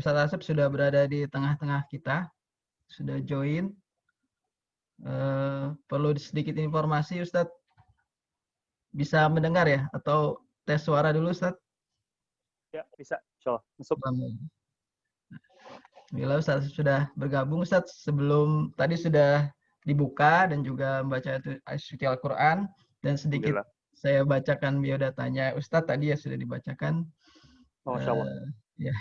Ustadz Asep sudah berada di tengah-tengah kita, sudah join. Perlu sedikit informasi, Ustadz. Bisa mendengar ya? Atau tes suara dulu, Ustadz? Ya, bisa. Insyaallah. Masuk. Bila Ustadz sudah bergabung, Ustadz, sebelum tadi sudah dibuka dan juga membaca suci Al-Quran, dan sedikit saya bacakan biodatanya Ustadz tadi ya sudah dibacakan. Oh, Masya Allah. Ya.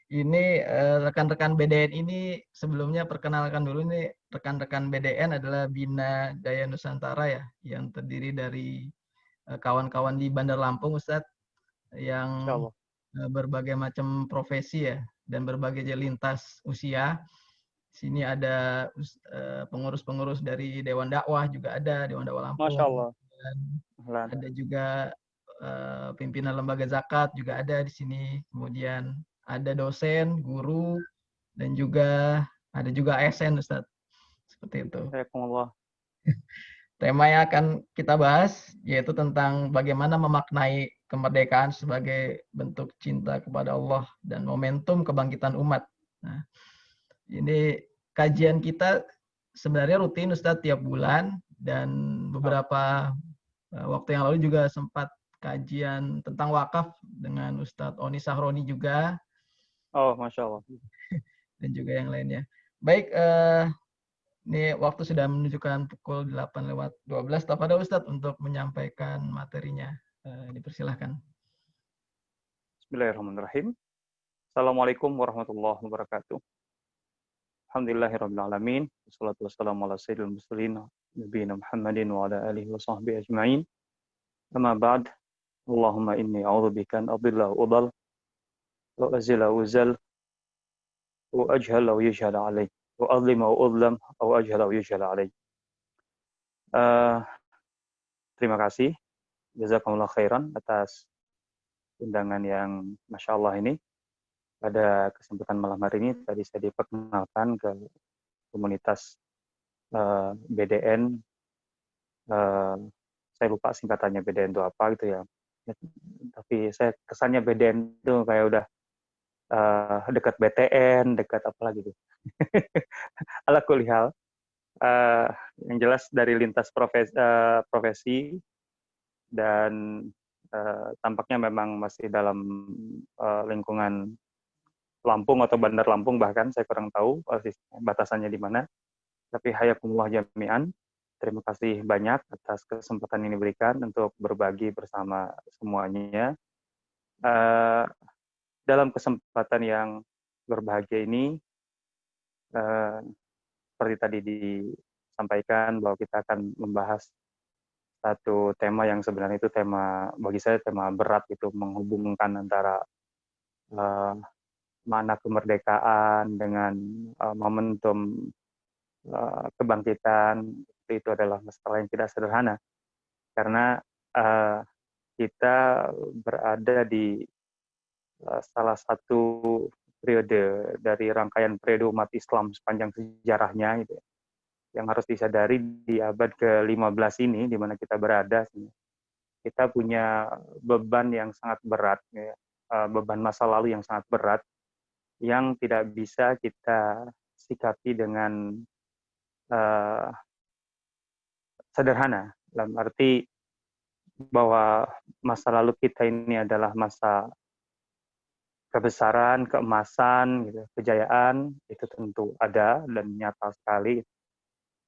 Ini rekan-rekan BDN ini sebelumnya perkenalkan dulu nih, rekan-rekan BDN adalah Bina Daya Nusantara ya, yang terdiri dari kawan-kawan di Bandar Lampung, Ustadz, yang berbagai macam profesi ya, dan berbagai lintas usia. Sini ada pengurus-pengurus dari Dewan Dakwah juga ada, Dewan Dakwah Lampung. Masya Allah. Dan ada juga pimpinan lembaga zakat juga ada di sini. Kemudian ada dosen, guru, dan juga ada juga ASN, Ustaz. Seperti itu. Tema yang akan kita bahas yaitu tentang bagaimana memaknai kemerdekaan sebagai bentuk cinta kepada Allah dan momentum kebangkitan umat. Nah, ini kajian kita sebenarnya rutin, Ustadz, tiap bulan, dan beberapa waktu yang lalu juga sempat kajian tentang wakaf dengan Ustadz Oni Sahroni juga. Oh, Masya Allah. Dan juga yang lainnya. Baik, ini waktu sudah menunjukkan pukul 8:12. Kepada Ustadz untuk menyampaikan materinya. Dipersilahkan. Bismillahirrahmanirrahim. Assalamualaikum warahmatullahi wabarakatuh. Alhamdulillahirrahmanirrahim. Wassalatu wassalamu ala sayyidil mursalin nabiyina Muhammadin wa ala alihi wa sahbihi ajma'in. Amma ba'd. Allahumma inni a'udzubika an adilla wa udall wa azila wa uzal wa ajhala wa yujhala alaih wa adlima wa udlam wa ajhala wa yujhala alaih. Terima kasih jazakumullah khairan atas undangan yang Masya Allah ini. Pada kesempatan malam hari ini tadi saya diperkenalkan ke komunitas BDN. Saya lupa singkatannya BDN itu apa gitu ya. Tapi saya kesannya BDN itu kayak udah dekat BTN, dekat apa lagi gitu. Ala kulli hal. Yang jelas dari lintas profesi dan tampaknya memang masih dalam lingkungan Lampung atau Bandar Lampung, bahkan saya kurang tahu batasannya di mana. Tapi hayakumullah jami'an. Terima kasih banyak atas kesempatan ini diberikan untuk berbagi bersama semuanya. Dalam kesempatan yang berbahagia ini, seperti tadi disampaikan bahwa kita akan membahas satu tema yang sebenarnya itu tema, bagi saya tema berat, itu menghubungkan antara makna kemerdekaan dengan momentum kebangkitan. Itu adalah masalah yang tidak sederhana, karena kita berada di salah satu periode dari rangkaian periode umat Islam sepanjang sejarahnya, gitu, yang harus disadari di abad ke-15 ini, di mana kita berada, kita punya beban yang sangat berat, ya, beban masa lalu yang sangat berat, yang tidak bisa kita sikapi dengan sederhana, dalam arti bahwa masa lalu kita ini adalah masa kebesaran, keemasan, gitu, kejayaan, itu tentu ada dan nyata sekali.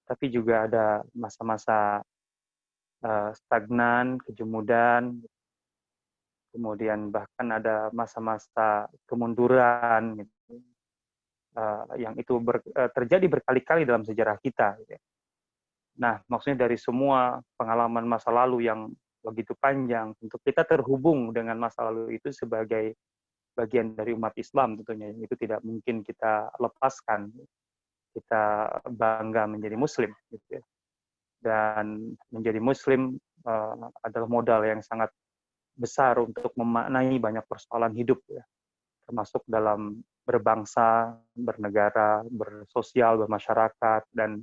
Tapi juga ada masa-masa stagnan, kejemudan, kemudian bahkan ada masa-masa kemunduran, gitu, yang itu terjadi berkali-kali dalam sejarah kita. Gitu. Nah, maksudnya dari semua pengalaman masa lalu yang begitu panjang, untuk kita terhubung dengan masa lalu itu sebagai bagian dari umat Islam, tentunya itu tidak mungkin kita lepaskan. Kita bangga menjadi Muslim, gitu ya. Dan menjadi Muslim adalah modal yang sangat besar untuk memaknai banyak persoalan hidup, ya, termasuk dalam berbangsa, bernegara, bersosial, bermasyarakat, dan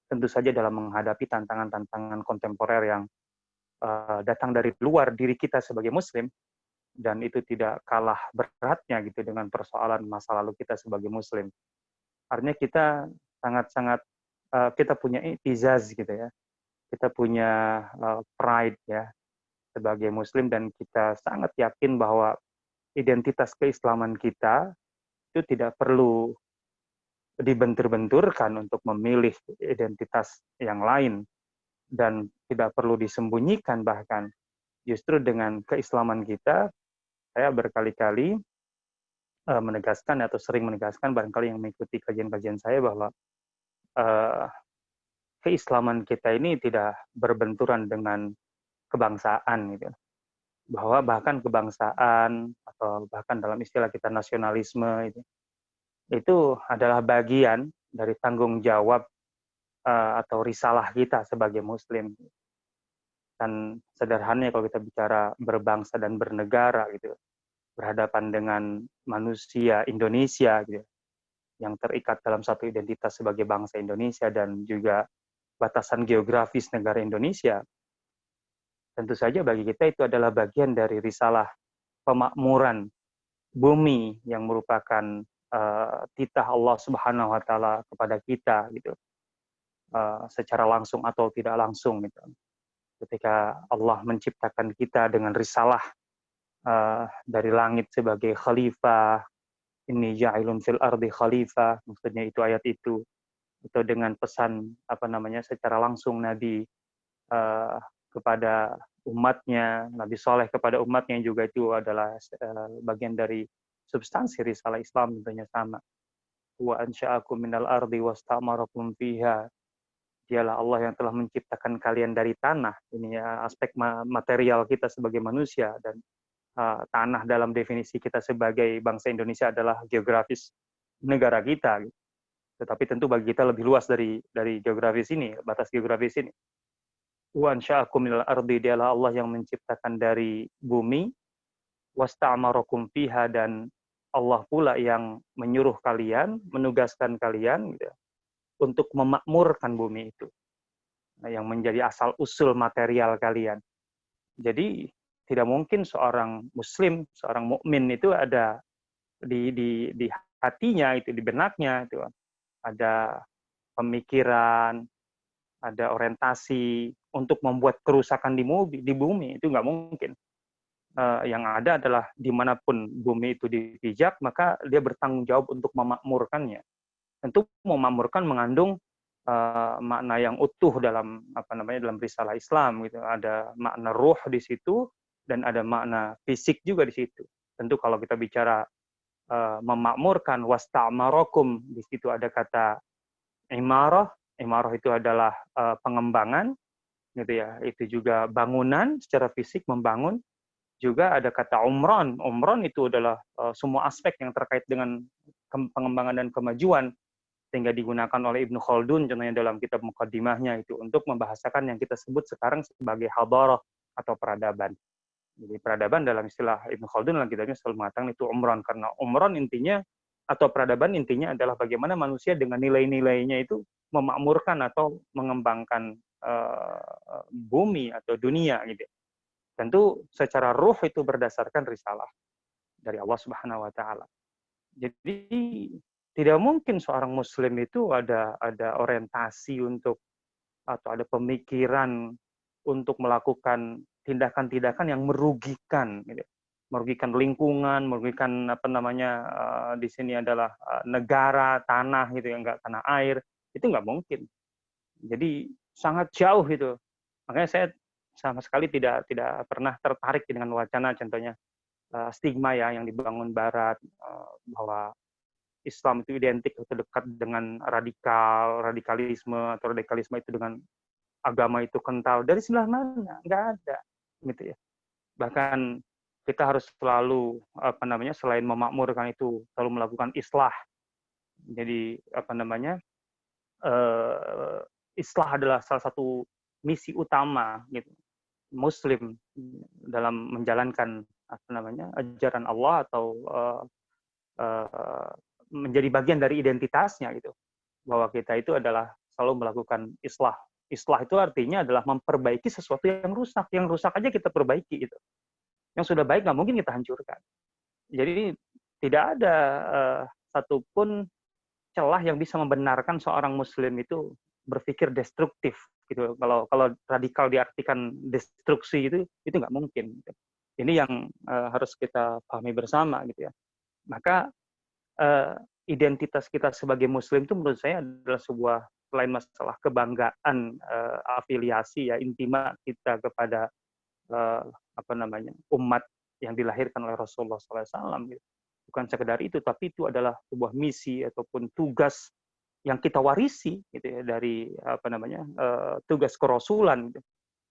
tentu saja dalam menghadapi tantangan-tantangan kontemporer yang datang dari luar diri kita sebagai Muslim, dan itu tidak kalah beratnya gitu dengan persoalan masa lalu kita sebagai Muslim. Artinya kita sangat-sangat kita punya i'tizaz gitu ya, kita punya pride ya sebagai Muslim, dan kita sangat yakin bahwa identitas keislaman kita itu tidak perlu dibentur-benturkan untuk memilih identitas yang lain, dan tidak perlu disembunyikan. Bahkan justru dengan keislaman kita, saya berkali-kali menegaskan atau sering menegaskan, barangkali yang mengikuti kajian-kajian saya, bahwa keislaman kita ini tidak berbenturan dengan kebangsaan gitu. Bahwa bahkan kebangsaan atau bahkan dalam istilah kita nasionalisme itu adalah bagian dari tanggung jawab atau risalah kita sebagai Muslim. Dan sederhananya kalau kita bicara berbangsa dan bernegara gitu, berhadapan dengan manusia Indonesia gitu, yang terikat dalam satu identitas sebagai bangsa Indonesia dan juga batasan geografis negara Indonesia, tentu saja bagi kita itu adalah bagian dari risalah pemakmuran bumi yang merupakan titah Allah Subhanahu wa taala kepada kita gitu. Secara langsung atau tidak langsung gitu. Ketika Allah menciptakan kita dengan risalah dari langit sebagai khalifah, inni ja'ilun fil ardi khalifah, maksudnya itu ayat itu, atau dengan pesan secara langsung Nabi kepada umatnya, Nabi Saleh kepada umatnya, juga itu adalah bagian dari substansi risalah Islam, tentunya sama. Wa ansha'akum minal ardi wasta'marakum fiha. Dialah Allah yang telah menciptakan kalian dari tanah. Ini ya, aspek material kita sebagai manusia, dan tanah dalam definisi kita sebagai bangsa Indonesia adalah geografis negara kita. Tetapi tentu bagi kita lebih luas dari geografis ini, batas geografis ini. Wa ansha'akum minal ardi, dialah Allah yang menciptakan dari bumi, wasta'marakum fiha, dan Allah pula yang menyuruh kalian, menugaskan kalian gitu, untuk memakmurkan bumi itu, yang menjadi asal-usul material kalian. Jadi tidak mungkin seorang Muslim, seorang mukmin itu ada di hatinya itu, di benaknya itu ada pemikiran, ada orientasi untuk membuat kerusakan di bumi, itu nggak mungkin. Yang ada adalah dimanapun bumi itu dipijak, maka dia bertanggung jawab untuk memakmurkannya. Tentu memakmurkan mengandung makna yang utuh dalam dalam risalah Islam gitu. Ada makna ruh di situ dan ada makna fisik juga di situ. Tentu kalau kita bicara memakmurkan, wasta'marakum, di situ ada kata imarah. Imarah itu adalah pengembangan gitu ya. Itu juga bangunan secara fisik, membangun. Juga ada kata umron. Umron itu adalah semua aspek yang terkait dengan pengembangan dan kemajuan, sehingga digunakan oleh Ibnu Khaldun contohnya dalam kitab Muqaddimahnya itu untuk membahasakan yang kita sebut sekarang sebagai hadarah atau peradaban. Jadi peradaban dalam istilah Ibnu Khaldun dalam kitabnya selalu mengatakan itu umron, karena umron intinya atau peradaban intinya adalah bagaimana manusia dengan nilai-nilainya itu memakmurkan atau mengembangkan bumi atau dunia gitu. Tentu secara ruh itu berdasarkan risalah dari Allah Subhanahu wa taala. Jadi tidak mungkin seorang Muslim itu ada orientasi untuk atau ada pemikiran untuk melakukan tindakan-tindakan yang merugikan, gitu. Merugikan lingkungan, merugikan di sini adalah negara, tanah gitu, yang nggak tanah air, itu nggak mungkin. Jadi sangat jauh itu. Makanya saya sama sekali tidak pernah tertarik dengan wacana contohnya stigma ya yang dibangun Barat bahwa Islam itu identik atau dekat dengan radikalisme, atau radikalisme itu dengan agama itu kental. Dari sebelah mana? Nggak ada, gitu ya. Bahkan kita harus selalu selain memakmurkan itu selalu melakukan islah. Jadi islah adalah salah satu misi utama gitu Muslim dalam menjalankan ajaran Allah, atau menjadi bagian dari identitasnya gitu, bahwa kita itu adalah selalu melakukan islah. Islah itu artinya adalah memperbaiki sesuatu yang rusak aja kita perbaiki gitu. Yang sudah baik nggak mungkin kita hancurkan. Jadi tidak ada satupun celah yang bisa membenarkan seorang Muslim itu berpikir destruktif gitu. Kalau radikal diartikan destruksi itu nggak mungkin. Gitu. Ini yang harus kita pahami bersama gitu ya. Maka identitas kita sebagai Muslim itu menurut saya adalah sebuah, selain masalah kebanggaan afiliasi ya, intima kita kepada umat yang dilahirkan oleh Rasulullah SAW. Gitu. Bukan sekedar itu, tapi itu adalah sebuah misi ataupun tugas yang kita warisi gitu ya, dari tugas kerasulan gitu,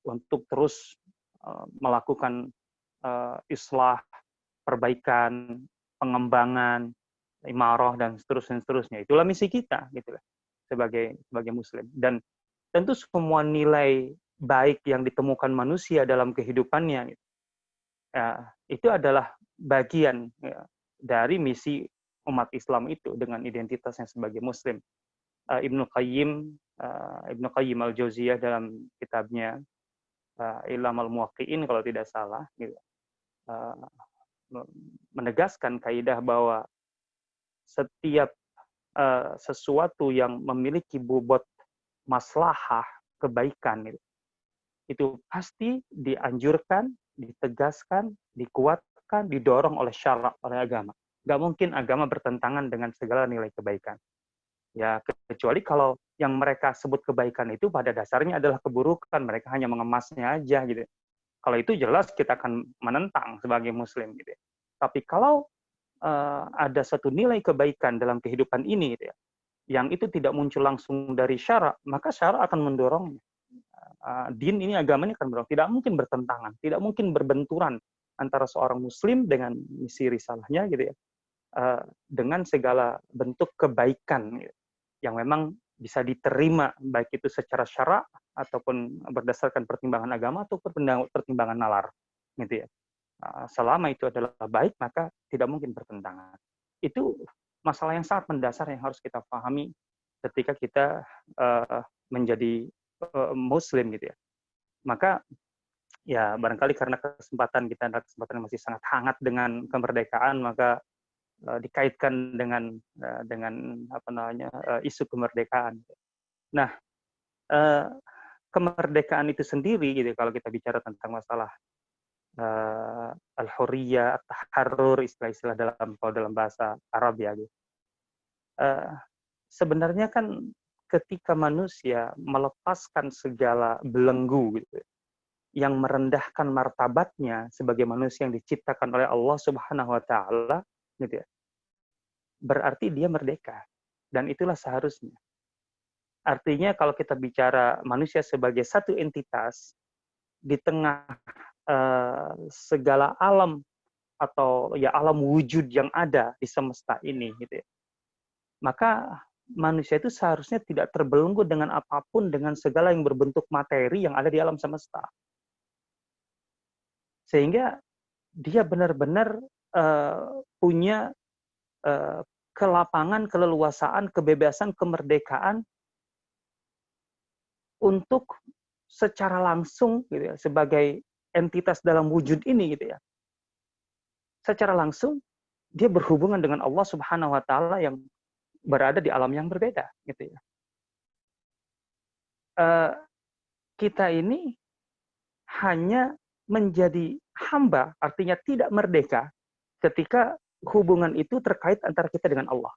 untuk terus melakukan islah, perbaikan, pengembangan, imarah dan seterusnya. Itulah misi kita gitu sebagai Muslim. Dan tentu semua nilai baik yang ditemukan manusia dalam kehidupannya itu adalah bagian ya, dari misi umat Islam itu dengan identitasnya sebagai Muslim. Ibnu Qayyim al-Jauziyah dalam kitabnya Ilam al-Muwaqqi'in kalau tidak salah gitu, menegaskan kaidah bahwa setiap sesuatu yang memiliki bobot maslahah kebaikan itu pasti dianjurkan, ditegaskan, dikuatkan, didorong oleh syarak, oleh agama. Nggak mungkin agama bertentangan dengan segala nilai kebaikan. Ya, kecuali kalau yang mereka sebut kebaikan itu pada dasarnya adalah keburukan, mereka hanya mengemasnya aja gitu. Kalau itu jelas kita akan menentang sebagai Muslim gitu. Tapi kalau ada satu nilai kebaikan dalam kehidupan ini gitu ya, yang itu tidak muncul langsung dari syarak, maka syarak akan mendorongnya. Din ini, agama ini akan mendorong. Tidak mungkin bertentangan, tidak mungkin berbenturan antara seorang Muslim dengan misi risalahnya gitu ya, dengan segala bentuk kebaikan gitu, yang memang bisa diterima baik itu secara syarak ataupun berdasarkan pertimbangan agama atau pertimbangan nalar gitu ya. Selama itu adalah baik, maka tidak mungkin bertentangan. Itu masalah yang sangat mendasar yang harus kita pahami ketika kita menjadi Muslim gitu ya. Maka ya barangkali karena kesempatan kita adalah kesempatan yang masih sangat hangat dengan kemerdekaan, maka dikaitkan dengan isu kemerdekaan. Nah, kemerdekaan itu sendiri gitu, kalau kita bicara tentang masalah al-hurriyah, at-taharrur, istilah-istilah dalam bahasa Arab ya gitu. Sebenarnya kan ketika manusia melepaskan segala belenggu gitu, yang merendahkan martabatnya sebagai manusia yang diciptakan oleh Allah Subhanahu wa taala gitu ya, berarti dia merdeka, dan itulah seharusnya. Artinya kalau kita bicara manusia sebagai satu entitas di tengah segala alam atau ya alam wujud yang ada di semesta ini gitu ya, maka manusia itu seharusnya tidak terbelenggu dengan apapun, dengan segala yang berbentuk materi yang ada di alam semesta. Sehingga dia benar-benar punya kelapangan, keleluasaan, kebebasan, kemerdekaan untuk secara langsung gitu ya, sebagai entitas dalam wujud ini gitu ya. Secara langsung dia berhubungan dengan Allah Subhanahu wa taala yang berada di alam yang berbeda gitu ya. Kita ini hanya menjadi hamba, artinya tidak merdeka ketika hubungan itu terkait antara kita dengan Allah.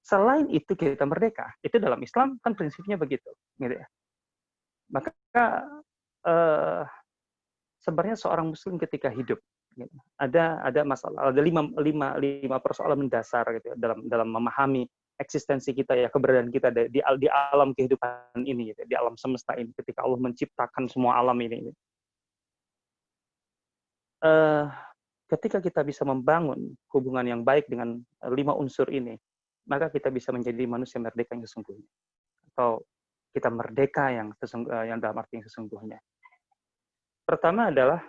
Selain itu kita merdeka. Itu dalam Islam kan prinsipnya begitu, gitu ya. Maka sebenarnya seorang Muslim ketika hidup gitu, ada masalah, ada lima persoalan mendasar gitu ya, dalam memahami eksistensi kita ya, keberadaan kita di alam kehidupan ini gitu, di alam semesta ini ketika Allah menciptakan semua alam ini. Ketika kita bisa membangun hubungan yang baik dengan 5 unsur ini, maka kita bisa menjadi manusia merdeka yang sesungguhnya, atau kita merdeka yang dalam arti yang sesungguhnya. Pertama adalah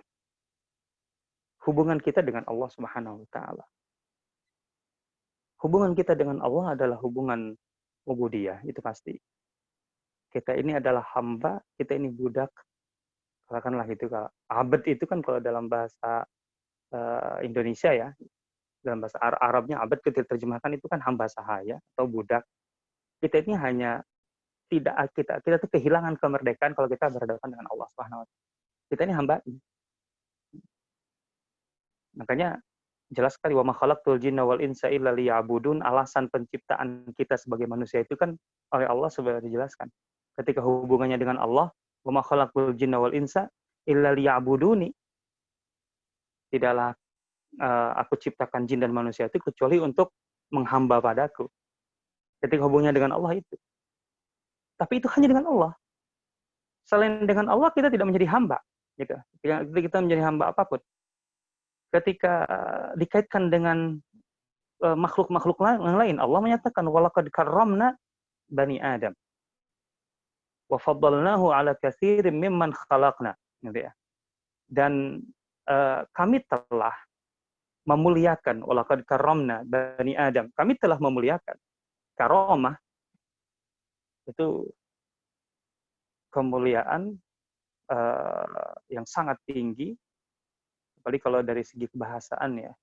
hubungan kita dengan Allah Subhanahu wa taala. Hubungan kita dengan Allah adalah hubungan ubudiyah, itu pasti. Kita ini adalah hamba, kita ini budak katakanlah itu, kalau abad itu kan kalau dalam bahasa Indonesia ya, dalam bahasa Arabnya abad ketika diterjemahkan itu kan hamba sahaya atau budak. Kita ini hanya kita tuh kehilangan kemerdekaan kalau kita berhadapan dengan Allah Subhanahu wa taala. Kita ini hamba. Makanya jelas sekali, wa ma khalaqtul jinna wal insa illa liya'budun, alasan penciptaan kita sebagai manusia itu kan oleh Allah sudah dijelaskan. Ketika hubungannya dengan Allah, wa ma khalaqtul jinna wal insa illa liya'buduni. Tidaklah aku ciptakan jin dan manusia itu kecuali untuk menghamba padaku. Ketika hubungannya dengan Allah itu. Tapi itu hanya dengan Allah. Selain dengan Allah kita tidak menjadi hamba, gitu. Kita menjadi hamba apapun. Ketika dikaitkan dengan makhluk-makhluk lain, Allah menyatakan walaqad karramna bani Adam wa faddalnahu ala katsirin mimman khalaqna, gitu ya. Dan kami telah memuliakan, walaqad karramna bani Adam. Kami telah memuliakan. Karamah itu kemuliaan yang sangat tinggi, apalagi kalau dari segi kebahasaan ya.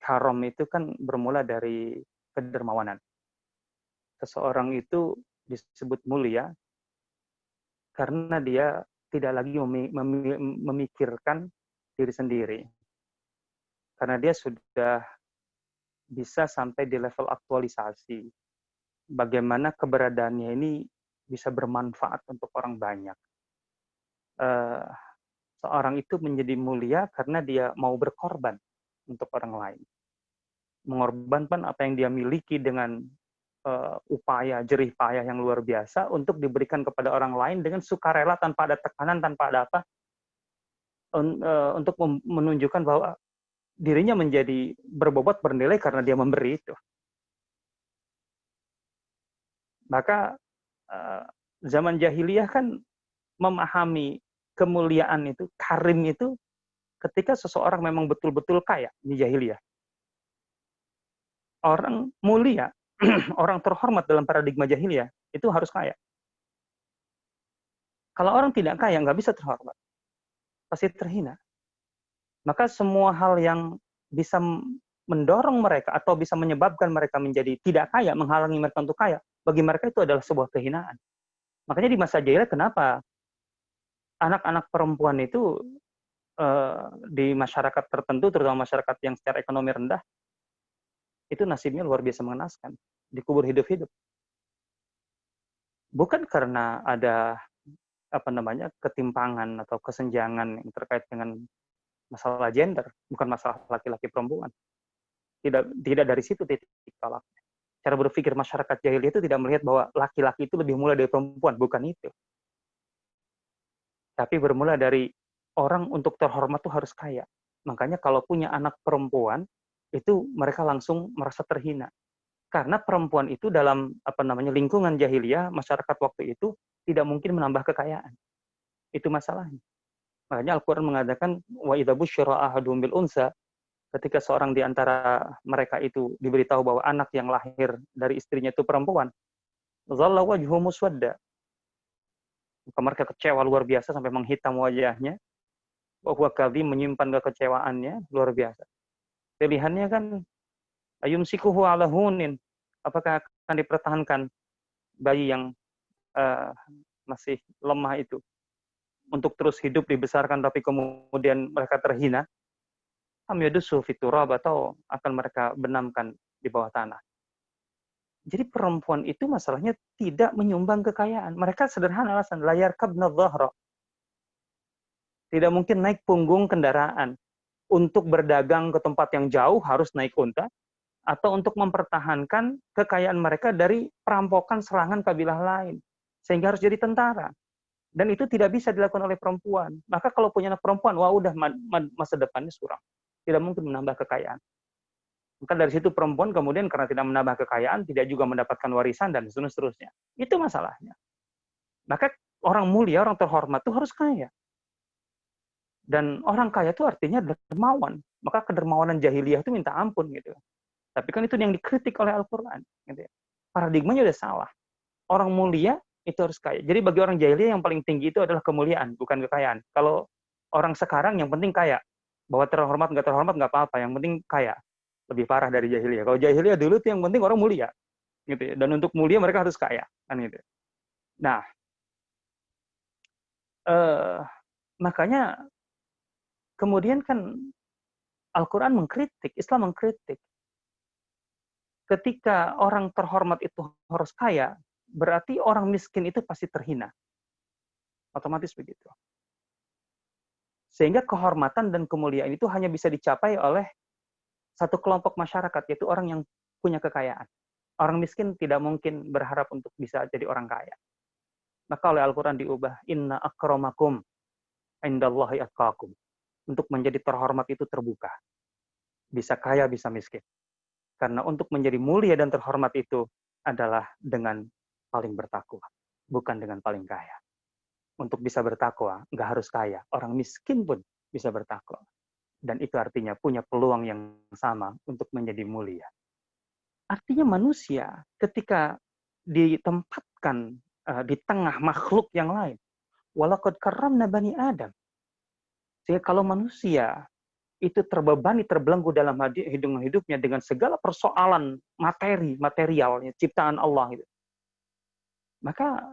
Karam itu kan bermula dari kedermawanan. Seseorang itu disebut mulia karena dia tidak lagi memikirkan diri sendiri. Karena dia sudah bisa sampai di level aktualisasi. Bagaimana keberadaannya ini bisa bermanfaat untuk orang banyak. Seorang itu menjadi mulia karena dia mau berkorban untuk orang lain. Mengorbankan apa yang dia miliki dengan upaya, jerih payah yang luar biasa untuk diberikan kepada orang lain dengan sukarela, tanpa ada tekanan, tanpa ada apa, untuk menunjukkan bahwa dirinya menjadi berbobot bernilai karena dia memberi itu. Maka zaman jahiliyah kan memahami kemuliaan itu, karim itu, ketika seseorang memang betul-betul kaya di jahiliyah. Orang mulia, orang terhormat dalam paradigma jahiliyah, itu harus kaya. Kalau orang tidak kaya, nggak bisa terhormat. Pasti terhina. Maka semua hal yang bisa mendorong mereka atau bisa menyebabkan mereka menjadi tidak kaya, menghalangi mereka untuk kaya, bagi mereka itu adalah sebuah kehinaan. Makanya di masa jahiliyah kenapa anak-anak perempuan itu di masyarakat tertentu, terutama masyarakat yang secara ekonomi rendah, itu nasibnya luar biasa mengenaskan, dikubur hidup-hidup. Bukan karena ada ketimpangan atau kesenjangan yang terkait dengan masalah gender, bukan masalah laki-laki perempuan. Tidak dari situ titik tolaknya. Cara berpikir masyarakat jahiliyah itu tidak melihat bahwa laki-laki itu lebih mulia dari perempuan, bukan itu. Tapi bermula dari orang untuk terhormat itu harus kaya. Makanya kalau punya anak perempuan, itu mereka langsung merasa terhina. Karena perempuan itu dalam lingkungan jahiliyah, masyarakat waktu itu tidak mungkin menambah kekayaan. Itu masalahnya. Makanya Al-Quran mengatakan, wa idza busyira ahadum bil unsa, ketika seorang di antara mereka itu diberitahu bahwa anak yang lahir dari istrinya itu perempuan, dhalla wajhu muswadda. Maka mereka kecewa luar biasa sampai menghitam wajahnya. Wa huwa kadhim, menyimpan kekecewaannya luar biasa. Pilihannya kan ayumsikuhu ala hunin, apakah akan dipertahankan bayi yang masih lemah itu untuk terus hidup dibesarkan tapi kemudian mereka terhina, am yadussu fit turab, atau akan mereka benamkan di bawah tanah. Jadi perempuan itu masalahnya tidak menyumbang kekayaan. Mereka sederhana alasan, la yarkabna dhahra. Tidak mungkin naik punggung kendaraan. Untuk berdagang ke tempat yang jauh harus naik unta, atau untuk mempertahankan kekayaan mereka dari perampokan serangan kabilah lain. Sehingga harus jadi tentara. Dan itu tidak bisa dilakukan oleh perempuan. Maka kalau punya anak perempuan, wah udah masa depannya suram. Tidak mungkin menambah kekayaan. Maka dari situ perempuan kemudian karena tidak menambah kekayaan, tidak juga mendapatkan warisan, dan seterusnya. Itu masalahnya. Maka orang mulia, orang terhormat itu harus kaya. Dan orang kaya itu artinya dermawan. Maka kedermawanan jahiliyah itu minta ampun gitu. Tapi kan itu yang dikritik oleh Al-Quran. Gitu ya. Paradigmanya udah salah. Orang mulia itu harus kaya. Jadi bagi orang jahiliyah yang paling tinggi itu adalah kemuliaan, bukan kekayaan. Kalau orang sekarang yang penting kaya, bahwa terhormat nggak apa-apa, yang penting kaya. Lebih parah dari jahiliyah. Kalau jahiliyah dulu tuh yang penting orang mulia, gitu ya. Dan untuk mulia mereka harus kaya, kan gitu. Nah, makanya kemudian kan Al-Quran mengkritik, Islam mengkritik. Ketika orang terhormat itu harus kaya, berarti orang miskin itu pasti terhina. Otomatis begitu. Sehingga kehormatan dan kemuliaan itu hanya bisa dicapai oleh satu kelompok masyarakat, yaitu orang yang punya kekayaan. Orang miskin tidak mungkin berharap untuk bisa jadi orang kaya. Maka oleh Al-Quran diubah, inna akramakum indallahi atqakum. Untuk menjadi terhormat itu terbuka. Bisa kaya, bisa miskin. Karena untuk menjadi mulia dan terhormat itu adalah dengan paling bertakwa, bukan dengan paling kaya. Untuk bisa bertakwa, nggak harus kaya. Orang miskin pun bisa bertakwa. Dan itu artinya punya peluang yang sama untuk menjadi mulia. Artinya manusia ketika ditempatkan di tengah makhluk yang lain, walaqad karramna bani Adam. Sehingga kalau manusia itu terbebani, terbelenggu dalam hidupnya dengan segala persoalan materialnya, ciptaan Allah, gitu, maka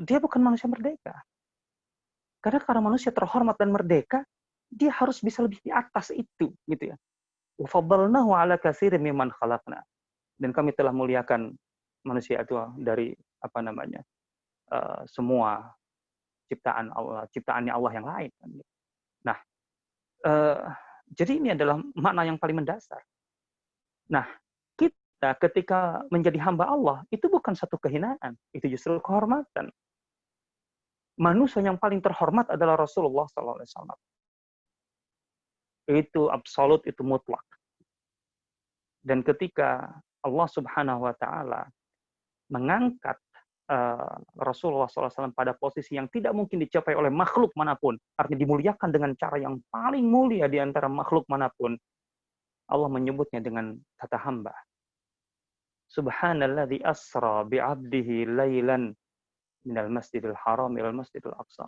dia bukan manusia merdeka. Karena manusia terhormat dan merdeka, dia harus bisa lebih di atas itu, gitu ya. Wa faddalnahu ala katsirin mimman khalaqna. Dan kami telah muliakan manusia itu dari semua ciptaannya Allah yang lain. Nah, jadi ini adalah makna yang paling mendasar. Nah, kita ketika menjadi hamba Allah, itu bukan satu kehinaan, itu justru kehormatan. Manusia yang paling terhormat adalah Rasulullah SAW. Itu absolut, itu mutlak. Dan ketika Allah Subhanahu wa Ta'ala mengangkat Rasulullah SAW pada posisi yang tidak mungkin dicapai oleh makhluk manapun, artinya dimuliakan dengan cara yang paling mulia di antara makhluk manapun, Allah menyebutnya dengan kata hamba. Subhanalladzi asra bi'abdihi lailan minal masjidil haram ilal masjidil aqsa.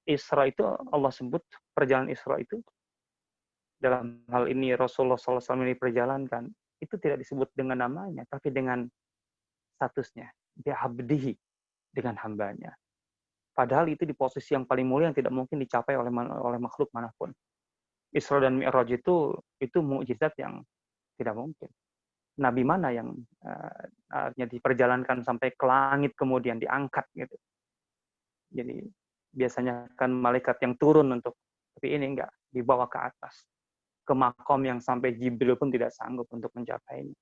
Isra itu Allah sebut, perjalanan Isra itu, dalam hal ini Rasulullah SAW ini perjalankan, itu tidak disebut dengan namanya, tapi dengan statusnya, bi'abdihi, dengan hambanya. Padahal itu di posisi yang paling mulia yang tidak mungkin dicapai oleh makhluk manapun. Isra dan Mi'raj itu mukjizat yang tidak mungkin. Nabi mana yang diperjalankan sampai ke langit kemudian diangkat gitu. Jadi biasanya kan malaikat yang turun tapi ini enggak, dibawa ke atas. Ke makom yang sampai Jibril pun tidak sanggup untuk mencapainya.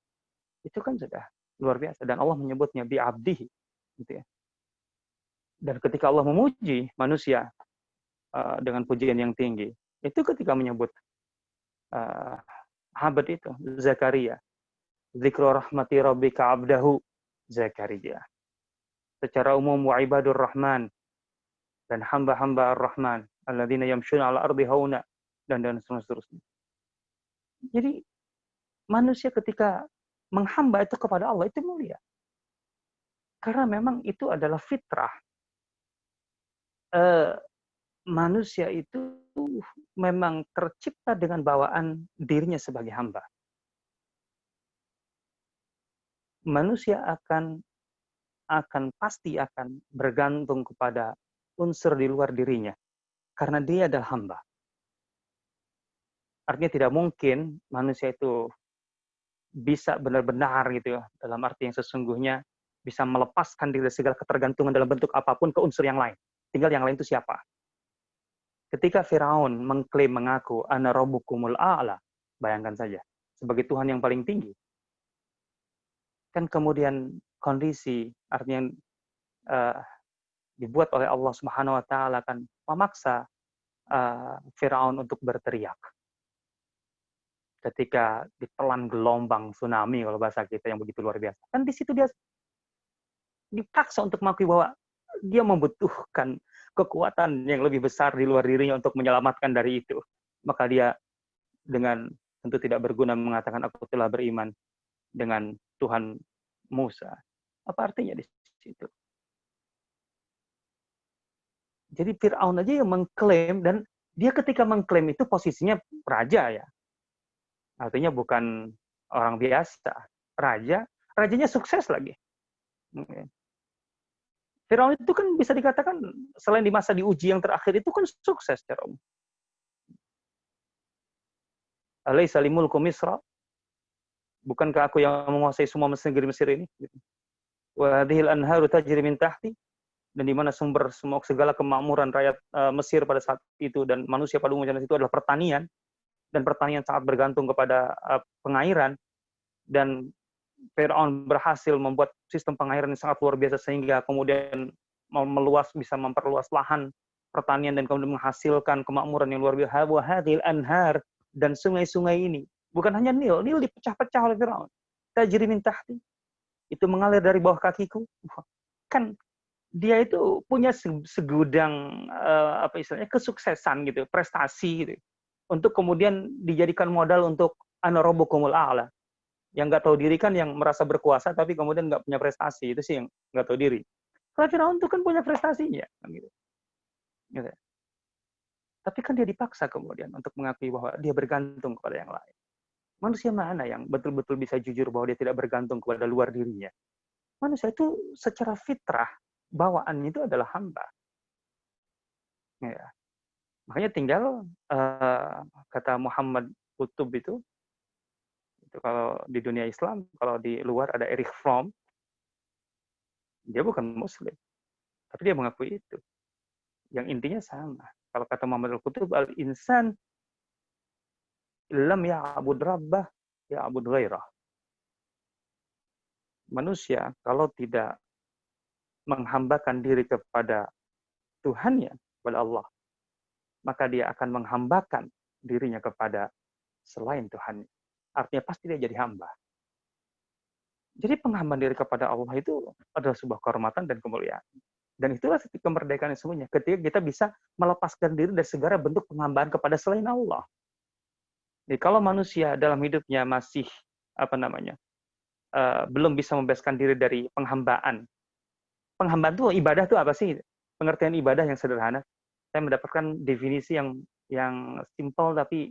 Itu kan sudah luar biasa. Dan Allah menyebutnya bi'abdihi. Gitu ya. Dan ketika Allah memuji manusia dengan pujian yang tinggi, itu ketika menyebut abad itu, Zakaria. Zikru rahmati rabbika abdahu, Zakaria. Secara umum, wa ibadur rahman, dan hamba-hamba ar-Rahman, alladzina yamshuna ala ardi hauna, dan seterusnya. Jadi, manusia ketika menghamba itu kepada Allah, itu mulia. Karena memang itu adalah fitrah. Manusia itu memang tercipta dengan bawaan dirinya sebagai hamba. Manusia pasti akan bergantung kepada unsur di luar dirinya, karena dia adalah hamba. Artinya tidak mungkin manusia itu bisa benar-benar gitu ya, dalam arti yang sesungguhnya bisa melepaskan diri dari segala ketergantungan dalam bentuk apapun ke unsur yang lain. Tinggal yang lain itu siapa? Ketika Firaun mengaku ana rabbukumul a'la, bayangkan saja, sebagai Tuhan yang paling tinggi. Kan kemudian kondisi artinya dibuat oleh Allah Subhanahu wa taala kan memaksa Firaun untuk berteriak. Ketika ditelan gelombang tsunami kalau bahasa kita yang begitu luar biasa. Kan di situ dia dipaksa untuk mengakui bahwa dia membutuhkan kekuatan yang lebih besar di luar dirinya untuk menyelamatkan dari itu. Maka dia dengan tentu tidak berguna mengatakan aku telah beriman dengan Tuhan Musa. Apa artinya di situ? Jadi Fir'aun aja yang mengklaim, dan dia ketika mengklaim itu posisinya raja ya. Artinya bukan orang biasa. Rajanya sukses lagi. Firaun itu kan bisa dikatakan selain di masa diuji yang terakhir itu kan sukses secara umum. Alaysa limulku Misra? Bukankah aku yang menguasai semua negeri Mesir ini? Wa hadhil anharu tajri min tahti, dan di mana sumber semua segala kemakmuran rakyat Mesir pada saat itu dan manusia pada umumnya itu adalah pertanian, dan pertanian sangat bergantung kepada pengairan, dan Firaun berhasil membuat sistem pengairan yang sangat luar biasa sehingga kemudian bisa memperluas lahan pertanian dan kemudian menghasilkan kemakmuran yang luar biasa. Wa hadhil anhar, dan sungai-sungai ini bukan hanya Nil dipecah-pecah oleh Firaun. Tajri min tahti, itu mengalir dari bawah kakiku. Kan dia itu punya segudang apa istilahnya kesuksesan gitu, prestasi gitu, untuk kemudian dijadikan modal untuk ana rabbukumul a'la. Yang nggak tahu diri kan yang merasa berkuasa tapi kemudian nggak punya prestasi, itu sih yang nggak tahu diri. Kalau Firaun itu kan punya prestasinya, gitu. Gitu. Tapi kan dia dipaksa kemudian untuk mengakui bahwa dia bergantung kepada yang lain. Manusia mana yang betul-betul bisa jujur bahwa dia tidak bergantung kepada luar dirinya? Manusia itu secara fitrah bawaannya itu adalah hamba. Ya. Makanya tinggal kata Muhammad Qutb itu kalau di dunia Islam, kalau di luar ada Erich Fromm, dia bukan Muslim, tapi dia mengakui itu. Yang intinya sama. Kalau kata Muhammad Al-Qutb, al-insan lam ya'bud rabbah ya'bud ghairah. Manusia kalau tidak menghambakan diri kepada Tuhannya, kepada Allah, maka dia akan menghambakan dirinya kepada selain Tuhannya. Artinya pasti dia jadi hamba. Jadi penghambaan diri kepada Allah itu adalah sebuah kehormatan dan kemuliaan. Dan itulah kemerdekaan yang semuanya. Ketika kita bisa melepaskan diri dari segala bentuk penghambaan kepada selain Allah. Jadi kalau manusia dalam hidupnya masih belum bisa membebaskan diri dari penghambaan. Penghambaan itu ibadah itu apa sih? Pengertian ibadah yang sederhana. Saya mendapatkan definisi yang simpel tapi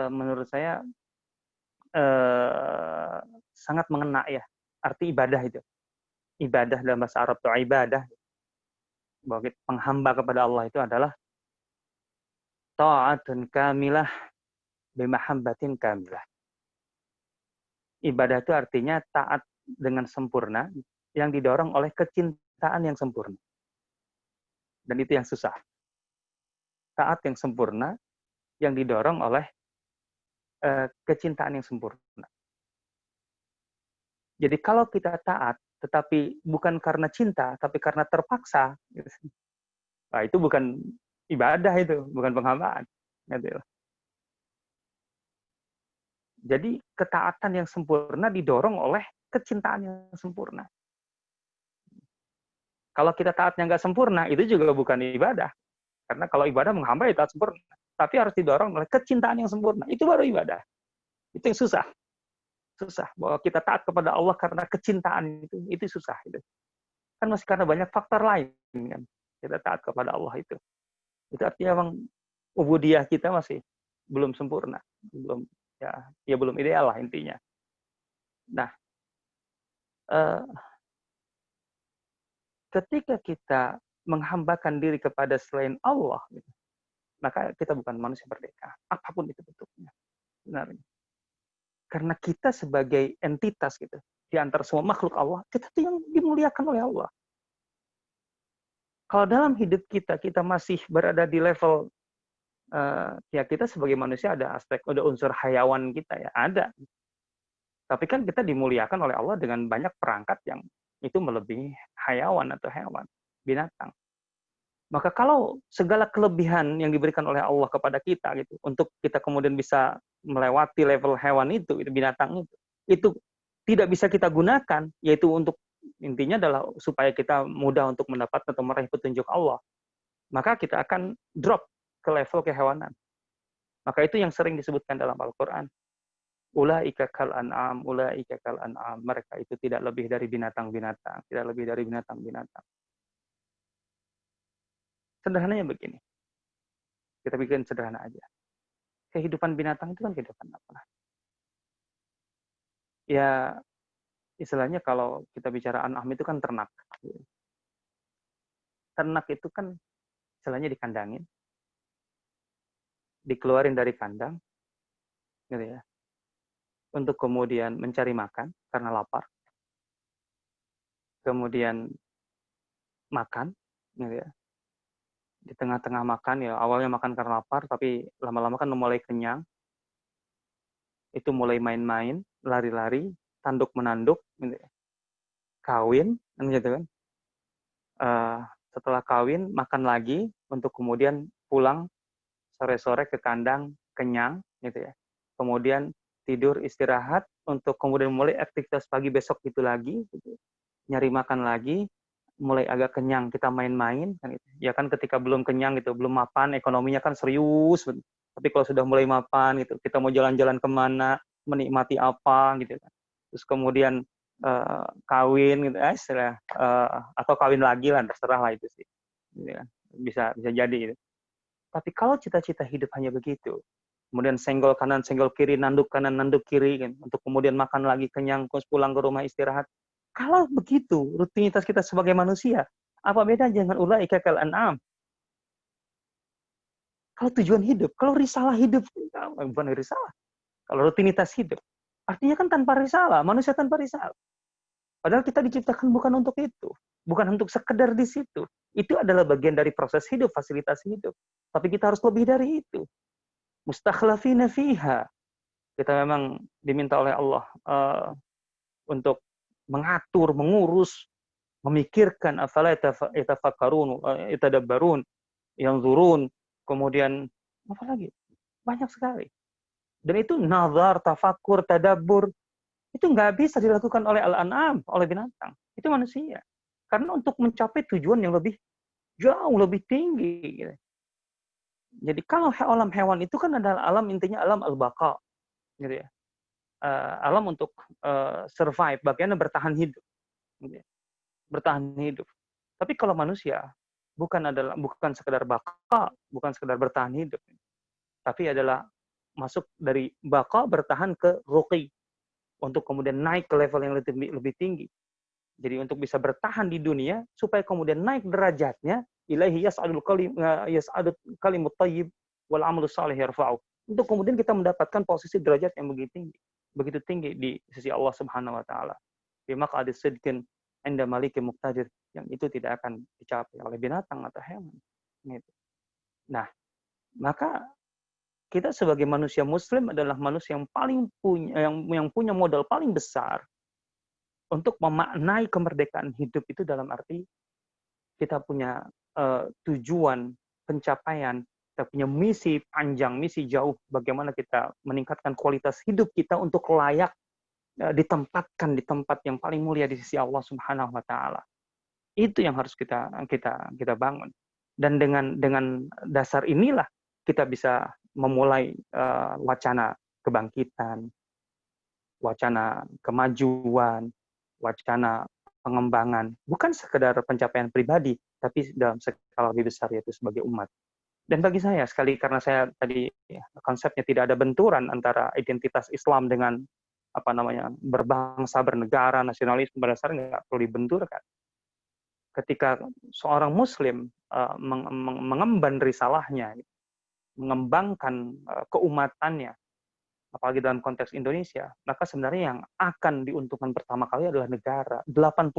menurut saya sangat mengena ya. Arti ibadah itu. Ibadah dalam bahasa Arab itu ibadah. Bahwa penghamba kepada Allah itu adalah ta'atun kamilah bimahabbatin kamilah. Ibadah itu artinya taat dengan sempurna yang didorong oleh kecintaan yang sempurna. Dan itu yang susah. Taat yang sempurna yang didorong oleh kecintaan yang sempurna. Jadi kalau kita taat, tetapi bukan karena cinta, tapi karena terpaksa, nah itu bukan ibadah itu, bukan penghambaan. Jadi ketaatan yang sempurna didorong oleh kecintaan yang sempurna. Kalau kita taatnya nggak sempurna, itu juga bukan ibadah. Karena kalau ibadah menghamba ya taat sempurna. Tapi harus didorong oleh kecintaan yang sempurna. Itu baru ibadah. Itu yang susah. Susah. Bahwa kita taat kepada Allah karena kecintaan itu susah. Itu. Kan masih karena banyak faktor lain. Kan? Kita taat kepada Allah itu. Itu artinya memang ubudiyah kita masih belum sempurna. Belum ideal lah intinya. Nah, ketika kita menghambakan diri kepada selain Allah, maka kita bukan manusia merdeka, apapun itu bentuknya. Sebenarnya. Karena kita sebagai entitas gitu, di antara semua makhluk Allah, kita itu yang dimuliakan oleh Allah. Kalau dalam hidup kita masih berada di level ya kita sebagai manusia ada unsur hayawan kita ya, ada. Tapi kan kita dimuliakan oleh Allah dengan banyak perangkat yang itu melebihi hayawan atau hewan, binatang. Maka kalau segala kelebihan yang diberikan oleh Allah kepada kita gitu, untuk kita kemudian bisa melewati level hewan itu binatang itu tidak bisa kita gunakan, yaitu untuk intinya adalah supaya kita mudah untuk mendapat atau meraih petunjuk Allah. Maka kita akan drop ke level kehewanan. Maka itu yang sering disebutkan dalam Al-Quran. Ulaika kal an'am, ulaika kal an'am. Mereka itu tidak lebih dari binatang-binatang, tidak lebih dari binatang-binatang. Sederhananya begini, kita bikin sederhana aja. Kehidupan binatang itu kan kehidupan apa? Ya, istilahnya kalau kita bicara an'am itu kan ternak. Ternak itu kan istilahnya dikandangin, dikeluarin dari kandang, gitu ya, untuk kemudian mencari makan karena lapar, kemudian makan, gitu ya. Di tengah-tengah makan ya, awalnya makan karena lapar, tapi lama-lama kan mulai kenyang, itu mulai main-main, lari-lari, tanduk-menanduk, gitu ya. Kawin, kan gitu kan. Setelah kawin, makan lagi, untuk kemudian pulang sore-sore ke kandang, kenyang, gitu ya. Kemudian tidur, istirahat, untuk kemudian mulai aktivitas pagi besok itu lagi, gitu. Nyari makan lagi, mulai agak kenyang, kita main-main, kan gitu. Ya kan ketika belum kenyang gitu, belum mapan, ekonominya kan serius. Tapi kalau sudah mulai mapan gitu, kita mau jalan-jalan kemana, menikmati apa gitu kan. Terus kemudian kawin gitu, atau kawin lagi lah, terserah lah itu sih. Gitu kan. Bisa jadi gitu. Tapi kalau cita-cita hidup hanya begitu, kemudian senggol kanan, senggol kiri, nanduk kanan, nanduk kiri, kan, untuk kemudian makan lagi kenyang, terus pulang ke rumah istirahat. Kalau begitu rutinitas kita sebagai manusia, apa beda dengan ulaika kal an'am? Kalau tujuan hidup, kalau risalah hidup, bukan risalah. Kalau rutinitas hidup, artinya kan tanpa risalah, manusia tanpa risalah. Padahal kita diciptakan bukan untuk itu, bukan untuk sekedar di situ. Itu adalah bagian dari proses hidup, fasilitas hidup. Tapi kita harus lebih dari itu. Mustakhlafina fiha. Kita memang diminta oleh Allah untuk mengatur, mengurus, memikirkan, afala yatafakkarun, yatadabbarun, yanzurun, kemudian apa lagi? Banyak sekali. Dan itu nazar, tafakur, tadabbur, itu nggak bisa dilakukan oleh al-an'am, oleh binatang. Itu manusia. Karena untuk mencapai tujuan yang lebih jauh, lebih tinggi. Gitu. Jadi kalau alam hewan itu kan adalah alam, intinya alam al-baqa. Gitu ya. Alam untuk survive, bagaimana bertahan hidup. Gitu ya. Bertahan hidup. Tapi kalau manusia, bukan sekedar baqa, bukan sekedar bertahan hidup. Tapi adalah masuk dari baqa bertahan ke ruqi. Untuk kemudian naik ke level yang lebih tinggi. Jadi untuk bisa bertahan di dunia, supaya kemudian naik derajatnya, ilaihi yas'adul kalimut thayyib wal amalu salih yarfa'u. Untuk kemudian kita mendapatkan posisi derajat yang begitu tinggi di sisi Allah Subhanahu wa taala. Bi maq'adi sidqin 'inda malikin muqtadir, yang itu tidak akan dicapai oleh binatang atau hewan. Gitu. Nah, maka kita sebagai manusia muslim adalah manusia yang paling yang punya modal paling besar untuk memaknai kemerdekaan hidup itu, dalam arti kita punya tujuan, pencapaian, kita punya misi panjang, misi jauh, bagaimana kita meningkatkan kualitas hidup kita untuk layak ditempatkan di tempat yang paling mulia di sisi Allah Subhanahu wa taala. Itu yang harus kita bangun. Dan dengan dasar inilah kita bisa memulai wacana kebangkitan, wacana kemajuan, wacana pengembangan, bukan sekedar pencapaian pribadi, tapi dalam skala lebih besar, yaitu sebagai umat. Dan bagi saya, sekali karena saya tadi konsepnya tidak ada benturan antara identitas Islam dengan berbangsa, bernegara, nasionalisme, pada dasarnya nggak perlu dibenturkan. Ketika seorang Muslim mengemban risalahnya, mengembangkan keumatannya, apalagi dalam konteks Indonesia, maka sebenarnya yang akan diuntungkan pertama kali adalah negara. 80%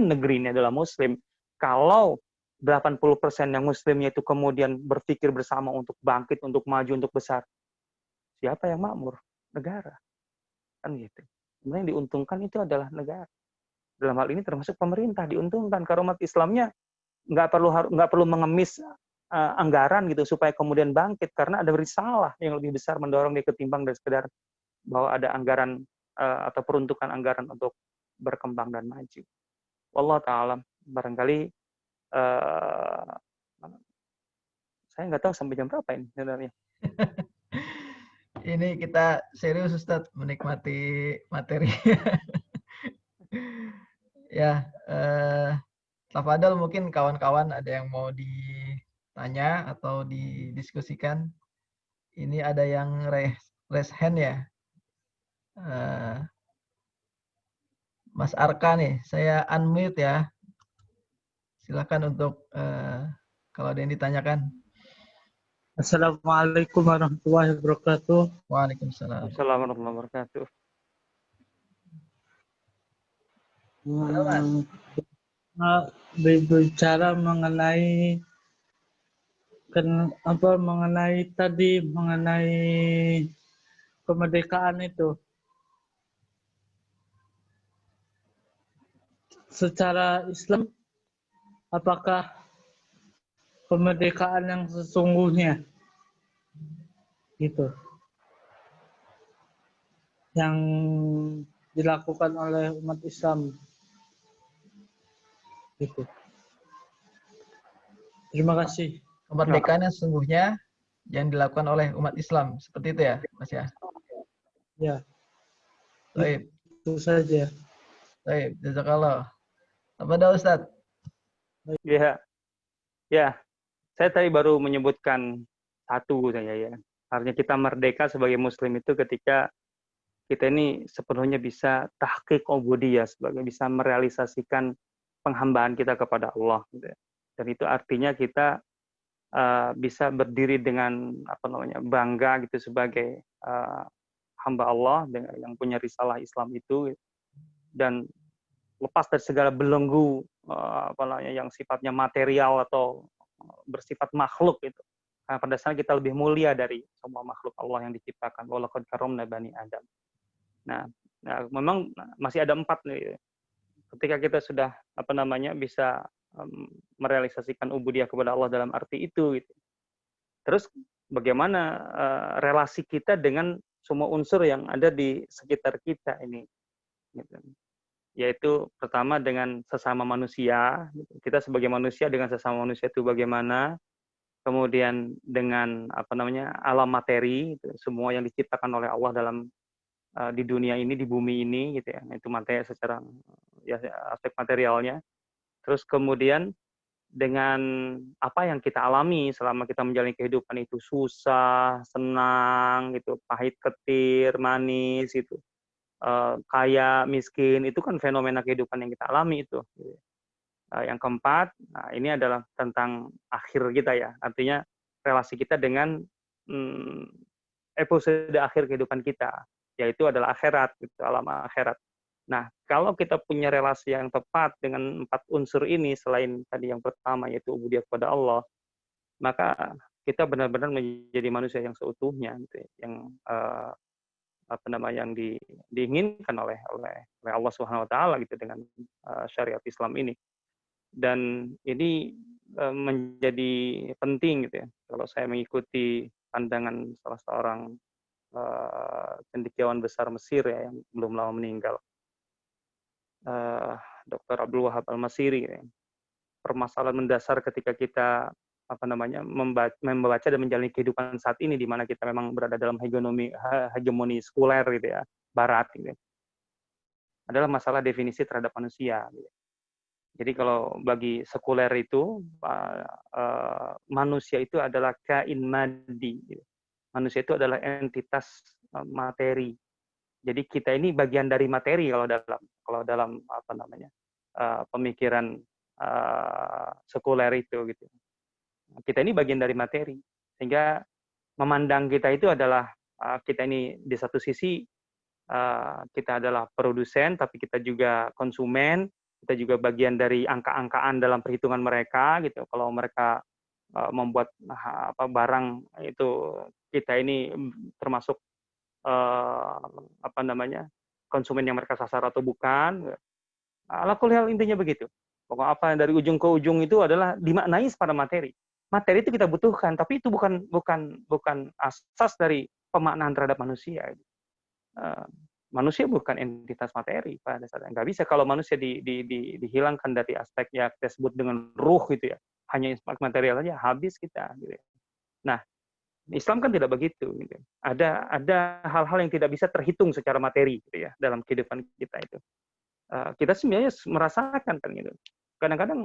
negeri ini adalah Muslim. Kalau 80% yang Muslimnya itu kemudian berpikir bersama untuk bangkit, untuk maju, untuk besar, siapa yang makmur? Negara. Kan gitu. Sebenarnya yang diuntungkan itu adalah negara. Dalam hal ini termasuk pemerintah diuntungkan, karena umat Islamnya nggak perlu mengemis anggaran gitu supaya kemudian bangkit, karena ada risalah yang lebih besar mendorong dia ketimbang dari sekedar bahwa ada anggaran atau peruntukan anggaran untuk berkembang dan maju. Wallahu ta'ala, barangkali saya nggak tahu sampai jam berapa ini sebenarnya. Ini kita serius Ustadz menikmati materi. Ya, Tafadhol, mungkin kawan-kawan ada yang mau tanya atau didiskusikan. Ini ada yang raise hand ya. Mas Arka nih, saya unmute ya. Silakan untuk kalau ada yang ditanyakan. Assalamualaikum warahmatullahi wabarakatuh. Waalaikumsalam. Assalamualaikum warahmatullahi wabarakatuh. Halo, Mas. Berbicara mengenai mengenai kemerdekaan itu. Secara Islam, apakah kemerdekaan yang sesungguhnya gitu yang dilakukan oleh umat Islam gitu. Terima kasih. Kemerdekaan yang sesungguhnya yang dilakukan oleh umat Islam, seperti itu ya, Mas ya? Ya, Baik, itu saja. baik, jazakallah. Kepada Ustadz. Ya, ya. Saya tadi baru menyebutkan satu saja ya. Artinya kita merdeka sebagai Muslim itu ketika kita ini sepenuhnya bisa tahqiq ubudiyah, sebagai bisa merealisasikan penghambaan kita kepada Allah. Gitu ya. Dan itu artinya kita bisa berdiri dengan bangga gitu sebagai hamba Allah dengan yang punya risalah Islam itu, dan lepas dari segala belenggu yang sifatnya material atau bersifat makhluk itu. Karena pada dasarnya kita lebih mulia dari semua makhluk Allah yang diciptakan. Walaqad karramna bani Adam. Nah, memang masih ada 4 nih. Ketika kita sudah bisa merealisasikan ubudiyah kepada Allah dalam arti itu gitu. Terus bagaimana relasi kita dengan semua unsur yang ada di sekitar kita ini gitu. Yaitu pertama dengan sesama manusia, kita sebagai manusia dengan sesama manusia itu bagaimana, kemudian dengan alam materi, gitu, semua yang diciptakan oleh Allah dalam di dunia ini, di bumi ini, gitu ya, itu materi secara ya aspek materialnya. Terus kemudian dengan apa yang kita alami selama kita menjalani kehidupan itu, susah, senang, gitu, pahit, ketir, manis, gitu. Kaya, miskin, itu kan fenomena kehidupan yang kita alami itu. Yang keempat, nah ini adalah tentang akhir kita ya, artinya relasi kita dengan episode akhir kehidupan kita, yaitu adalah akhirat, gitu, alam akhirat. Nah, kalau kita punya relasi yang tepat dengan 4 unsur ini, selain tadi yang pertama yaitu ubudiyah kepada Allah, maka kita benar-benar menjadi manusia yang seutuhnya, gitu, yang yang diinginkan oleh Allah Subhanahu wa taala gitu dengan syariat Islam ini. Dan ini menjadi penting gitu ya. Kalau saya mengikuti pandangan salah seorang cendekiawan besar Mesir ya, yang belum lama meninggal, Dr. Abdul Wahab Al-Masiri ya. Permasalahan mendasar ketika kita membaca dan menjalani kehidupan saat ini, di mana kita memang berada dalam hegemoni sekuler gitu ya, barat gitu, adalah masalah definisi terhadap manusia. Gitu. Jadi kalau bagi sekuler itu manusia itu adalah kain madi, gitu. Manusia itu adalah entitas materi. Jadi kita ini bagian dari materi kalau dalam pemikiran sekuler itu gitu. Kita ini bagian dari materi, sehingga memandang kita itu adalah kita ini di satu sisi kita adalah produsen, tapi kita juga konsumen, kita juga bagian dari angka-angkaan dalam perhitungan mereka gitu. Kalau mereka membuat barang itu, kita ini termasuk konsumen yang mereka sasar atau bukan. Alakul hal intinya begitu. Pokoknya apa dari ujung ke ujung itu adalah dimaknai pada materi. Materi itu kita butuhkan, tapi itu bukan asas dari pemaknaan terhadap manusia. Manusia bukan entitas materi pada dasarnya. Nggak bisa kalau manusia dihilangkan dari aspek yang kita sebut dengan ruh gitu ya. Hanya aspek material aja habis kita. Gitu ya. Nah, Islam kan tidak begitu. Gitu. Ada hal-hal yang tidak bisa terhitung secara materi gitu ya dalam kehidupan kita itu. Kita sebenarnya merasakan kan gitu. Kadang-kadang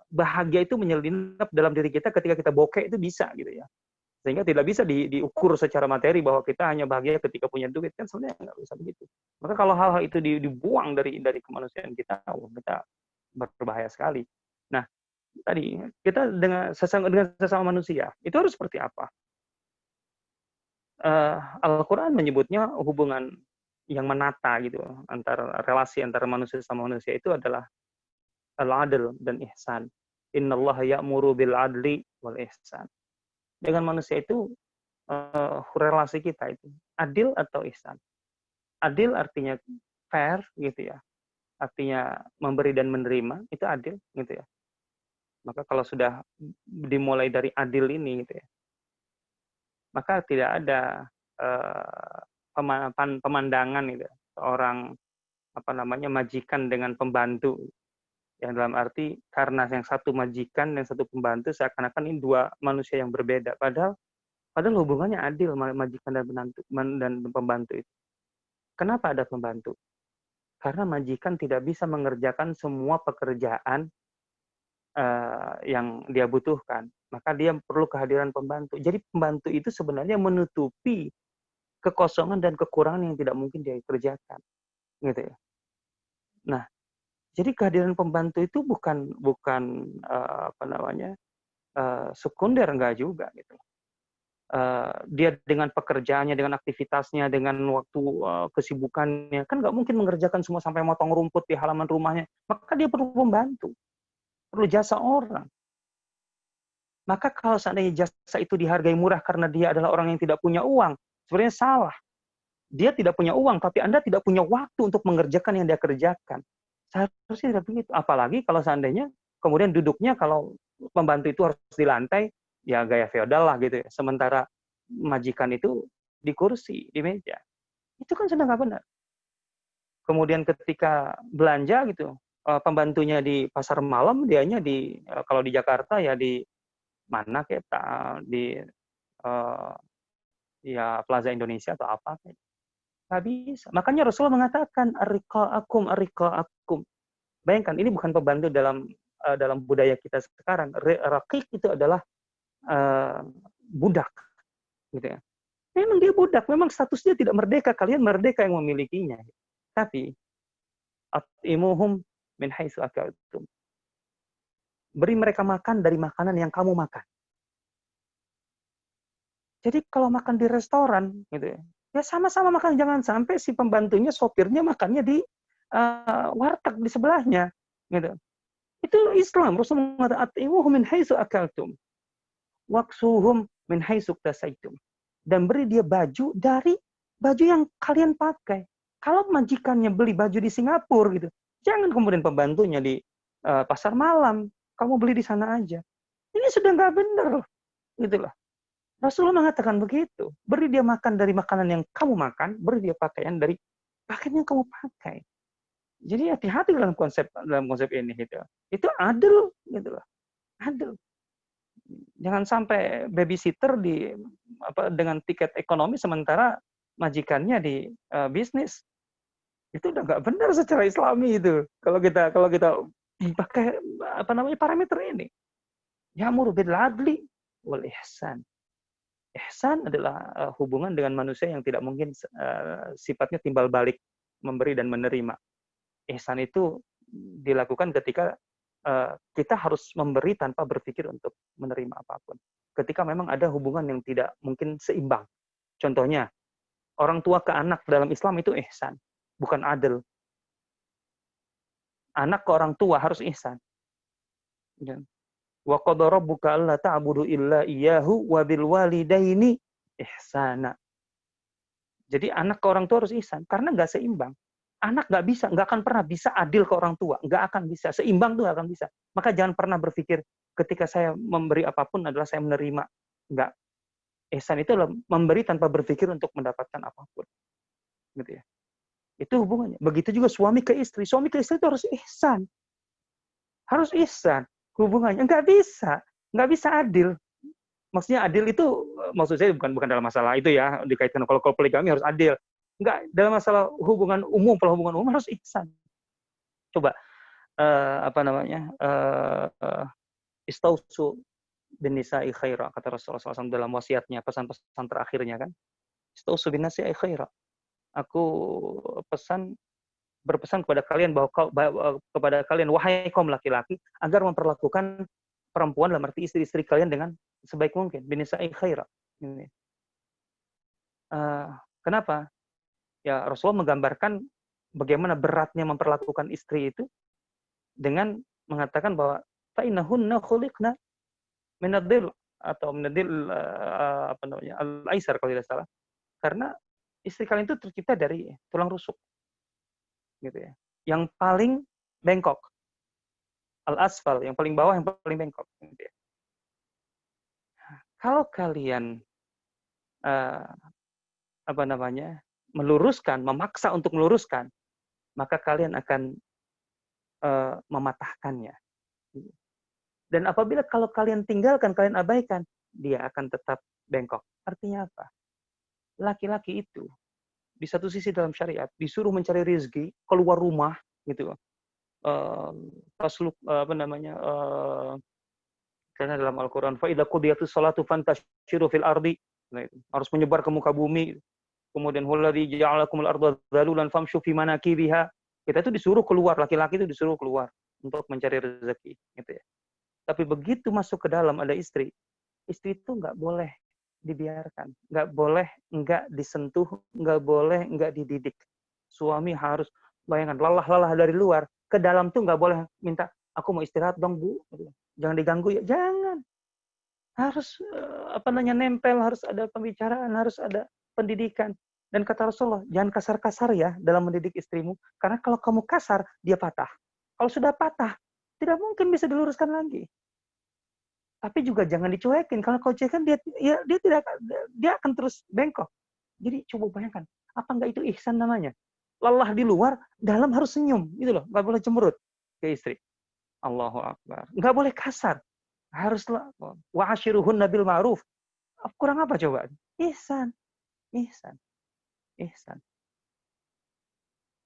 bahagia itu menyelinap dalam diri kita ketika kita bokeh itu bisa gitu ya. Sehingga tidak bisa diukur secara materi bahwa kita hanya bahagia ketika punya duit, kan sebenarnya nggak bisa begitu. Maka kalau hal-hal itu dibuang dari kemanusiaan kita, kita berbahaya sekali. Nah, tadi kita dengan sesama manusia itu harus seperti apa? Al-Quran menyebutnya hubungan yang menata gitu antara relasi antara manusia sama manusia itu adalah al-adl dan ihsan. Innallaha ya'muru bil adli wal ihsan. Dengan manusia itu relasi kita itu adil atau ihsan. Adil artinya fair gitu ya. Artinya memberi dan menerima itu adil gitu ya. Maka kalau sudah dimulai dari adil ini gitu ya, maka tidak ada pemandangan gitu, seorang majikan dengan pembantu, yang dalam arti karena yang satu majikan dan satu pembantu seakan-akan ini dua manusia yang berbeda, padahal hubungannya adil majikan dan pembantu itu. Kenapa ada pembantu? Karena majikan tidak bisa mengerjakan semua pekerjaan yang dia butuhkan, maka dia perlu kehadiran pembantu. Jadi pembantu itu sebenarnya menutupi kekosongan dan kekurangan yang tidak mungkin dia kerjakan, gitu ya. Nah, jadi kehadiran pembantu itu bukan sekunder, enggak juga, gitu. Dia dengan pekerjaannya, dengan aktivitasnya, dengan waktu kesibukannya, kan nggak mungkin mengerjakan semua sampai motong rumput di halaman rumahnya. Maka dia perlu pembantu, perlu jasa orang. Maka kalau seandainya jasa itu dihargai murah karena dia adalah orang yang tidak punya uang, sebenarnya salah. Dia tidak punya uang, tapi Anda tidak punya waktu untuk mengerjakan yang dia kerjakan. Seharusnya tidak begitu. Apalagi kalau seandainya kemudian duduknya, kalau pembantu itu harus di lantai, ya gaya feodal lah gitu ya. Sementara majikan itu di kursi, di meja. Itu kan sudah nggak benar. Kemudian ketika belanja gitu, pembantunya di pasar malam, dianya kalau di Jakarta ya di mana kita di ya Plaza Indonesia atau apa kayak. Nggak bisa. Makanya Rasulullah mengatakan ariqa'akum. Bayangkan, ini bukan pembantu dalam budaya kita sekarang. Raqiq itu adalah budak, gitu ya. Memang dia budak, memang statusnya tidak merdeka. Kalian merdeka yang memilikinya. Tapi at'imuhum min haitsu akaltum. Beri mereka makan dari makanan yang kamu makan. Jadi kalau makan di restoran, gitu ya, ya sama-sama makan. Jangan sampai si pembantunya, sopirnya makannya di warteg di sebelahnya, gitu. Itu Islam. Rasulullah mengatakan at'imuhum min haitsu akaltum, waksuhum min haitsu iktasaitum. Dan beri dia baju dari baju yang kalian pakai. Kalau majikannya beli baju di Singapura gitu, jangan kemudian pembantunya di pasar malam, kamu beli di sana aja. Ini sudah nggak benar, gitu loh. Rasulullah mengatakan begitu. Beri dia makan dari makanan yang kamu makan, beri dia pakaian dari pakaian yang kamu pakai. Jadi hati-hati dalam konsep ini gitu. Itu adil, gitu loh. Adil. Jangan sampai babysitter dengan tiket ekonomi sementara majikannya di bisnis. Itu udah nggak benar secara Islami itu. Kalau kita pakai parameter ini. Ya'muru bil adli wal ihsan. Ihsan adalah hubungan dengan manusia yang tidak mungkin sifatnya timbal balik, memberi dan menerima. Ihsan itu dilakukan ketika kita harus memberi tanpa berpikir untuk menerima apapun. Ketika memang ada hubungan yang tidak mungkin seimbang. Contohnya, orang tua ke anak dalam Islam itu ihsan, bukan adil. Anak ke orang tua harus ihsan. Wa qad rabbuka alla ta'budu illa iyyahu wa bil walidaini ihsana. Jadi anak ke orang tua harus ihsan karena nggak seimbang. Anak nggak akan pernah bisa adil ke orang tua, nggak akan bisa seimbang, tuh nggak akan bisa. Maka jangan pernah berpikir ketika saya memberi apapun adalah saya menerima. Nggak. Ihsan itu adalah memberi tanpa berpikir untuk mendapatkan apapun, gitu ya. Itu hubungannya. Begitu juga suami ke istri. Suami ke istri itu harus ihsan, harus ihsan hubungannya. Nggak bisa adil. Maksudnya adil itu, maksud saya bukan dalam masalah itu ya, dikaitkan kalau poligami harus adil. Enggak, dalam masalah hubungan umum, harus ihsan. Coba Istausu bin nisa'i khaira, kata Rasulullah SAW dalam wasiatnya, pesan-pesan terakhirnya kan. Istausu bin nisa'i khaira. Aku berpesan kepada kalian kepada kalian, wahai kaum laki-laki, agar memperlakukan perempuan dalam arti istri-istri kalian dengan sebaik mungkin. Bin nisa'i khaira. Kenapa? Ya, Rasulullah menggambarkan bagaimana beratnya memperlakukan istri itu dengan mengatakan bahwa fa'innahunna khuliqna minadil atau minadil al-aisar kalau tidak salah. Karena istri kalian itu tercipta dari tulang rusuk. Gitu ya. Yang paling bengkok. Al-asfal, yang paling bawah, yang paling bengkok. Gitu ya. Kalau kalian meluruskan, memaksa untuk meluruskan, maka kalian akan mematahkannya. Dan apabila kalau kalian tinggalkan, kalian abaikan, dia akan tetap bengkok. Artinya apa? Laki-laki itu di satu sisi dalam syariat disuruh mencari rezeki, keluar rumah, gitu. Karena dalam Al-Quran, fa idza qudiyatus sholatu fantashiru fil ardi, harus menyebar ke muka bumi. Kemudian huwallazi ja'alakumul arda dzalulan famshu fi manakibiha. Kita itu disuruh keluar, laki-laki itu disuruh keluar untuk mencari rezeki, gitu ya. Tapi begitu masuk ke dalam ada istri itu nggak boleh dibiarkan, nggak boleh nggak disentuh, nggak boleh nggak dididik. Suami harus, bayangkan, lelah dari luar, ke dalam tuh nggak boleh minta, aku mau istirahat dong Bu, jangan diganggu ya, jangan. Harus nempel, harus ada pembicaraan, harus ada pendidikan. Dan kata Rasulullah, jangan kasar-kasar ya dalam mendidik istrimu, karena kalau kamu kasar, dia patah. Kalau sudah patah, tidak mungkin bisa diluruskan lagi. Tapi juga jangan dicuekin. Kalau kau cuekin, dia akan terus bengkok. Jadi coba bayangkan, apa enggak itu ihsan namanya? Lelah di luar, dalam harus senyum, gitu loh. Enggak boleh cemberut ke istri. Allahu Akbar. Enggak boleh kasar. Haruslah wa ashiruhunna bil ma'ruf. Kurang apa coba? Ihsan.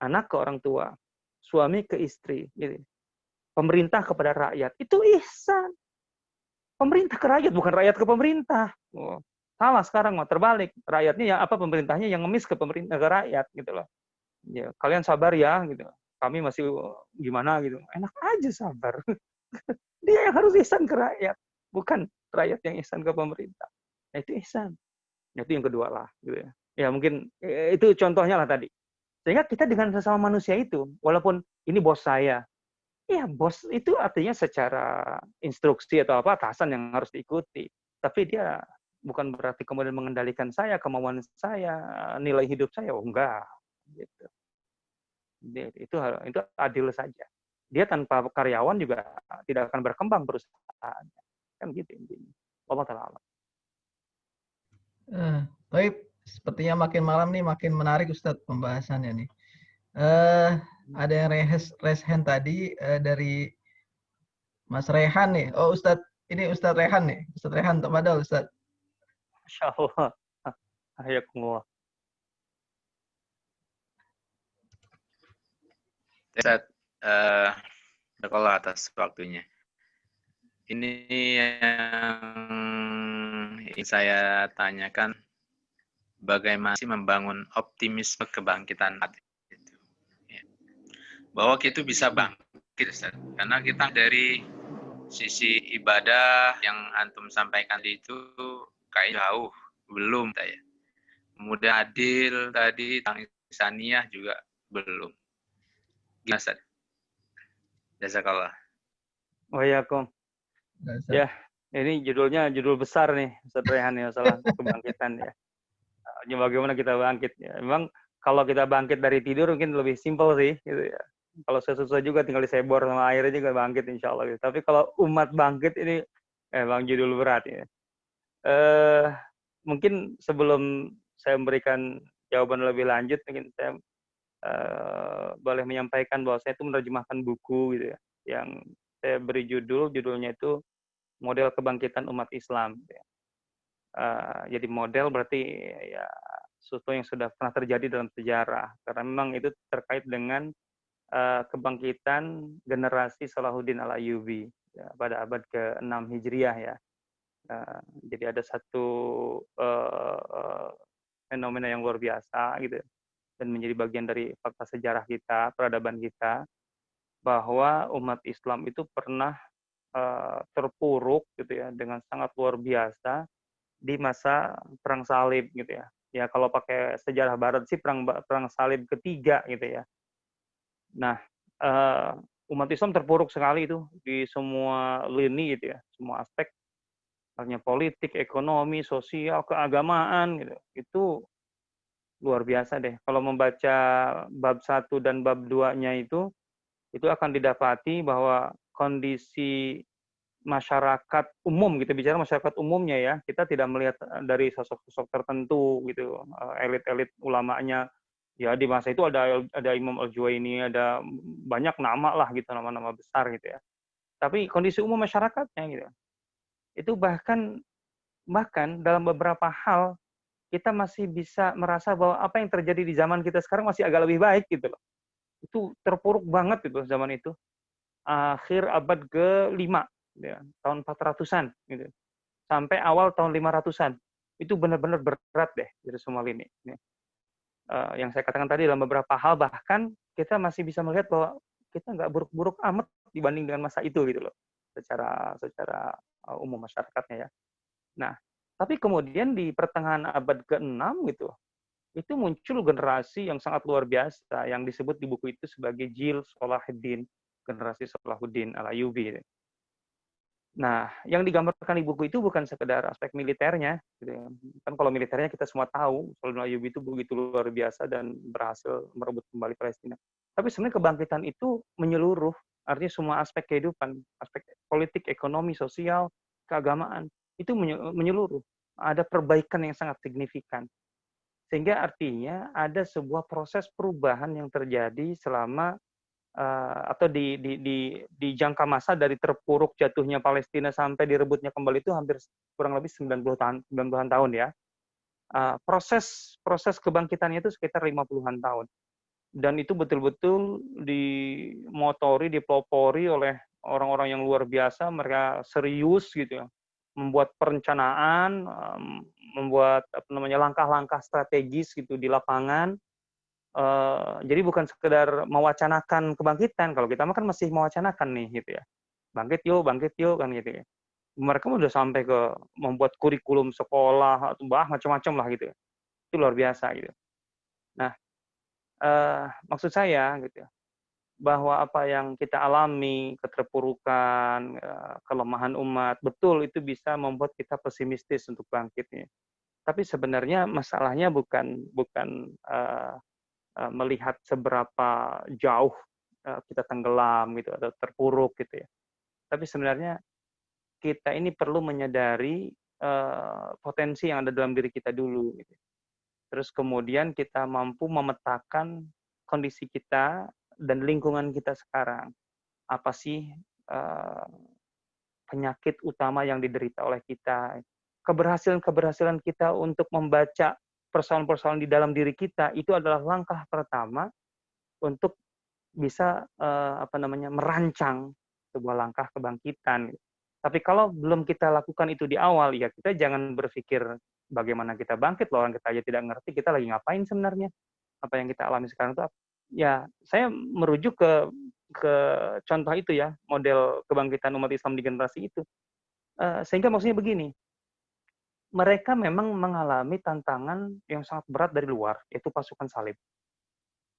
Anak ke orang tua, suami ke istri, gitu. Pemerintah kepada rakyat, itu ihsan. Pemerintah ke rakyat, bukan rakyat ke pemerintah. Salah sekarang mau terbalik. Rakyatnya pemerintahnya yang ngemis ke pemerintah, ke rakyat, gitu loh. Ya, kalian sabar ya, gitu. Kami masih gimana gitu. Enak aja sabar. Dia yang harus ihsan ke rakyat, bukan rakyat yang ihsan ke pemerintah. Nah, itu ihsan. Nah, itu yang kedua lah, gitu ya. Ya mungkin itu contohnya lah tadi. Sehingga kita dengan sesama manusia itu, walaupun ini bos saya, ya bos itu artinya secara instruksi atau atasan yang harus diikuti. Tapi dia bukan berarti kemudian mengendalikan saya, kemauan saya, nilai hidup saya. Oh, enggak. Gitu. Itu adil saja. Dia tanpa karyawan juga tidak akan berkembang perusahaannya. Kan gitu intinya. Allah Ta'ala. Baik, sepertinya makin malam nih makin menarik Ustadz pembahasannya nih. Ada yang raise hand tadi dari Mas Rehan nih. Oh Ustadz, ini Ustadz Rehan nih. Ustadz Rehan, tafadhol Ustadz. Masya Allah. Hayakumullah. Ustadz, berkolak atas waktunya. Ini yang ingin saya tanyakan, bagaimana sih membangun optimisme kebangkitan hati itu? Ya. Bahwa kita bisa bangkit, Ustaz. Karena kita dari sisi ibadah yang antum sampaikan itu kayak jauh belum saya. Kemudian adil tadi tentang ihsaniyah juga belum. Gimana, Ustaz? Jazakallah. Waalaikumsalam. Ya, ini judul besar nih, Ustaz Rehan ya, masalah kebangkitan ya. Bagaimana kita bangkit ya. Memang kalau kita bangkit dari tidur mungkin lebih simpel sih, gitu ya. Kalau susah juga tinggal disebor sama airnya juga bangkit insya Allah. Gitu. Tapi kalau umat bangkit ini emang judul berat ya. Mungkin sebelum saya memberikan jawaban lebih lanjut, mungkin saya boleh menyampaikan bahwa saya itu menerjemahkan buku gitu ya, yang saya beri judulnya itu Model Kebangkitan Umat Islam. Jadi model berarti ya sesuatu yang sudah pernah terjadi dalam sejarah, karena memang itu terkait dengan kebangkitan generasi Salahuddin Al-Ayyubi. ya, pada abad ke-6 Hijriah ya. Jadi ada satu fenomena yang luar biasa gitu, dan menjadi bagian dari fakta sejarah kita, peradaban kita, bahwa umat Islam itu pernah terpuruk gitu ya dengan sangat luar biasa di masa perang salib gitu ya. Ya kalau pakai sejarah Barat sih perang salib ketiga gitu ya. Nah, umat Islam terpuruk sekali itu di semua lini gitu ya, semua aspek, halnya politik, ekonomi, sosial, keagamaan gitu. Itu luar biasa deh. Kalau membaca bab 1 dan bab 2-nya itu akan didapati bahwa kondisi masyarakat umum, kita bicara masyarakat umumnya ya, kita tidak melihat dari sosok-sosok tertentu gitu, elit-elit ulamanya. Ya di masa itu ada Imam Al-Juwaini, ada banyak nama lah gitu, nama-nama besar gitu ya. Tapi kondisi umum masyarakatnya gitu, itu bahkan dalam beberapa hal kita masih bisa merasa bahwa apa yang terjadi di zaman kita sekarang masih agak lebih baik gitu loh. Itu terpuruk banget gitu zaman itu. Akhir abad ke-5 ya, tahun 400-an gitu. Sampai awal tahun 500-an. Itu benar-benar berat deh dari semua lini. Yang saya katakan tadi dalam beberapa hal bahkan kita masih bisa melihat bahwa kita nggak buruk-buruk amat dibanding dengan masa itu gitu loh. Secara umum masyarakatnya ya. Nah, tapi kemudian di pertengahan abad ke-6 gitu, itu muncul generasi yang sangat luar biasa yang disebut di buku itu sebagai Jil Salahuddin, generasi Salahuddin Al-Ayyubi. Nah, yang digambarkan di buku itu bukan sekedar aspek militernya, gitu ya. Kan kalau militernya kita semua tahu, Salahuddin Al-Ayyubi itu begitu luar biasa dan berhasil merebut kembali Palestina. Tapi sebenarnya kebangkitan itu menyeluruh, artinya semua aspek kehidupan, aspek politik, ekonomi, sosial, keagamaan, itu menyeluruh. Ada perbaikan yang sangat signifikan. Sehingga artinya ada sebuah proses perubahan yang terjadi selama atau di jangka masa dari terpuruk jatuhnya Palestina sampai direbutnya kembali itu hampir kurang lebih 90-an tahun ya. Proses kebangkitannya itu sekitar 50-an tahun. Dan itu betul-betul dimotori, dipelopori oleh orang-orang yang luar biasa, mereka serius gitu ya. Membuat perencanaan, membuat langkah-langkah strategis gitu di lapangan. Jadi bukan sekedar mewacanakan kebangkitan. Kalau kita kan masih mewacanakan nih gitu ya. Bangkit yuk kan gitu ya. Mereka udah sampai ke membuat kurikulum sekolah atau macam-macam lah gitu ya. Itu luar biasa gitu. Nah, maksud saya gitu ya, bahwa apa yang kita alami, keterpurukan, kelemahan umat, betul itu bisa membuat kita pesimistis untuk bangkitnya. Tapi sebenarnya masalahnya bukan melihat seberapa jauh kita tenggelam gitu atau terpuruk gitu ya. Tapi sebenarnya kita ini perlu menyadari potensi yang ada dalam diri kita dulu gitu. Terus kemudian kita mampu memetakan kondisi kita dan lingkungan kita sekarang. Apa sih penyakit utama yang diderita oleh kita? Keberhasilan kita untuk membaca persoalan-persoalan di dalam diri kita itu adalah langkah pertama untuk bisa merancang sebuah langkah kebangkitan. Tapi kalau belum kita lakukan itu di awal, ya kita jangan berpikir bagaimana kita bangkit, loh orang kita aja tidak ngerti kita lagi ngapain sebenarnya. Apa yang kita alami sekarang itu ya saya merujuk ke contoh itu ya, model kebangkitan umat Islam di generasi itu. Sehingga maksudnya begini, mereka memang mengalami tantangan yang sangat berat dari luar, yaitu pasukan salib.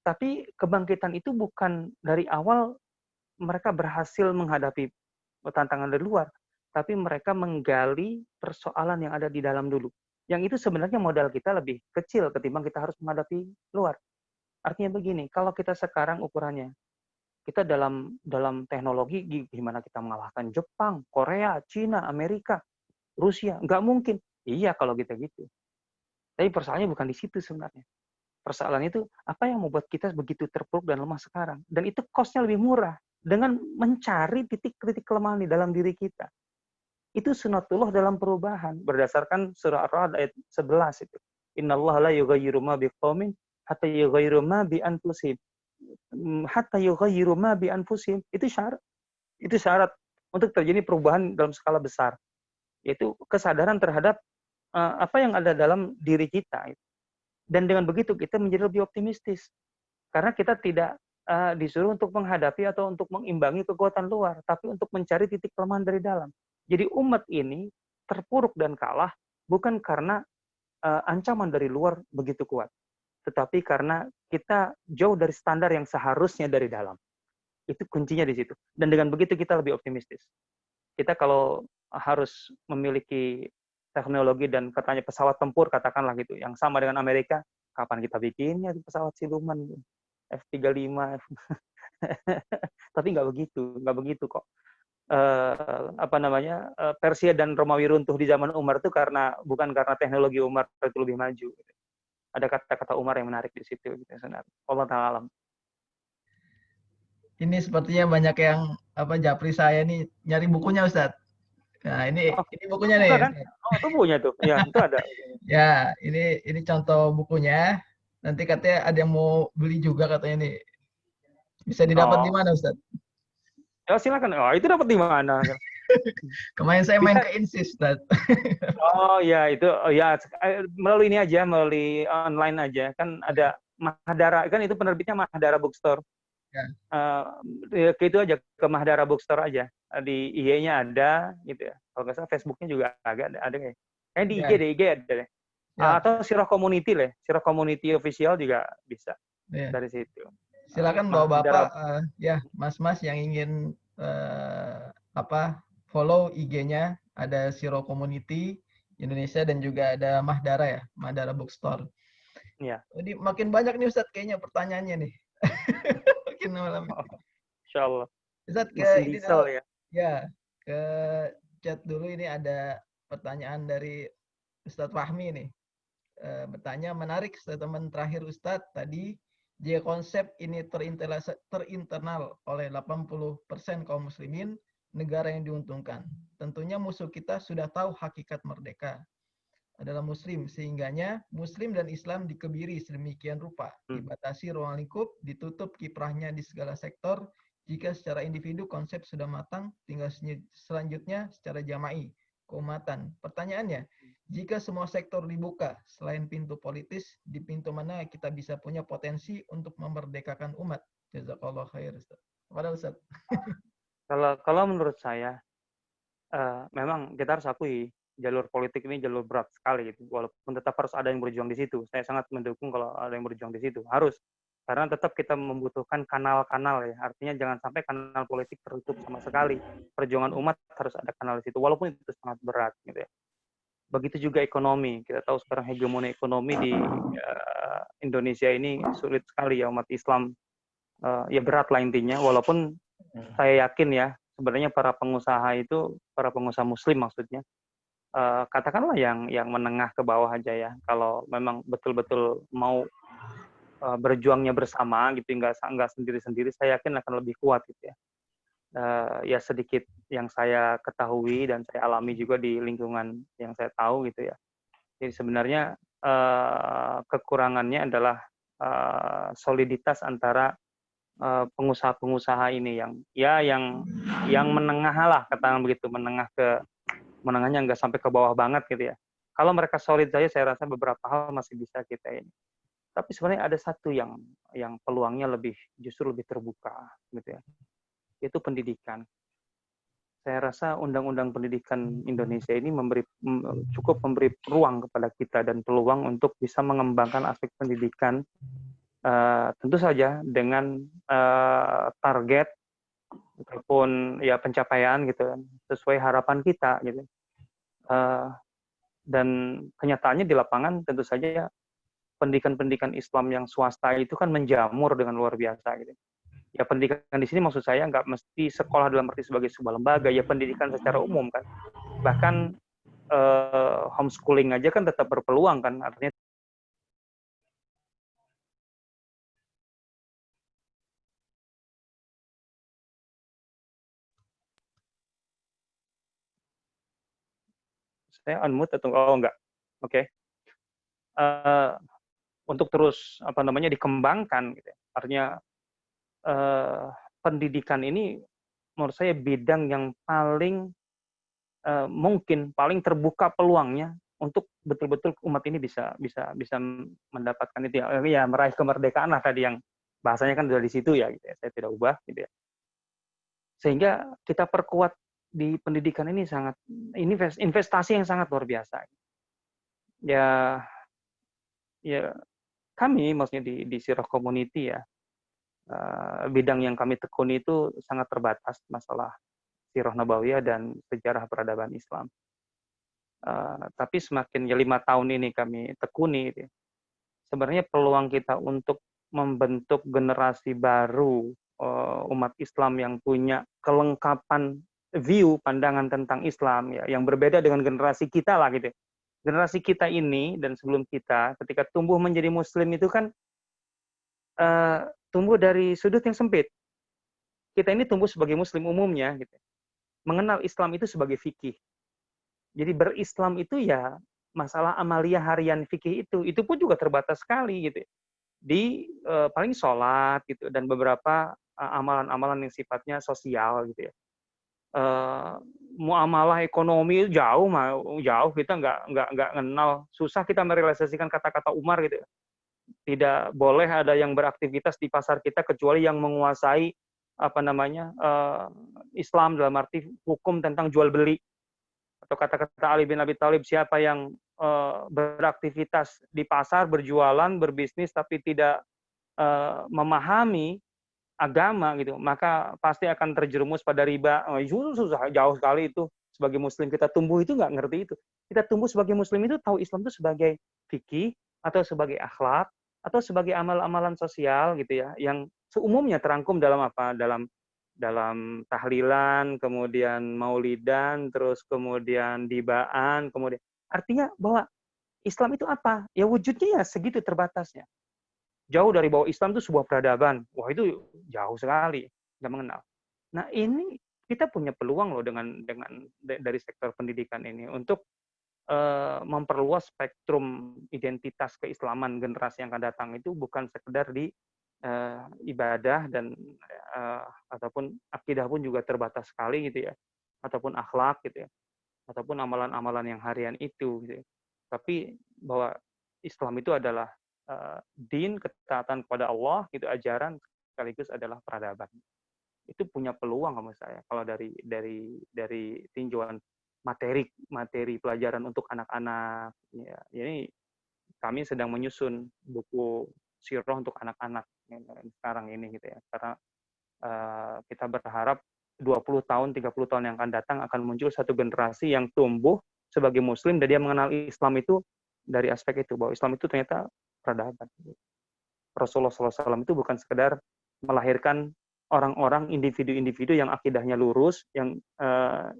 Tapi kebangkitan itu bukan dari awal mereka berhasil menghadapi tantangan dari luar, tapi mereka menggali persoalan yang ada di dalam dulu. Yang itu sebenarnya modal kita lebih kecil ketimbang kita harus menghadapi luar. Artinya begini, kalau kita sekarang ukurannya, kita dalam teknologi gimana kita mengalahkan Jepang, Korea, Cina, Amerika, Rusia, nggak mungkin. Iya kalau gitu. Tapi persoalannya bukan di situ sebenarnya. Persoalannya itu apa yang membuat kita begitu terpuruk dan lemah sekarang. Dan itu cost-nya lebih murah dengan mencari titik-titik kelemahan di dalam diri kita. Itu sunatullah dalam perubahan berdasarkan surah Ar-Ra'd ayat 11 itu. Innallaha la yughayyiru ma biqaumin hatta yughayyiru ma bi anfusihim. Hatta yughayyiru ma bi anfusihim. Itu syarat. untuk terjadi perubahan dalam skala besar, yaitu kesadaran terhadap apa yang ada dalam diri kita. Dan dengan begitu kita menjadi lebih optimistis. Karena kita tidak disuruh untuk menghadapi atau untuk mengimbangi kekuatan luar, tapi untuk mencari titik kelemahan dari dalam. Jadi umat ini terpuruk dan kalah bukan karena ancaman dari luar begitu kuat, tetapi karena kita jauh dari standar yang seharusnya dari dalam. Itu kuncinya di situ. Dan dengan begitu kita lebih optimistis. Kita kalau harus memiliki teknologi dan katanya pesawat tempur, katakanlah gitu, yang sama dengan Amerika, kapan kita bikinnya pesawat siluman F-35, tapi nggak begitu kok. Persia dan Romawi runtuh di zaman Umar itu bukan karena teknologi Umar itu lebih maju. Ada kata-kata Umar yang menarik di situ. Gitu, sebenarnya. Allah Ta'ala alam. Ini sepertinya banyak yang japri saya nih nyari bukunya, Ustadz. Nah, ini bukunya nih. Kan? Oh, itu punya tuh. Ya, itu ada. Ya, ini contoh bukunya. Nanti katanya ada yang mau beli juga katanya nih. Bisa didapat di mana, Ustadz? Ya, silakan. Oh, itu dapat di mana? Kemarin saya main ke Insis, Ustadz. Oh ya, itu melalui ini aja, melalui online aja. Kan ada Mahadara, kan itu penerbitnya Mahadara Bookstore. Ya. Itu aja ke Mahadara Bookstore aja. Di IG-nya ada gitu ya. Kalau nggak salah Facebooknya juga ada kayak. Di IG ada deh. Ya. Atau Sirah Community lah, Sirah Community official juga bisa dari situ. Silakan bapak-bapak, mas-mas yang ingin follow IG-nya, ada Sirah Community Indonesia dan juga ada Mahadara ya, Mahadara Bookstore. Iya. Jadi makin banyak nih Ustadz kayaknya pertanyaannya nih. Makin malam. Insya Allah. Ustadz ke ini dulu, ya ke chat dulu, ini ada pertanyaan dari Ustadz Fahmi nih. Bertanya, menarik statement terakhir Ustadz tadi, jika konsep ini terinternal oleh 80% kaum muslimin, negara yang diuntungkan. Tentunya musuh kita sudah tahu hakikat merdeka adalah muslim, sehingganya muslim dan Islam dikebiri sedemikian rupa, dibatasi ruang lingkup, ditutup kiprahnya di segala sektor. Jika secara individu konsep sudah matang, tinggal selanjutnya secara jama'i, keumatan. Pertanyaannya, jika semua sektor dibuka, selain pintu politis, di pintu mana kita bisa punya potensi untuk memerdekakan umat? Jazakallah khair, Ustaz. Kepada Ustaz. Kalau menurut saya, memang kita harus akui, jalur politik ini jalur berat sekali gitu. Walaupun tetap harus ada yang berjuang di situ. Saya sangat mendukung kalau ada yang berjuang di situ. Harus. Karena tetap kita membutuhkan kanal-kanal ya. Artinya jangan sampai kanal politik tertutup sama sekali. Perjuangan umat harus ada kanal di situ. Walaupun itu sangat berat gitu ya. Begitu juga ekonomi. Kita tahu sekarang hegemoni ekonomi di Indonesia ini sulit sekali ya, umat Islam. Ya berat lah intinya. Walaupun saya yakin ya, sebenarnya para pengusaha muslim maksudnya, katakanlah yang menengah ke bawah aja ya, kalau memang betul-betul mau berjuangnya bersama gitu, nggak sendiri-sendiri, saya yakin akan lebih kuat gitu ya. Ya sedikit yang saya ketahui dan saya alami juga di lingkungan yang saya tahu gitu ya. Jadi sebenarnya kekurangannya adalah soliditas antara pengusaha-pengusaha ini yang menengah lah, katakan begitu, menengahnya nggak sampai ke bawah banget gitu ya. Kalau mereka solid saja, saya rasa beberapa hal masih bisa kita ini. Tapi sebenarnya ada satu yang peluangnya justru lebih terbuka gitu ya. Itu pendidikan. Saya rasa undang-undang pendidikan Indonesia ini cukup memberi ruang kepada kita dan peluang untuk bisa mengembangkan aspek pendidikan, tentu saja dengan target ataupun ya pencapaian gitu kan, sesuai harapan kita gitu. Dan kenyataannya di lapangan tentu saja pendidikan Islam yang swasta itu kan menjamur dengan luar biasa gitu. Ya pendidikan di sini maksud saya nggak mesti sekolah dalam arti sebagai sebuah lembaga, ya pendidikan secara umum kan. Bahkan homeschooling aja kan tetap berpeluang kan, artinya saya unmute atau enggak? Oke. Untuk terus dikembangkan gitu. Artinya pendidikan ini menurut saya bidang yang paling mungkin paling terbuka peluangnya untuk betul-betul umat ini bisa mendapatkan itu ya meraih kemerdekaan lah tadi yang bahasanya kan sudah di situ ya gitu ya. Saya tidak ubah gitu ya. Sehingga kita perkuat di pendidikan ini sangat investasi yang sangat luar biasa. Ya kami maksudnya di Sirah Community ya, bidang yang kami tekuni itu sangat terbatas, masalah Sirah Nabawiyah dan sejarah peradaban Islam. Tapi semakin 5 tahun ini kami tekuni, gitu, sebenarnya peluang kita untuk membentuk generasi baru umat Islam yang punya kelengkapan view pandangan tentang Islam ya, yang berbeda dengan generasi kita lah gitu. Generasi kita ini dan sebelum kita ketika tumbuh menjadi Muslim itu kan tumbuh dari sudut yang sempit. Kita ini tumbuh sebagai Muslim umumnya gitu. Mengenal Islam itu sebagai fikih. Jadi berislam itu ya masalah amalia harian fikih itu pun juga terbatas sekali gitu. Di paling sholat gitu dan beberapa amalan-amalan yang sifatnya sosial gitu ya. Muamalah ekonomi jauh kita nggak kenal, susah kita merealisasikan kata-kata Umar gitu. Tidak boleh ada yang beraktivitas di pasar kita kecuali yang menguasai Islam dalam arti hukum tentang jual beli, atau kata-kata Ali bin Abi Thalib, siapa yang beraktivitas di pasar, berjualan, berbisnis tapi tidak memahami agama gitu, maka pasti akan terjerumus pada riba. Susah, jauh sekali itu. Sebagai Muslim kita tumbuh itu nggak ngerti itu. Kita tumbuh sebagai Muslim itu tahu Islam itu sebagai fikih atau sebagai akhlak atau sebagai amal-amalan sosial gitu ya, yang seumumnya terangkum dalam apa? Dalam tahlilan, kemudian maulidan, terus kemudian dibaan, kemudian artinya bahwa Islam itu apa? Ya wujudnya ya segitu terbatasnya. Jauh dari bahwa Islam itu sebuah peradaban. Wah itu jauh sekali, nggak mengenal. Nah ini kita punya peluang loh dengan dari sektor pendidikan ini untuk memperluas spektrum identitas keislaman generasi yang akan datang itu bukan sekedar di ibadah dan ataupun akidah pun juga terbatas sekali gitu ya, ataupun akhlak gitu ya, ataupun amalan-amalan yang harian itu gitu ya. Tapi bahwa Islam itu adalah din, ketaatan kepada Allah gitu, ajaran sekaligus adalah peradaban. Itu punya peluang menurut saya kalau dari tinjauan materi pelajaran untuk anak-anak ya. Ini kami sedang menyusun buku sirah untuk anak-anak sekarang ini gitu ya, karena kita berharap 20 tahun 30 tahun yang akan datang akan muncul satu generasi yang tumbuh sebagai Muslim dan dia mengenal Islam itu dari aspek itu, bahwa Islam itu ternyata peradaban. Rasulullah SAW itu bukan sekedar melahirkan orang-orang, individu-individu yang akidahnya lurus, yang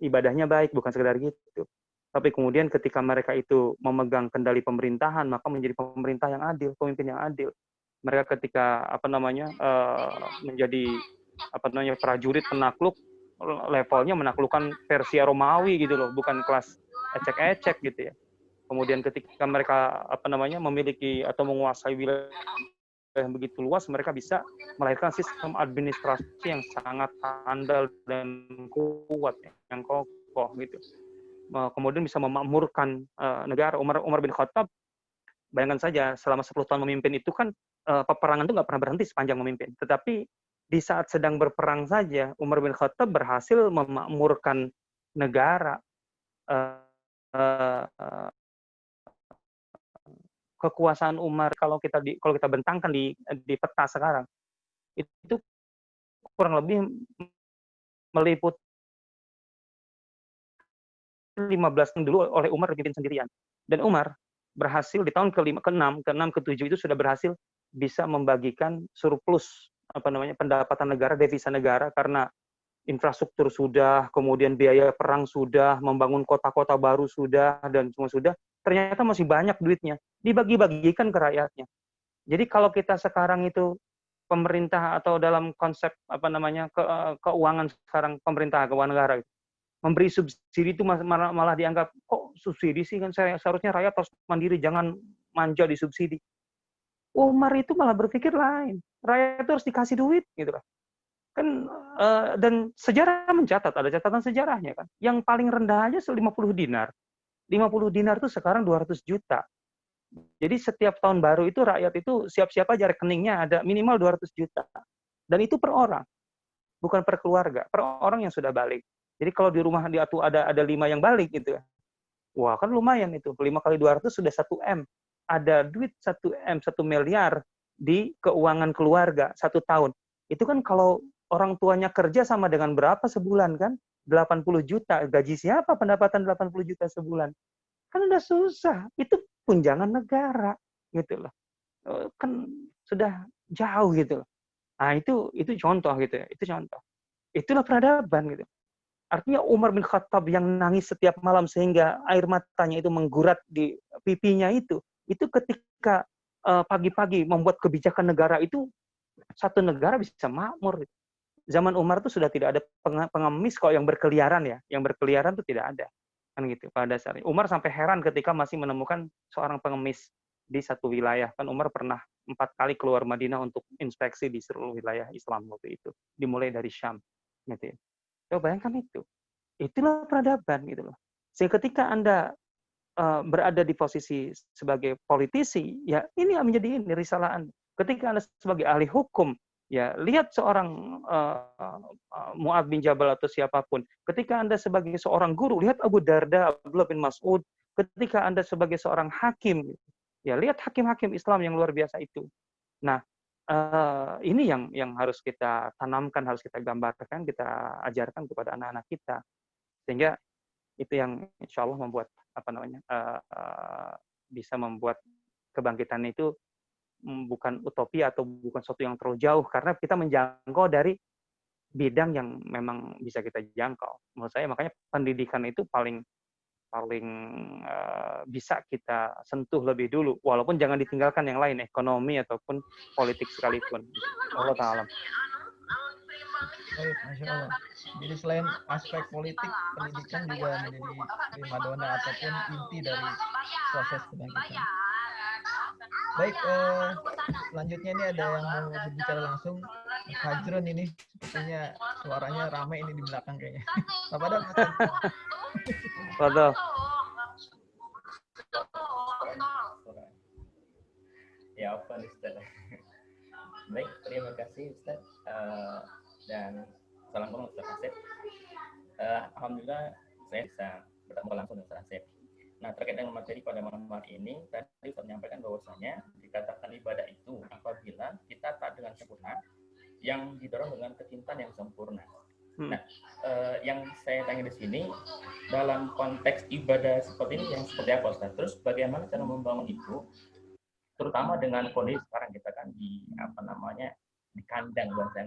ibadahnya baik, bukan sekedar gitu. Tapi kemudian ketika mereka itu memegang kendali pemerintahan, maka menjadi pemerintah yang adil, pemimpin yang adil. Mereka ketika menjadi prajurit penakluk, levelnya menaklukkan Persia Romawi gitu loh, bukan kelas ecek-ecek gitu ya. Kemudian ketika mereka memiliki atau menguasai wilayah yang begitu luas, mereka bisa melahirkan sistem administrasi yang sangat handal dan kuat, yang kokoh gitu. Kemudian bisa memakmurkan negara. Umar bin Khattab, bayangkan saja selama 10 tahun memimpin itu kan peperangan itu nggak pernah berhenti sepanjang memimpin. Tetapi di saat sedang berperang saja, Umar bin Khattab berhasil memakmurkan negara. Kekuasaan Umar kalau kita bentangkan di peta sekarang itu kurang lebih meliput 15 tahun dulu oleh Umar dipimpin sendirian, dan Umar berhasil di tahun ke-5, ke-6, ke-7 itu sudah berhasil bisa membagikan surplus pendapatan negara, devisa negara, karena infrastruktur sudah, kemudian biaya perang sudah, membangun kota-kota baru sudah, dan semua sudah, ternyata masih banyak duitnya, dibagi-bagikan ke rakyatnya. Jadi kalau kita sekarang itu pemerintah atau dalam konsep keuangan sekarang, pemerintah keuangan negara itu memberi subsidi itu malah dianggap kok subsidi sih, kan seharusnya rakyat harus mandiri, jangan manja di subsidi. Umar itu malah berpikir lain, rakyat itu harus dikasih duit gitu lah. Kan dan sejarah mencatat, ada catatan sejarahnya kan. Yang paling rendah aja 50 dinar. 50 dinar tuh sekarang 200 juta. Jadi setiap tahun baru itu rakyat itu siap-siap aja rekeningnya ada minimal 200 juta. Dan itu per orang, bukan per keluarga, per orang yang sudah balik. Jadi kalau di rumah dia tuh ada 5 yang balik gitu. Wah, kan lumayan itu. 5 kali 200 sudah 1 M. Ada duit 1 M, 1 miliar di keuangan keluarga 1 tahun. Itu kan kalau orang tuanya kerja sama dengan berapa sebulan kan? 80 juta. Gaji siapa pendapatan 80 juta sebulan? Kan udah susah. Itu tunjangan negara gitu loh. Kan sudah jauh gitu loh. Nah, itu contoh gitu ya. Itu contoh. Itulah peradaban gitu. Artinya Umar bin Khattab yang nangis setiap malam sehingga air matanya itu menggurat di pipinya itu ketika pagi-pagi membuat kebijakan negara itu satu negara bisa makmur. Zaman Umar itu sudah tidak ada pengemis kok yang berkeliaran ya. Yang berkeliaran itu tidak ada. Kan gitu pada dasarnya. Umar sampai heran ketika masih menemukan seorang pengemis di satu wilayah. Kan Umar pernah 4 kali keluar Madinah untuk inspeksi di seluruh wilayah Islam waktu itu. Dimulai dari Syam. Gitu ya. Coba bayangkan itu. Itulah peradaban gitu loh. Sehingga ketika Anda berada di posisi sebagai politisi, ya ini yang menjadi risalah Anda. Ketika Anda sebagai ahli hukum, ya lihat seorang Mu'adz bin Jabal atau siapapun. Ketika Anda sebagai seorang guru, lihat Abu Darda, Abdullah bin Mas'ud. Ketika Anda sebagai seorang hakim, ya lihat hakim-hakim Islam yang luar biasa itu. Nah, ini yang harus kita tanamkan, harus kita gambarkan, kita ajarkan kepada anak-anak kita, sehingga itu yang insya Allah membuat bisa membuat kebangkitan itu bukan utopi atau bukan sesuatu yang terlalu jauh, karena kita menjangkau dari bidang yang memang bisa kita jangkau. Menurut saya makanya pendidikan itu paling bisa kita sentuh lebih dulu, walaupun jangan ditinggalkan yang lain, ekonomi ataupun politik sekalipun. Allah Ta'ala. Baik, Masya Allah. Jadi selain aspek politik, pendidikan juga menjadi primadona ataupun inti dari proses kebangkitan. Baik, selanjutnya ini ada yang mau berbicara langsung. Hajrun ini, sepertinya suaranya ramai ini di belakang kayaknya. Apa ada Mas Hajrun? Betul. Ya, apa Ustaz? Baik, terima kasih Ustaz. Dan salam hormat Ustaz Asep. Alhamdulillah saya bisa bertemu langsung dengan Ustaz Asep. Nah, terkait dengan materi pada malam hari ini, tadi Ustaz menyampaikan bahwasanya dikatakan ibadah itu apabila kita tak dengan sempurna, yang didorong dengan kecintaan yang sempurna. Nah, yang saya tanya di sini, dalam konteks ibadah seperti ini yang seperti apa Ustaz? Terus bagaimana cara membangun itu? Terutama dengan kondisi sekarang kita kan di di kandang bahasa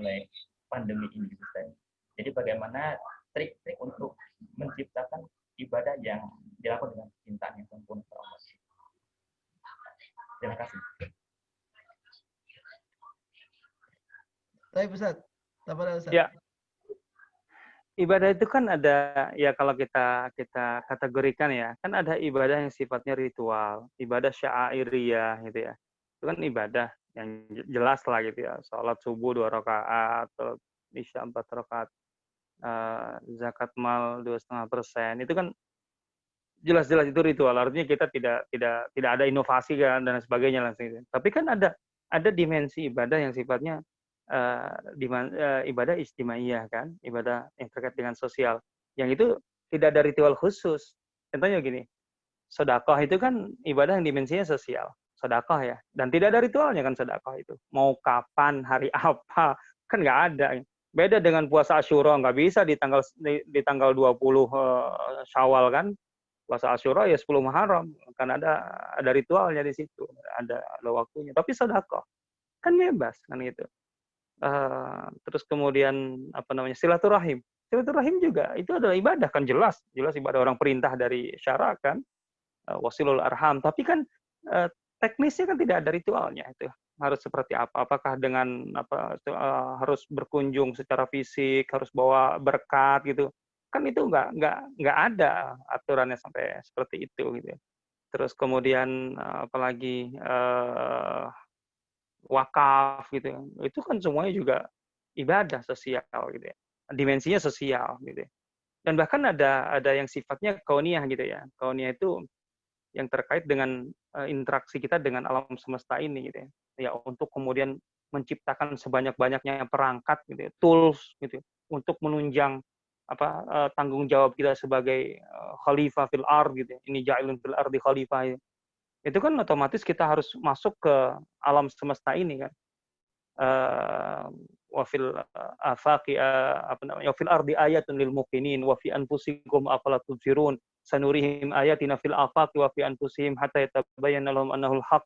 pandemi ini Ustaz. Jadi bagaimana trik-trik untuk menciptakan ibadah yang dilakukan dengan kecintaan yang sempurna kepada Allah. Terima kasih. Baik, Ustaz. Ustaz. Ya. Ibadah itu kan ada, ya kalau kita kategorikan ya, kan ada ibadah yang sifatnya ritual, ibadah sya'airiyah gitu ya. Itu kan ibadah yang jelas lah gitu ya. Salat subuh 2 rakaat, isya 4 rakaat, zakat mal 2,5%. Itu kan jelas-jelas itu ritual. Artinya kita tidak ada inovasi kan dan sebagainya langsung. Tapi kan ada dimensi ibadah yang sifatnya ibadah istimaiyah kan, ibadah yang terkait dengan sosial. Yang itu tidak ada ritual khusus. Contohnya gini, sedekah itu kan ibadah yang dimensinya sosial. Sedekah ya, dan tidak ada ritualnya kan sedekah itu. Mau kapan, hari apa, kan nggak ada. Beda dengan puasa Asyura, nggak bisa di tanggal 20 Syawal kan. Puasa Asyura ya 10 Muharram, kan ada ritualnya di situ, ada waktunya. Tapi sedekah kan bebas kan gitu. Terus kemudian silaturahim juga itu adalah ibadah kan, jelas ibadah, orang perintah dari syara kan, wasilul arham, tapi kan teknisnya kan tidak ada ritualnya. Itu harus seperti apa, apakah dengan harus berkunjung secara fisik, harus bawa berkat gitu kan, itu nggak ada aturannya sampai seperti itu gitu. Terus kemudian apalagi wakaf gitu, itu kan semuanya juga ibadah sosial gitu ya. Dimensinya sosial gitu ya. Dan bahkan ada yang sifatnya kauniyah gitu ya. Kauniyah itu yang terkait dengan interaksi kita dengan alam semesta ini gitu ya. Ya untuk kemudian menciptakan sebanyak-banyaknya perangkat gitu ya, tools gitu ya, untuk menunjang tanggung jawab kita sebagai khalifah fil ard gitu ya. Ini ja'ilun fil ardi khalifah ya. Itu kan otomatis kita harus masuk ke alam semesta ini kan. Wa fil afaqi wa fil ardi ayatun lil muqinin wa fi anfusikum afala tubsirun sanurihim ayatina fil afaqi wa fi anfusihim hatta yatabayyana lahum annahu al-haq.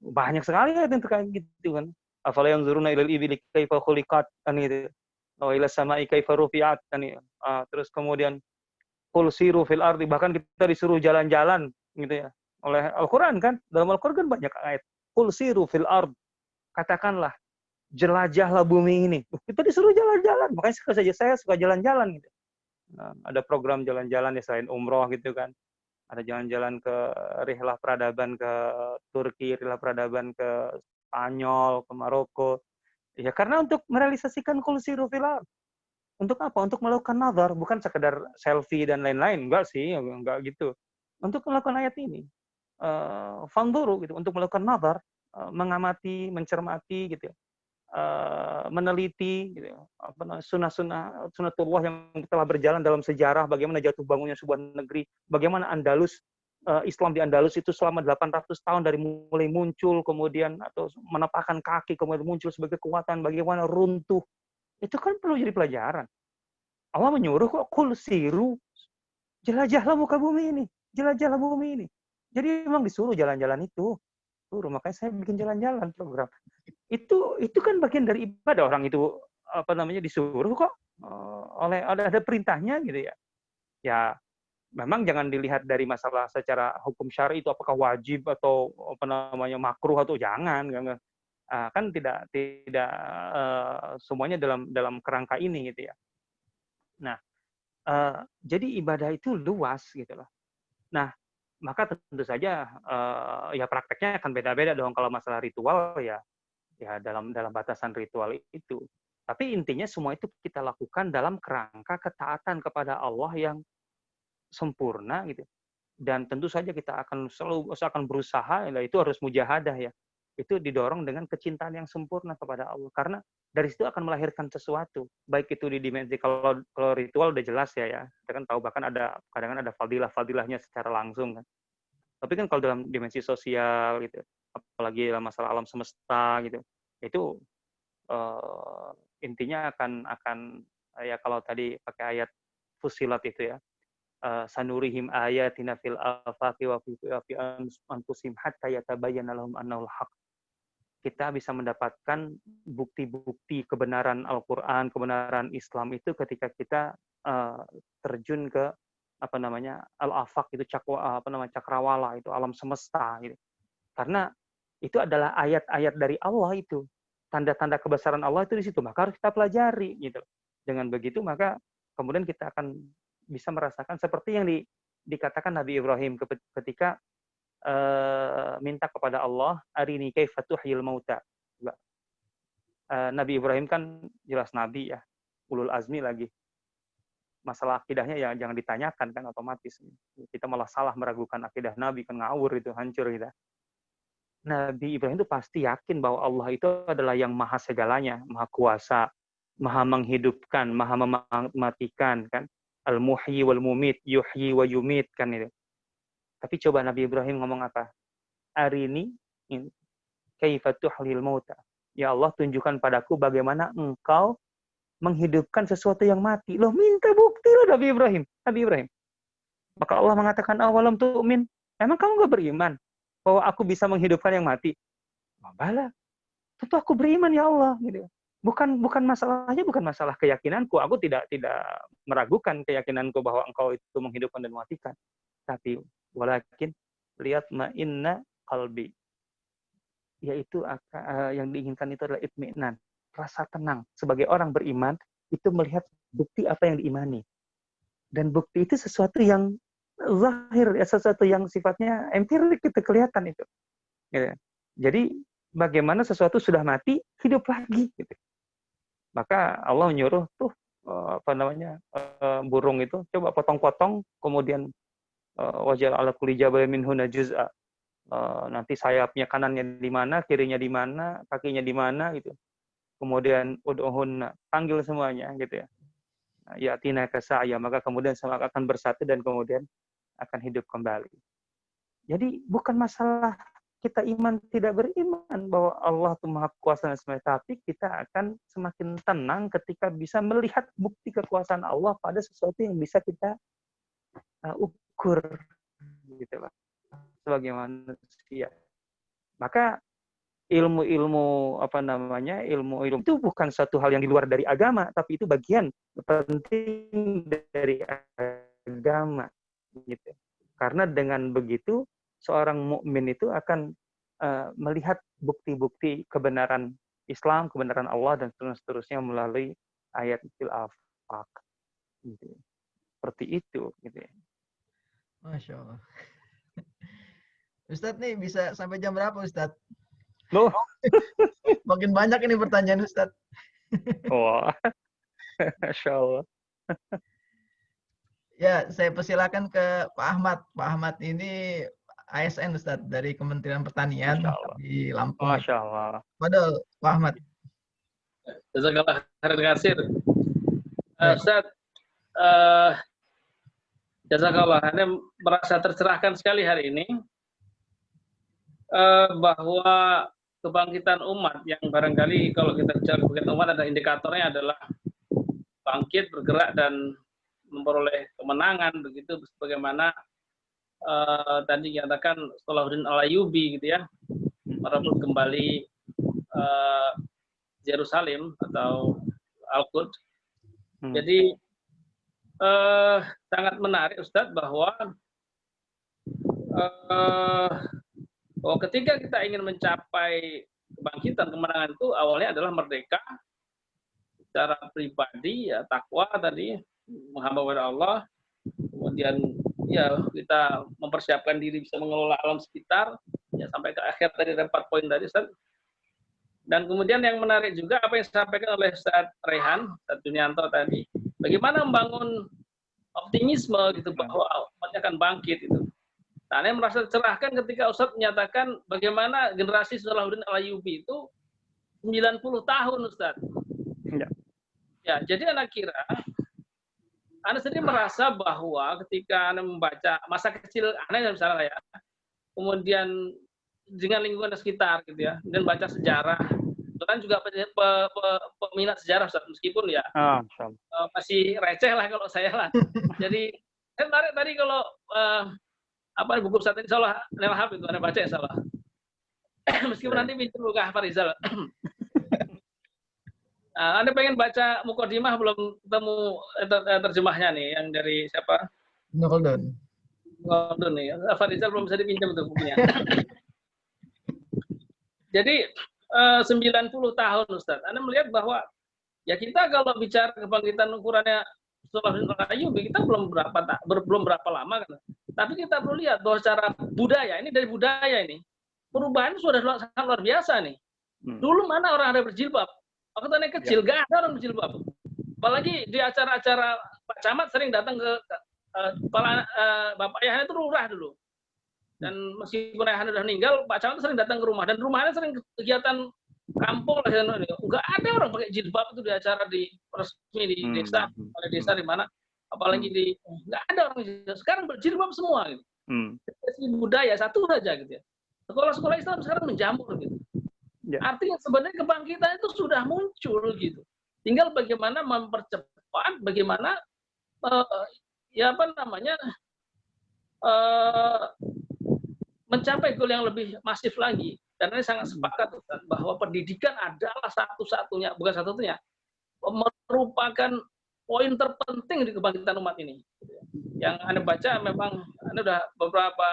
Banyak sekali ayat yang terkait gitu kan. Afala yanzuruna ilal ibili kaifa khuliqat kan gitu. Wa ila sama'i kaifa rufi'at kan. Terus kemudian qul siru fil ardi, bahkan kita disuruh jalan-jalan gitu ya oleh Al-Qur'an kan. Dalam Al-Qur'an kan banyak ayat. Qul siru fil ard. Katakanlah jelajahlah bumi ini. Kita disuruh jalan-jalan. Makanya saya suka jalan-jalan gitu. Nah, ada program jalan-jalan ya selain umroh gitu kan. Ada jalan-jalan ke rihlah peradaban ke Turki, rihlah peradaban ke Spanyol, ke Maroko. Ya karena untuk merealisasikan qul siru fil ard. Untuk apa? Untuk melakukan nazar, bukan sekedar selfie dan lain-lain. Enggak sih, enggak gitu. Untuk melakukan ayat ini. Fanzuru gitu, untuk melakukan nazar, mengamati, mencermati gitu ya. Meneliti gitu, sunatullah yang telah berjalan dalam sejarah, bagaimana jatuh bangunnya sebuah negeri, bagaimana Andalus, Islam di Andalus itu selama 800 tahun dari mulai muncul kemudian atau menapakkan kaki kemudian muncul sebagai kekuatan, bagaimana runtuh. Itu kan perlu jadi pelajaran. Allah menyuruh kok qul siru, jelajahlah muka bumi ini, jelajahlah bumi ini. Jadi memang disuruh jalan-jalan itu. Makanya saya bikin jalan-jalan program. Itu kan bagian dari ibadah, orang itu disuruh kok ada perintahnya gitu ya. Ya memang jangan dilihat dari masalah secara hukum syar'i itu apakah wajib atau makruh atau jangan. Kan tidak semuanya dalam kerangka ini gitu ya. Nah, jadi ibadah itu luas gitu loh. Nah, maka tentu saja ya prakteknya akan beda-beda dong kalau masalah ritual ya dalam batasan ritual itu. Tapi intinya semua itu kita lakukan dalam kerangka ketaatan kepada Allah yang sempurna gitu. Dan tentu saja kita akan berusaha, ya itu harus mujahadah ya. Itu didorong dengan kecintaan yang sempurna kepada Allah. Karena dari situ akan melahirkan sesuatu. Baik itu di dimensi, kalau ritual udah jelas ya. Kita kan tahu bahkan kadang-kadang ada fadilah-fadilahnya secara langsung kan. Tapi kan kalau dalam dimensi sosial gitu, apalagi dalam masalah alam semesta gitu, itu intinya akan ya kalau tadi pakai ayat Fussilat itu ya, sanurihim ayatina fil afaqi wa fi anfusihim hatta yatabayyana lahum annahul haq. Kita bisa mendapatkan bukti-bukti kebenaran Al-Qur'an, kebenaran Islam itu ketika kita terjun ke al-afaq itu cakrawala itu alam semesta gitu. Karena itu adalah ayat-ayat dari Allah itu. Tanda-tanda kebesaran Allah itu di situ, maka harus kita pelajari gitu. Dengan begitu maka kemudian kita akan bisa merasakan seperti yang dikatakan Nabi Ibrahim ketika minta kepada Allah, arini kaifa tuhyil mauta. Nabi Ibrahim kan jelas nabi ya, ulul azmi lagi. Masalah akidahnya ya jangan ditanyakan kan otomatis. Kita malah salah meragukan akidah Nabi, kan ngawur itu, hancur kita. Nabi Ibrahim itu pasti yakin bahwa Allah itu adalah yang maha segalanya, maha kuasa, maha menghidupkan, maha mematikan kan. Al-muhyi wal mumit, yuhyi wa yumit kan itu. Tapi coba Nabi Ibrahim ngomong apa? Arini kaifa tuhyil mauta. Ya Allah, tunjukkan padaku bagaimana engkau menghidupkan sesuatu yang mati. Loh, minta bukti loh Nabi Ibrahim. Maka Allah mengatakan, awalam tu'min. Emang kamu gak beriman bahwa aku bisa menghidupkan yang mati? Bala. Tentu aku beriman ya Allah. Gitu. Bukan masalahnya, bukan masalah keyakinanku. Aku tidak meragukan keyakinanku bahwa engkau itu menghidupkan dan mematikan. Tapi walakin lihat ma'inna qalbi. Yaitu yang diinginkan itu adalah itminan. Rasa tenang. Sebagai orang beriman, itu melihat bukti apa yang diimani. Dan bukti itu sesuatu yang zahir, sesuatu yang sifatnya empirik, itu kelihatan itu. Gitu. Jadi, bagaimana sesuatu sudah mati, hidup lagi. Gitu. Maka Allah menyuruh tuh burung itu coba potong-potong, kemudian wajal ala kulli jabal minhunna juz'a. Nanti sayapnya kanannya di mana, kirinya di mana, kakinya di mana gitu. Kemudian ud'uhunna, panggil semuanya gitu ya. Ya tina kasaya, maka kemudian semua akan bersatu dan kemudian akan hidup kembali. Jadi bukan masalah kita iman tidak beriman bahwa Allah itu Maha Kuasa dan sebagainya, tapi kita akan semakin tenang ketika bisa melihat bukti kekuasaan Allah pada sesuatu yang bisa kita ukur gitu Pak, sebagai manusia. Maka ilmu-ilmu ilmu itu bukan satu hal yang di luar dari agama, tapi itu bagian penting dari agama gitu. Karena dengan begitu seorang mukmin itu akan melihat bukti-bukti kebenaran Islam, kebenaran Allah dan seterusnya melalui ayat fil afaq. Gitu. Seperti itu gitu ya. Masya Allah. Ustadz nih bisa sampai jam berapa Ustadz? Loh. Makin banyak ini pertanyaan Ustadz. Wah. Masya Allah. Ya, saya persilakan ke Pak Ahmad. Pak Ahmad ini ASN Ustadz dari Kementerian Pertanian di Lampung. Masya Allah. Padahal Pak Ahmad. Jazakallah khairan katsir. Ustadz, jazakallah, Anda merasa tercerahkan sekali hari ini bahwa kebangkitan umat yang barangkali kalau kita bicara kebangkitan umat ada indikatornya adalah bangkit, bergerak dan memperoleh kemenangan begitu sebagaimana tadi dikatakan Salahuddin Al-Ayyubi gitu ya, merebut kembali Yerusalem atau Al-Quds. Jadi sangat menarik Ustadz bahwa ketika kita ingin mencapai kebangkitan kemenangan itu awalnya adalah merdeka secara pribadi ya, takwa tadi, menghamba kepada Allah, kemudian ya kita mempersiapkan diri bisa mengelola alam sekitar ya sampai ke akhir tadi ada 4 poin tadi Ustaz. Dan kemudian yang menarik juga apa yang disampaikan oleh Ustaz Rehan, Ustaz Junianto tadi, bagaimana membangun optimisme gitu bahwa umatnya akan bangkit itu. Nah, saya merasa tercerahkan ketika Ustaz menyatakan bagaimana generasi Salahuddin Al-Ayyubi itu 90 tahun Ustaz. Ya, jadi anak kira Anda sendiri merasa bahwa ketika Anda membaca masa kecil Anda misalnya ya, kemudian dengan lingkungan sekitar gitu ya, dan baca sejarah, itu kan juga peminat sejarah Ustaz, meskipun ya masih receh lah kalau saya lah. Jadi saya menarik tadi kalau buku Ustaz ini salah Nel Hafid itu Anda baca ya salah. Meskipun nanti pinjam buku Hafal Rizal. Anda pengen baca Muqaddimah belum ketemu terjemahnya nih yang dari siapa? Noldon. Noldon nih. Farizal belum bisa dipinjam untuk bukunya. Jadi 90 tahun Ustaz. Anda melihat bahwa ya kita kalau bicara kebangkitan ukurannya Salahuddin Al-Ayyubi kita belum berapa lama kan. Tapi kita perlu lihat bahwa secara budaya, ini dari budaya ini, perubahan sudah sangat luar biasa nih. Dulu mana orang ada berjilbab? Waktu anak kecil, gak ada orang berjilbab. Apalagi di acara-acara Pak Camat sering datang ke kepala Bapak Ayahnya itu lurah dulu. Dan meskipun Ayahnya sudah meninggal, Pak Camat sering datang ke rumah. Dan rumahnya sering kegiatan kampung lah. Enggak ada orang pakai jilbab itu di acara di resmi di desa, oleh desa di mana. Apalagi di nggak ada orang sekarang berjilbab semua gitu. Dari budaya satu saja gitu ya. Sekolah-sekolah Islam sekarang menjamur gitu. Artinya sebenarnya kebangkitan itu sudah muncul gitu. Tinggal bagaimana mempercepat, bagaimana mencapai goal yang lebih masif lagi. Dan ini sangat sepakat bahwa pendidikan adalah satu-satunya, bukan satu-satunya, merupakan poin terpenting di kebangkitan umat ini. Yang Anda baca memang Anda sudah beberapa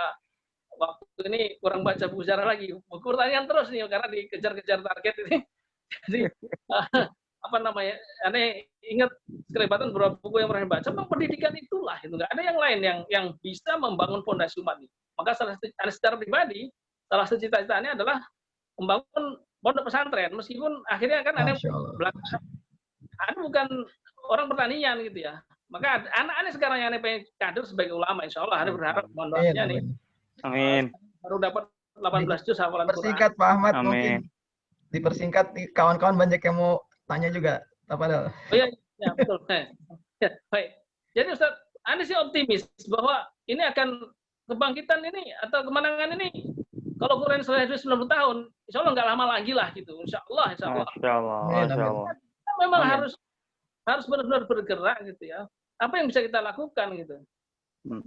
waktu ini kurang baca buku sejarah lagi. Buku pertanyaan terus nih karena dikejar-kejar target ini. Jadi Anda ingat kelebatan beberapa buku yang pernah baca, memang pendidikan itulah itu. Nggak ada yang lain yang bisa membangun fondasi umat ini. Maka secara pribadi salah satu cita-citanya adalah membangun pondok pesantren, meskipun akhirnya kan Anda belajar Anda bukan orang pertanian gitu ya. Maka anak-anak sekarang yang pengen kader sebagai ulama, insya Allah Anda berharap mohon Amin, doanya nih amin. Amin. baru dapat 18 juz hafalan Quran. Persingkat Pak Ahmad mungkin. Amin. Dipersingkat, kawan-kawan banyak yang mau tanya juga. Pak Fadal. Oh iya, ya, betul. Ya, baik. Jadi Ustaz, Anda sih optimis bahwa ini akan kebangkitan ini atau kemenangan ini kalau Quran sudah 90 tahun, insya Allah nggak lama lagi lah gitu. Insya Allah, insya Allah. Masya Allah. Amin, Masya amin. Allah. Kita memang Amin. harus benar-benar bergerak gitu ya. Apa yang bisa kita lakukan gitu.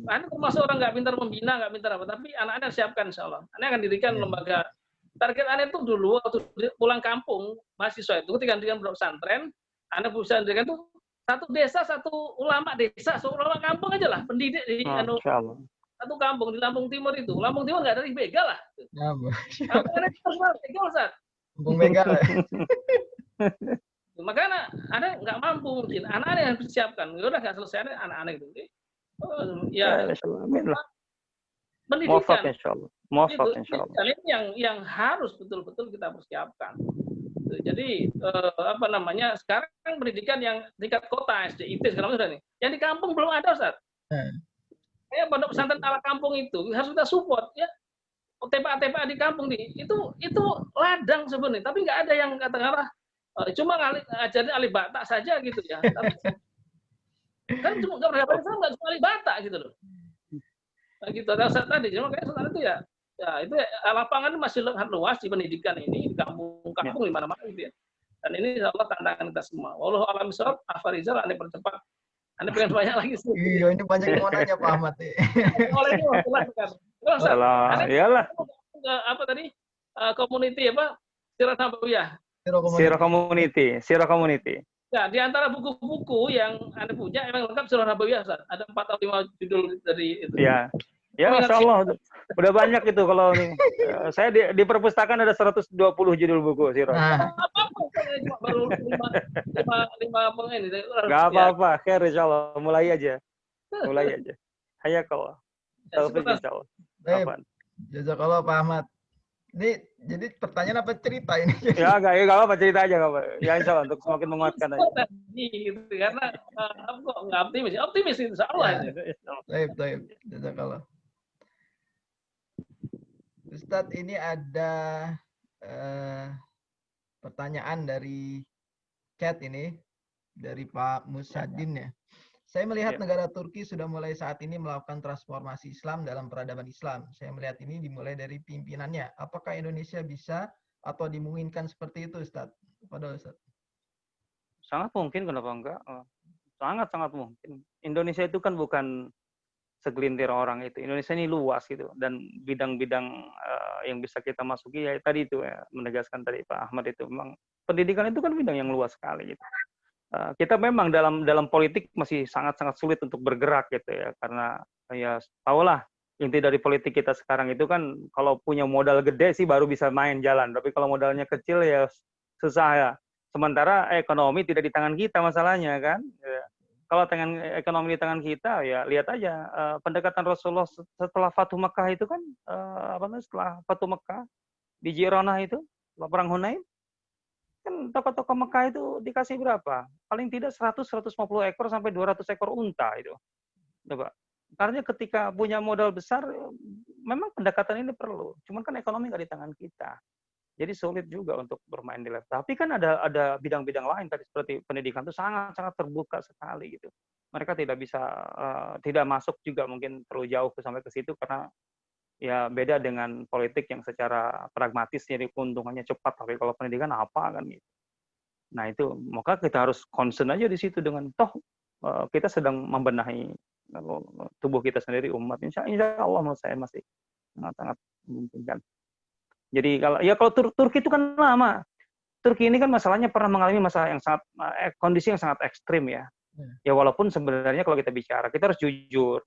Anda termasuk orang nggak pintar membina, nggak pintar apa, tapi anak-anak siapkan insya Allah. Anda akan dirikan lembaga. Target Anda itu dulu waktu pulang kampung mahasiswa itu ketika dengan pondok pesantren, Anda bisa dirikan tuh satu desa, satu ulama desa, satu ulama kampung aja lah, pendidik di Masya Allah. satu kampung di Lampung Timur itu. Lampung Timur nggak ada di begal lah. Ya, Bu. Kampung Anda harus begal, Ustaz. Bung Mega. Makanya Anda nggak mampu mungkin. Anak-anak yang disiapkan. Ya udah nggak selesai anak-anak itu. Ya, Insya Allah. Amin lah. pendidikan. Muafak insya Allah. Muafak Itu, insya Allah. dan ini yang harus betul-betul kita persiapkan. Jadi apa namanya sekarang pendidikan yang tingkat kota SD, IT segala macam sudah nih. Yang di kampung belum ada, Ustaz. Kayak pondok pesantren ala kampung itu harus kita support ya. TPA di kampung nih itu ladang sebenarnya, tapi nggak ada yang katakanlah cuma ngajarin alif bata saja gitu ya. Tapi, kan cuma nggak berapa nggak cuma alif bata gitu loh. Nah, gitu ada Ustaz tadi, makanya Ustaz itu ya itu lapangan masih luas di pendidikan ini di kampung-kampung di mana-mana gitu ya. Dan ini insya Allah tantangan kita semua. Wallahu a'lam bishawab. Afrizal, Anda percepat. Anda pengen banyak lagi sih. Iya, ini banyak yang mau nanya Pak Ahmad. Oleh itu, silakan. Salah. Iyalah. Apa tadi? Community apa? Sirah Nabawiyah. Sirah community. Ya, di antara buku-buku yang Anda punya emang lengkap Sirah Nabawiyah, Ustaz. Ada 4 atau 5 judul dari itu. Ya. Ya, Masya Allah. Udah banyak itu kalau ini. Saya di perpustakaan ada 120 judul buku sirah. Nah, Cuma baru 5 pengen. Gak apa-apa, khair insya Allah. Mulai aja. Hayakallah. Taufik insya Allah. baik. Jazakallah Pak Ahmad. Ini jadi pertanyaan apa cerita ini? Ya, gak apa-apa, cerita aja. Gak apa. Ya insya Allah, untuk semakin menguatkan aja. Gitu, karena kok nggak optimis? Optimis insya Allah. Baik. Jazakallah. Ustadz, ini ada pertanyaan dari chat ini dari Pak Musadin ya. Saya melihat negara Turki sudah mulai saat ini melakukan transformasi Islam dalam peradaban Islam. Saya melihat ini dimulai dari pimpinannya. Apakah Indonesia bisa atau dimungkinkan seperti itu, Ustadz? Padahal Ustadz. Sangat mungkin, kenapa enggak? Sangat mungkin. Indonesia itu kan bukan segelintir orang itu. Indonesia ini luas gitu, dan bidang-bidang yang bisa kita masuki ya tadi itu ya, menegaskan tadi Pak Ahmad itu memang pendidikan itu kan bidang yang luas sekali gitu. Kita memang dalam politik masih sangat-sangat sulit untuk bergerak gitu ya, karena ya tahulah inti dari politik kita sekarang itu kan kalau punya modal gede sih baru bisa main jalan, tapi kalau modalnya kecil ya susah ya. Sementara ekonomi tidak di tangan kita masalahnya kan. Ya. Kalau ekonomi di tangan kita, ya lihat aja pendekatan Rasulullah setelah Fatuh Mekah itu kan, setelah Fatuh Mekah di Jiranah itu, setelah Perang Hunain, kan tokoh-tokoh Mekah itu dikasih berapa? Paling tidak 100-150 ekor sampai 200 ekor unta itu. Coba. Karena ketika punya modal besar, memang pendekatan ini perlu. Cuman kan ekonomi nggak di tangan kita. Jadi sulit juga untuk bermain di level. Tapi kan ada bidang-bidang lain tadi seperti pendidikan itu sangat-sangat terbuka sekali gitu. Mereka tidak bisa tidak masuk juga mungkin terlalu jauh sampai ke situ karena ya beda dengan politik yang secara pragmatis jadi keuntungannya cepat. Tapi kalau pendidikan apa kan gitu. Nah itu maka kita harus concern aja di situ dengan toh kita sedang membenahi tubuh kita sendiri umat. Insya Allah menurut saya masih sangat-sangat memungkinkan. Jadi kalau Turki itu kan lama. Turki ini kan masalahnya pernah mengalami masalah yang sangat kondisi yang sangat ekstrim ya. Ya walaupun sebenarnya kalau kita bicara kita harus jujur.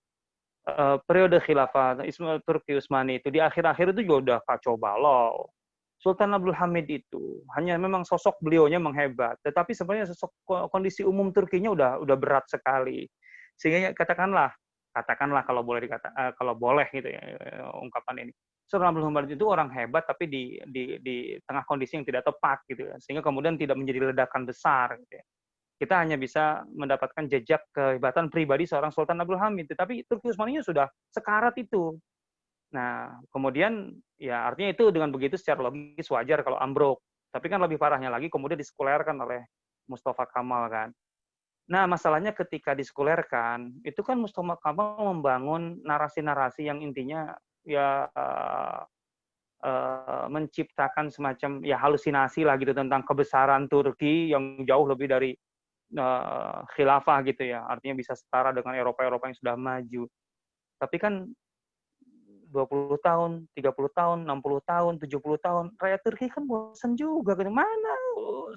Periode khilafah Turki Utsmani itu di akhir-akhir itu juga udah kacau balau. Sultan Abdul Hamid itu hanya memang sosok beliaunya menghebat, tetapi sebenarnya kondisi umum Turkinya udah berat sekali. Sehingga katakanlah kalau boleh gitu ya ungkapan ini. Sultan Abdul Hamid itu orang hebat tapi di tengah kondisi yang tidak tepat gitu ya. Sehingga kemudian tidak menjadi ledakan besar gitu ya. kita hanya bisa mendapatkan jejak kehebatan pribadi seorang Sultan Abdul Hamid. Tetapi Turki Utsmaniyah sudah sekarat itu. Nah, kemudian ya artinya itu dengan begitu secara logis wajar kalau ambruk. Tapi kan lebih parahnya lagi kemudian disekulerkan oleh Mustafa Kamal kan. Nah, masalahnya ketika disekulerkan, itu kan Mustafa Kamal membangun narasi-narasi yang intinya ya menciptakan semacam ya halusinasi lah gitu tentang kebesaran Turki yang jauh lebih dari khilafah gitu ya. Artinya bisa setara dengan Eropa-Eropa yang sudah maju. Tapi kan 20 tahun, 30 tahun, 60 tahun, 70 tahun, rakyat Turki kan bosan juga. Mana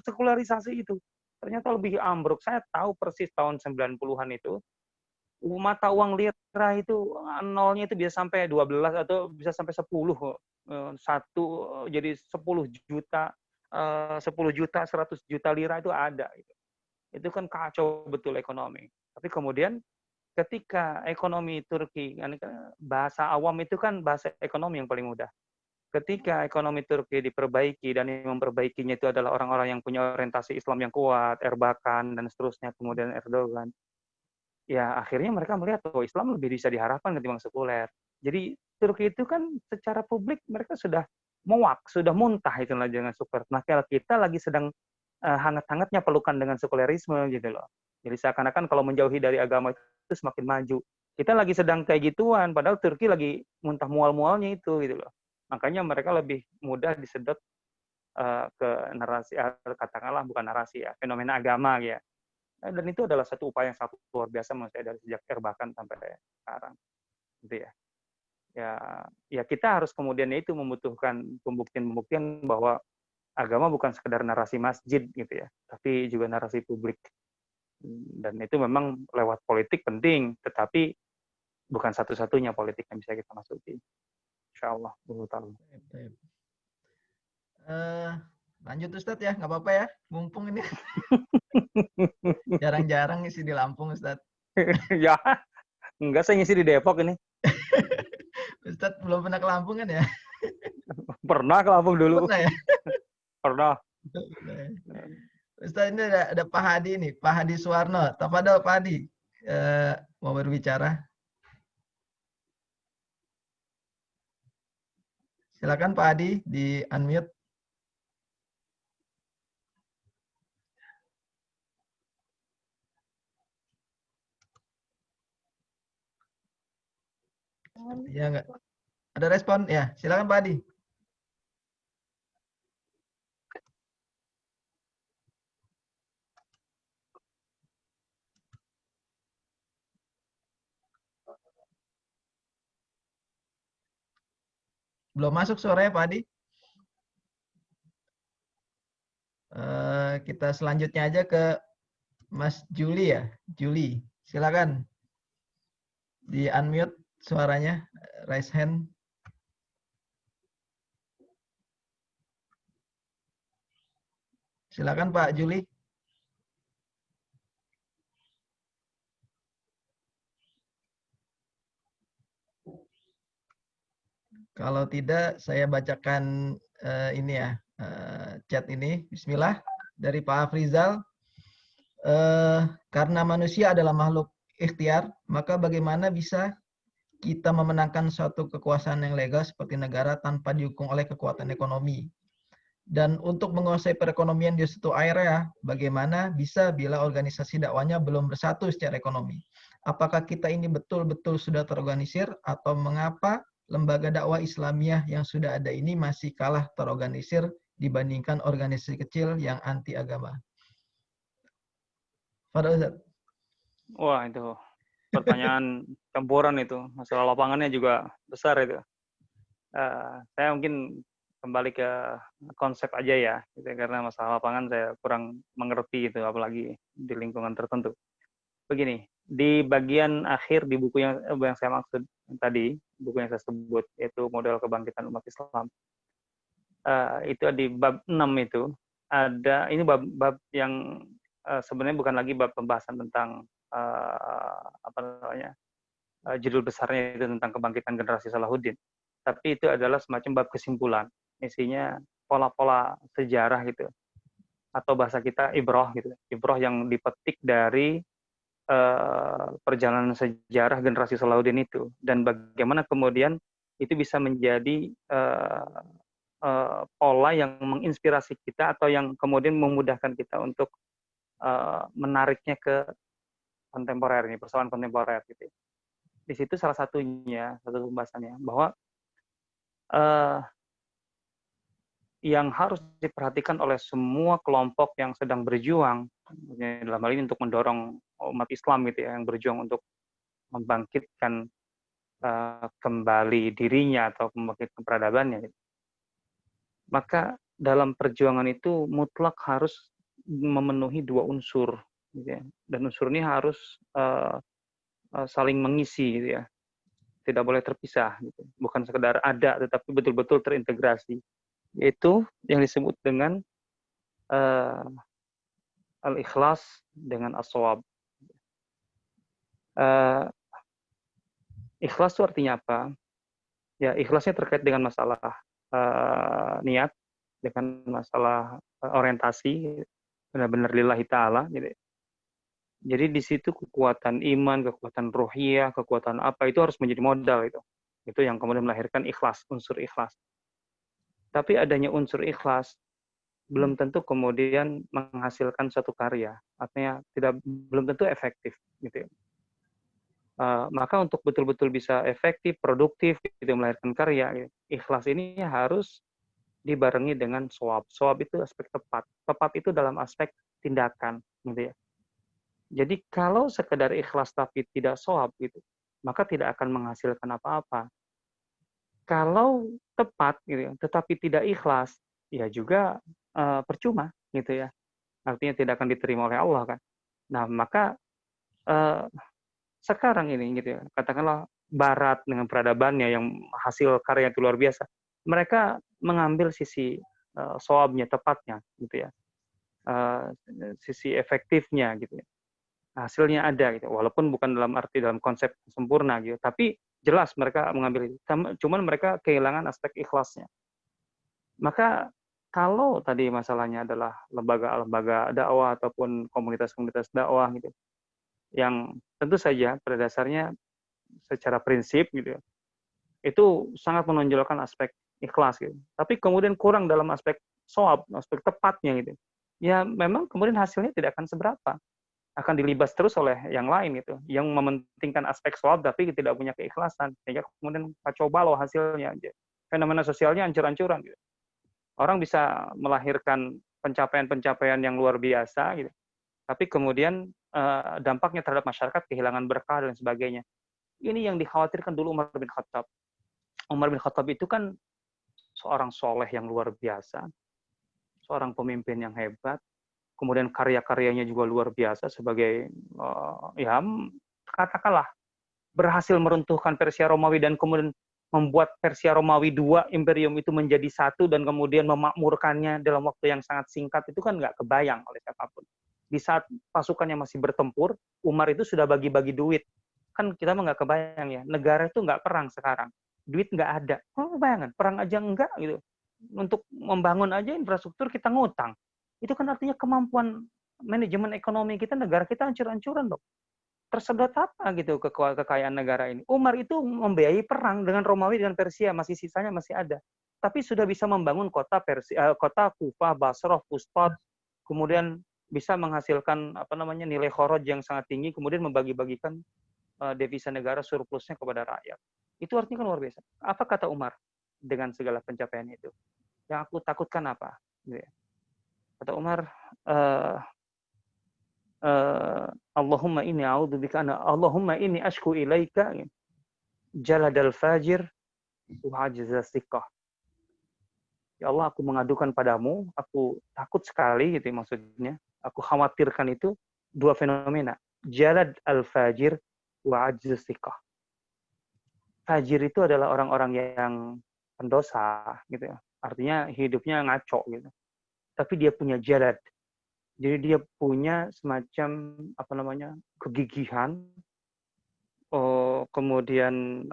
sekularisasi itu? Ternyata lebih ambruk. Saya tahu persis tahun 90-an itu, mata uang lira itu nolnya itu bisa sampai 12 atau bisa sampai 10. Satu jadi 10 juta, 10 juta, 100 juta lira itu ada. Itu kan kacau betul ekonomi. Tapi kemudian ketika ekonomi Turki, bahasa awam itu kan bahasa ekonomi yang paling mudah. Ketika ekonomi Turki diperbaiki dan yang memperbaikinya itu adalah orang-orang yang punya orientasi Islam yang kuat, Erbakan dan seterusnya, kemudian Erdogan. Ya akhirnya mereka melihat bahwa Islam lebih bisa diharapkan ketimbang sekuler. Jadi Turki itu kan secara publik mereka sudah muak, sudah muntah itulah dengan sekuler. Nah kita lagi sedang hangat-hangatnya pelukan dengan sekulerisme gitu loh. Jadi seakan-akan kalau menjauhi dari agama itu semakin maju. Kita lagi sedang kayak gituan, padahal Turki lagi muntah mual-mualnya itu gitu loh. Makanya mereka lebih mudah disedot ke narasi, katakanlah bukan narasi ya, fenomena agama ya. Dan itu adalah satu upaya yang sangat luar biasa menurut saya dari sejak Erbakan sampai sekarang. Gitu ya. Ya kita harus kemudian itu membutuhkan pembuktian-pembuktian bahwa agama bukan sekedar narasi masjid gitu ya, tapi juga narasi publik. Dan itu memang lewat politik penting, tetapi bukan satu-satunya politik yang bisa kita masuki. Insya Allah. Lanjut Ustadz ya, nggak apa-apa ya, mumpung ini jarang-jarang ngisi di Lampung Ustadz. Ya, enggak, saya ngisi di Depok ini. Ustadz belum pernah ke Lampung kan ya? Pernah ke Lampung dulu. Pernah ya? Pernah. Ustadz ini ada Pak Hadi nih, Pak Hadi Suwarno. Tafadhol Pak Hadi, mau berbicara. Silakan Pak Hadi di unmute. Ya enggak. Ada respon? Ya, silakan Pak Hadi. Belum masuk suaranya Pak Hadi. Kita selanjutnya aja ke Mas Juli ya. Juli, silakan. Di unmute suaranya, raise hand. Silakan Pak Juli. Kalau tidak, saya bacakan ini ya, chat ini. Bismillah, dari Pak Afrizal. Karena manusia adalah makhluk ikhtiar, maka bagaimana bisa kita memenangkan suatu kekuasaan yang legal seperti negara tanpa didukung oleh kekuatan ekonomi? Dan untuk menguasai perekonomian di suatu area, bagaimana bisa bila organisasi dakwahnya belum bersatu secara ekonomi? Apakah kita ini betul-betul sudah terorganisir atau mengapa lembaga dakwah Islamiyah yang sudah ada ini masih kalah terorganisir dibandingkan organisasi kecil yang anti agama? Fadhol Ustaz. Wah, itu pertanyaan campuran itu. Masalah lapangannya juga besar itu. Saya mungkin kembali ke konsep aja ya, gitu, karena masalah lapangan saya kurang mengerti itu, apalagi di lingkungan tertentu. Begini, di bagian akhir di buku yang saya maksud tadi, buku yang saya sebut, yaitu Model Kebangkitan Umat Islam, itu di bab 6 itu, ada, ini bab yang sebenarnya bukan lagi bab pembahasan tentang, judul besarnya itu tentang kebangkitan generasi Salahuddin, tapi itu adalah semacam bab kesimpulan. Isinya pola-pola sejarah gitu. atau bahasa kita ibroh gitu. Ibroh yang dipetik dari perjalanan sejarah generasi Salahuddin itu, dan bagaimana kemudian itu bisa menjadi pola yang menginspirasi kita atau yang kemudian memudahkan kita untuk menariknya ke kontemporer, ini persoalan kontemporer gitu. Di situ salah satunya, satu pembahasannya bahwa yang harus diperhatikan oleh semua kelompok yang sedang berjuang dalam hal ini untuk mendorong umat Islam gitu ya, yang berjuang untuk membangkitkan kembali dirinya atau membangkitkan peradabannya gitu. Maka dalam perjuangan itu mutlak harus memenuhi dua unsur gitu ya. Dan unsur ini harus saling mengisi gitu ya. Tidak boleh terpisah gitu. Bukan sekedar ada tetapi betul-betul terintegrasi. Yaitu yang disebut dengan al-ikhlas dengan as-shawab. Ikhlas itu artinya apa? Ya, ikhlasnya terkait dengan masalah niat, dengan masalah orientasi, benar-benar lillahi ta'ala. Jadi di situ kekuatan iman, kekuatan ruhiyah, kekuatan apa, itu harus menjadi modal itu. Itu yang kemudian melahirkan ikhlas, unsur ikhlas. Tapi adanya unsur ikhlas, belum tentu kemudian menghasilkan suatu karya. Artinya belum tentu efektif. Gitu ya. Maka untuk betul-betul bisa efektif, produktif, gitu, melahirkan karya, ikhlas ini harus dibarengi dengan shawab. Shawab itu aspek tepat. Tepat itu dalam aspek tindakan, gitu ya. Jadi kalau sekedar ikhlas tapi tidak shawab, gitu, maka tidak akan menghasilkan apa-apa. Kalau tepat, gitu, tetapi tidak ikhlas, ya juga percuma, gitu ya. Artinya tidak akan diterima oleh Allah kan. Nah maka sekarang ini gitu ya, katakanlah Barat dengan peradabannya yang hasil karya itu luar biasa, mereka mengambil sisi shawabnya, tepatnya gitu ya, sisi efektifnya gitu ya, hasilnya ada gitu, walaupun bukan dalam arti dalam konsep sempurna gitu, tapi jelas mereka mengambil itu, cuman mereka kehilangan aspek ikhlasnya. Maka kalau tadi masalahnya adalah lembaga-lembaga dakwah ataupun komunitas-komunitas dakwah gitu, yang tentu saja pada dasarnya secara prinsip gitu ya, itu sangat menonjolkan aspek ikhlas gitu. Tapi kemudian kurang dalam aspek shawab, aspek tepatnya gitu. Ya memang kemudian hasilnya tidak akan seberapa. Akan dilibas terus oleh yang lain gitu, yang mementingkan aspek shawab tapi tidak punya keikhlasan. Sehingga kemudian kacau balau hasilnya. Fenomena sosialnya ancur-ancuran gitu. Orang bisa melahirkan pencapaian-pencapaian yang luar biasa gitu. Tapi kemudian dampaknya terhadap masyarakat, kehilangan berkah dan sebagainya. Ini yang dikhawatirkan dulu Umar bin Khattab. Umar bin Khattab itu kan seorang soleh yang luar biasa, seorang pemimpin yang hebat, kemudian karya-karyanya juga luar biasa sebagai, ya katakanlah, berhasil meruntuhkan Persia Romawi dan kemudian membuat Persia Romawi II, imperium itu menjadi satu dan kemudian memakmurkannya dalam waktu yang sangat singkat, itu kan nggak kebayang oleh siapapun. Di saat pasukannya masih bertempur, Umar itu sudah bagi-bagi duit. Kan kita mah nggak kebayang ya, negara itu nggak perang sekarang. Duit nggak ada. Oh, bayangan, perang aja enggak gitu. Untuk membangun aja infrastruktur kita ngutang. Itu kan artinya kemampuan manajemen ekonomi kita, negara kita hancur-hancuran dong. Tersedot apa gitu kekayaan negara ini. Umar itu membiayai perang dengan Romawi dan Persia, masih sisanya masih ada. Tapi sudah bisa membangun kota Kufah, Basrah, Fustat, kemudian bisa menghasilkan nilai kharaj yang sangat tinggi, kemudian membagi-bagikan devisa negara surplusnya kepada rakyat. Itu artinya kan luar biasa. Apa kata Umar dengan segala pencapaian itu? Yang aku takutkan apa? Kata Umar, Allahumma inni a'udzubika Allahumma inni ashku ilaika jaladal fajir wa ajzaz thiqah. Ya Allah, aku mengadukan padamu, aku takut sekali gitu maksudnya. Aku khawatirkan itu dua fenomena, jalad al-fajir wa ajzaz thiqah. Fajir itu adalah orang-orang yang pendosa gitu ya. Artinya hidupnya ngaco gitu. Tapi dia punya jalad. Jadi dia punya semacam kegigihan, kemudian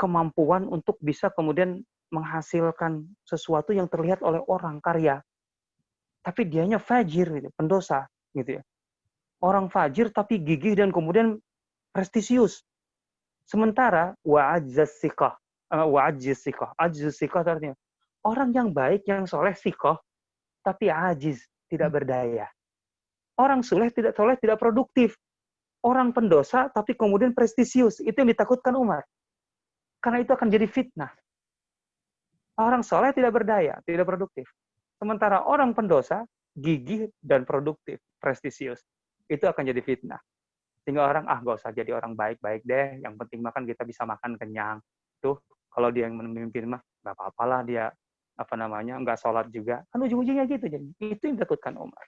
kemampuan untuk bisa kemudian menghasilkan sesuatu yang terlihat oleh orang, karya. tapi dianya fajir, gitu, pendosa, gitu ya. Orang fajir tapi gigih dan kemudian prestisius. Sementara wa'ajaz siqah, ajiz siqah artinya orang yang baik, yang soleh siqah, tapi ajiz, tidak berdaya. Orang soleh, tidak produktif. Orang pendosa tapi kemudian prestisius. Itu yang ditakutkan Umar. Karena itu akan jadi fitnah. Orang soleh tidak berdaya, tidak produktif. Sementara orang pendosa gigih dan produktif, prestisius. Itu akan jadi fitnah. Sehingga orang, gak usah jadi orang baik-baik deh. Yang penting makan, kita bisa makan kenyang. Tuh, kalau dia yang memimpin mah, gak apa-apalah dia, nggak sholat juga. Kan ujung-ujungnya gitu. Jadi itu yang ditakutkan Umar.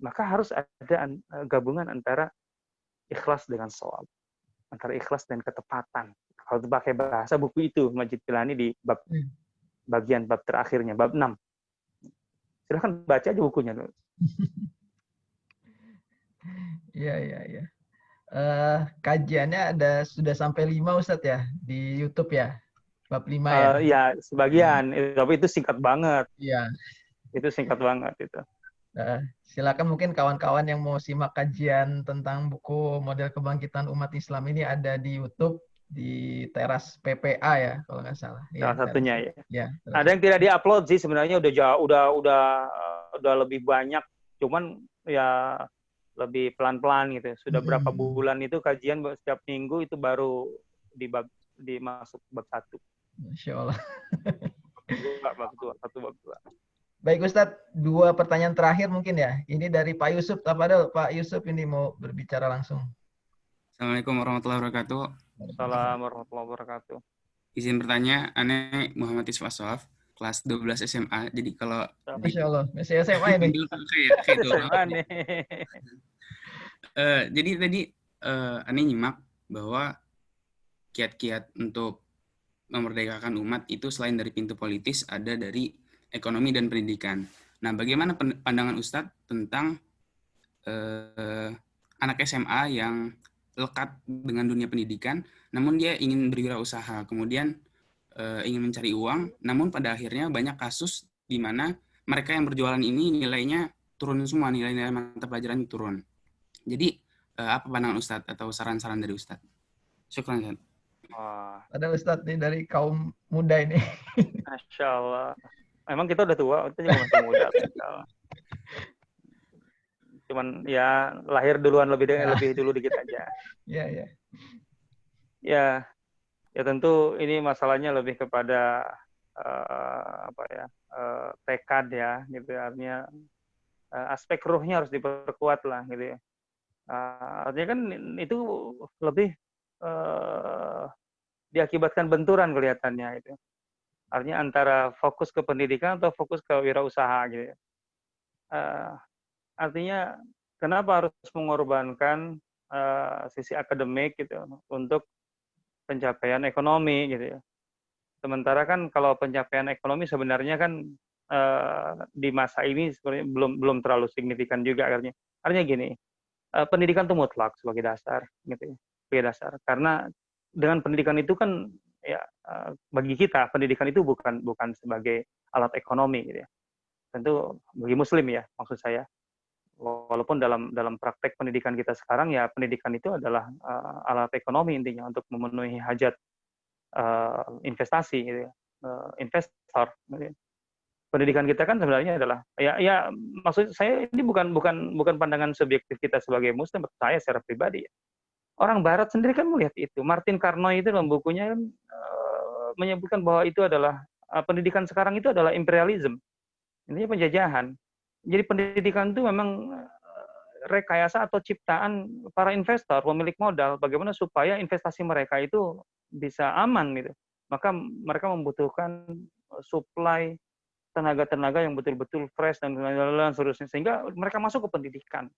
Maka harus ada gabungan antara ikhlas dengan shawab. Antara ikhlas dan ketepatan. Kalau pakai bahasa buku itu, Majid Kilani di bagian bab terakhirnya, bab 6. Silahkan baca aja bukunya. Iya. Kajiannya sudah sampai 5 Ustadz ya di YouTube ya, bab 5 ya. Ya sebagian, tapi itu singkat banget. Iya. Itu singkat banget itu. Silakan mungkin kawan-kawan yang mau simak kajian tentang buku Model Kebangkitan Umat Islam ini ada di YouTube di Teras PPA ya kalau nggak salah. Salah satunya ya. Ya. Ada yang tidak diupload sih sebenarnya udah lebih banyak, cuman ya lebih pelan-pelan gitu. Sudah berapa bulan itu kajian setiap minggu itu baru dimasuk bab 1. Masya Allah. Bab 2. Baik Ustadz, 2 pertanyaan terakhir mungkin ya. Ini dari Pak Yusuf. Tapadal, Pak Yusuf ini mau berbicara langsung. Assalamualaikum warahmatullahi wabarakatuh. Assalamualaikum warahmatullahi wabarakatuh. Izin bertanya, Ane Muhammad Isfa Soaf, kelas 12 SMA. Jadi kalau Masya Allah, masih SMA ini. Jadi tadi Ane nyimak bahwa kiat-kiat untuk memerdekakan umat itu selain dari pintu politis ada dari ekonomi dan pendidikan. Nah, bagaimana pandangan Ustadz tentang anak SMA yang lekat dengan dunia pendidikan, namun dia ingin berwirausaha, kemudian ingin mencari uang, namun pada akhirnya banyak kasus di mana mereka yang berjualan ini nilainya turun semua, nilai-nilai mata pelajaran turun. Jadi, apa pandangan Ustadz atau saran-saran dari Ustadz? Syukran, Ustadz. Ada Ustadz nih dari kaum muda ini. Masya Allah. Emang kita udah tua, kita juga masih muda. Cuman ya lahir duluan lebih dulu dikit aja. Iya. Ya tentu ini masalahnya lebih kepada tekad ya, gitu. Artinya aspek ruhnya harus diperkuat lah, gitu ya. Artinya kan itu lebih diakibatkan benturan kelihatannya itu. Artinya antara fokus ke pendidikan atau fokus ke wirausaha gitu ya. Artinya kenapa harus mengorbankan sisi akademik gitu untuk pencapaian ekonomi gitu ya. Sementara kan kalau pencapaian ekonomi sebenarnya kan di masa ini sebenarnya belum terlalu signifikan juga artinya gini, pendidikan itu mutlak sebagai dasar gitu ya. Sebagai dasar. Karena dengan pendidikan itu kan ya bagi kita pendidikan itu bukan sebagai alat ekonomi gitu ya. Tentu bagi muslim ya maksud saya. Walaupun dalam praktek pendidikan kita sekarang ya pendidikan itu adalah alat ekonomi intinya untuk memenuhi hajat investasi gitu ya. Investor gitu ya. Pendidikan kita kan sebenarnya adalah ya maksud saya ini bukan pandangan subjektif kita sebagai muslim, saya secara pribadi ya. Orang barat sendiri kan melihat itu. Martin Carnoy itu dalam bukunya kan menyebutkan bahwa itu adalah pendidikan sekarang itu adalah imperialism. Intinya penjajahan. Jadi pendidikan itu memang rekayasa atau ciptaan para investor, pemilik modal, bagaimana supaya investasi mereka itu bisa aman gitu. Maka mereka membutuhkan supply tenaga-tenaga yang betul-betul fresh dan seterusnya, sehingga mereka masuk ke pendidikan.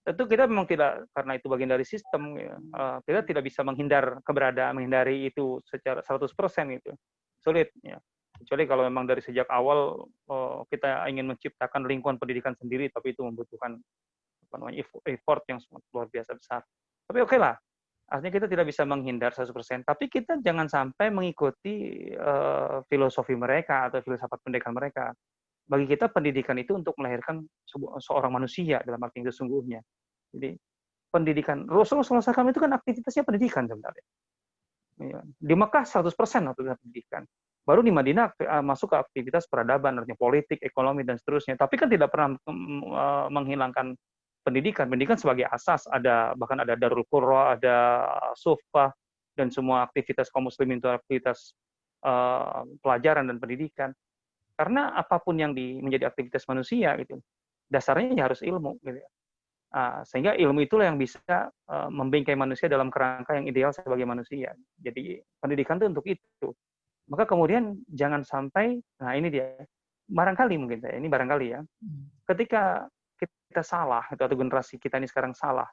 Tentu kita memang tidak, karena itu bagian dari sistem, ya, kita tidak bisa menghindari itu secara 100% itu. Sulit. Ya. Kecuali kalau memang dari sejak awal kita ingin menciptakan lingkungan pendidikan sendiri, tapi itu membutuhkan effort yang sangat luar biasa besar. Tapi oke lah, artinya kita tidak bisa menghindar 100%, tapi kita jangan sampai mengikuti filosofi mereka atau filsafat pendidikan mereka. bagi kita pendidikan itu untuk melahirkan seorang manusia dalam arti yang sesungguhnya. Jadi pendidikan Rasulullah SAW itu kan aktivitasnya pendidikan sebenarnya. Ya. Di Mekah 100% aktivitas pendidikan. Baru di Madinah masuk ke aktivitas peradaban, artinya politik, ekonomi, dan seterusnya. Tapi kan tidak pernah menghilangkan pendidikan. Pendidikan sebagai asas, bahkan ada Darul Qurra, ada Suffah, dan semua aktivitas kaum muslimin itu aktivitas pelajaran dan pendidikan. Karena apapun yang menjadi aktivitas manusia, gitu, dasarnya ya harus ilmu. Gitu. Sehingga ilmu itulah yang bisa membingkai manusia dalam kerangka yang ideal sebagai manusia. Jadi pendidikan itu untuk itu. Maka kemudian jangan sampai, nah ini dia, barangkali mungkin saya, ini barangkali ya, ketika kita salah, atau generasi kita ini sekarang salah,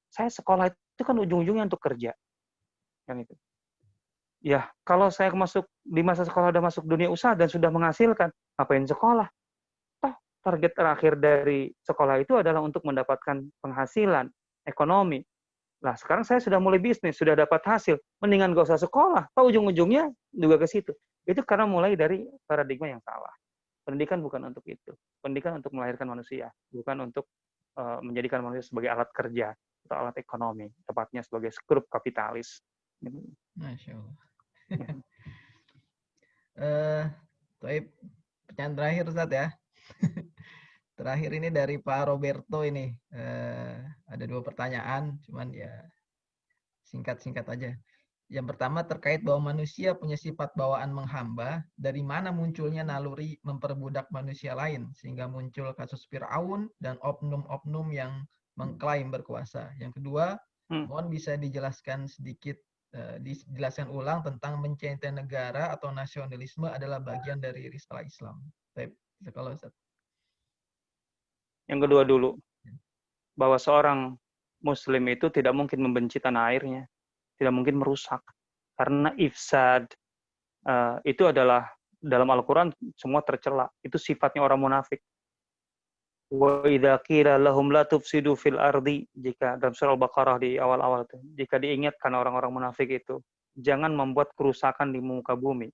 saya sekolah itu kan ujung-ujungnya untuk kerja. Yang itu. Ya, kalau saya masuk di masa sekolah udah masuk dunia usaha dan sudah menghasilkan, ngapain sekolah? Toh, target terakhir dari sekolah itu adalah untuk mendapatkan penghasilan, ekonomi. Nah, sekarang saya sudah mulai bisnis, sudah dapat hasil, mendingan gak usah sekolah. Toh ujung-ujungnya juga ke situ. Itu karena mulai dari paradigma yang salah. Pendidikan bukan untuk itu. Pendidikan untuk melahirkan manusia, bukan untuk menjadikan manusia sebagai alat kerja atau alat ekonomi, tepatnya sebagai skrup kapitalis. Masya Allah. Pertanyaan terakhir Ustaz ya. Terakhir ini dari Pak Roberto ini. Ada 2 pertanyaan, cuman ya singkat-singkat aja. Yang pertama terkait bahwa manusia punya sifat bawaan menghamba, dari mana munculnya naluri memperbudak manusia lain, sehingga muncul kasus Fir'aun dan oknum-oknum yang mengklaim berkuasa. Yang kedua, mohon bisa dijelaskan sedikit, dijelaskan ulang tentang mencintai negara atau nasionalisme adalah bagian dari risalah Islam. Baik, kalau Ustaz. Yang kedua dulu, bahwa seorang Muslim itu tidak mungkin membenci tanah airnya, tidak mungkin merusak, karena ifsad itu adalah dalam Al-Quran semua tercela, itu sifatnya orang munafik. Wa idza qila lahum la tufsidu fil ardi, jika dalam surah Al-Baqarah di awal-awal itu, jika diingatkan orang-orang munafik itu, jangan membuat kerusakan di muka bumi.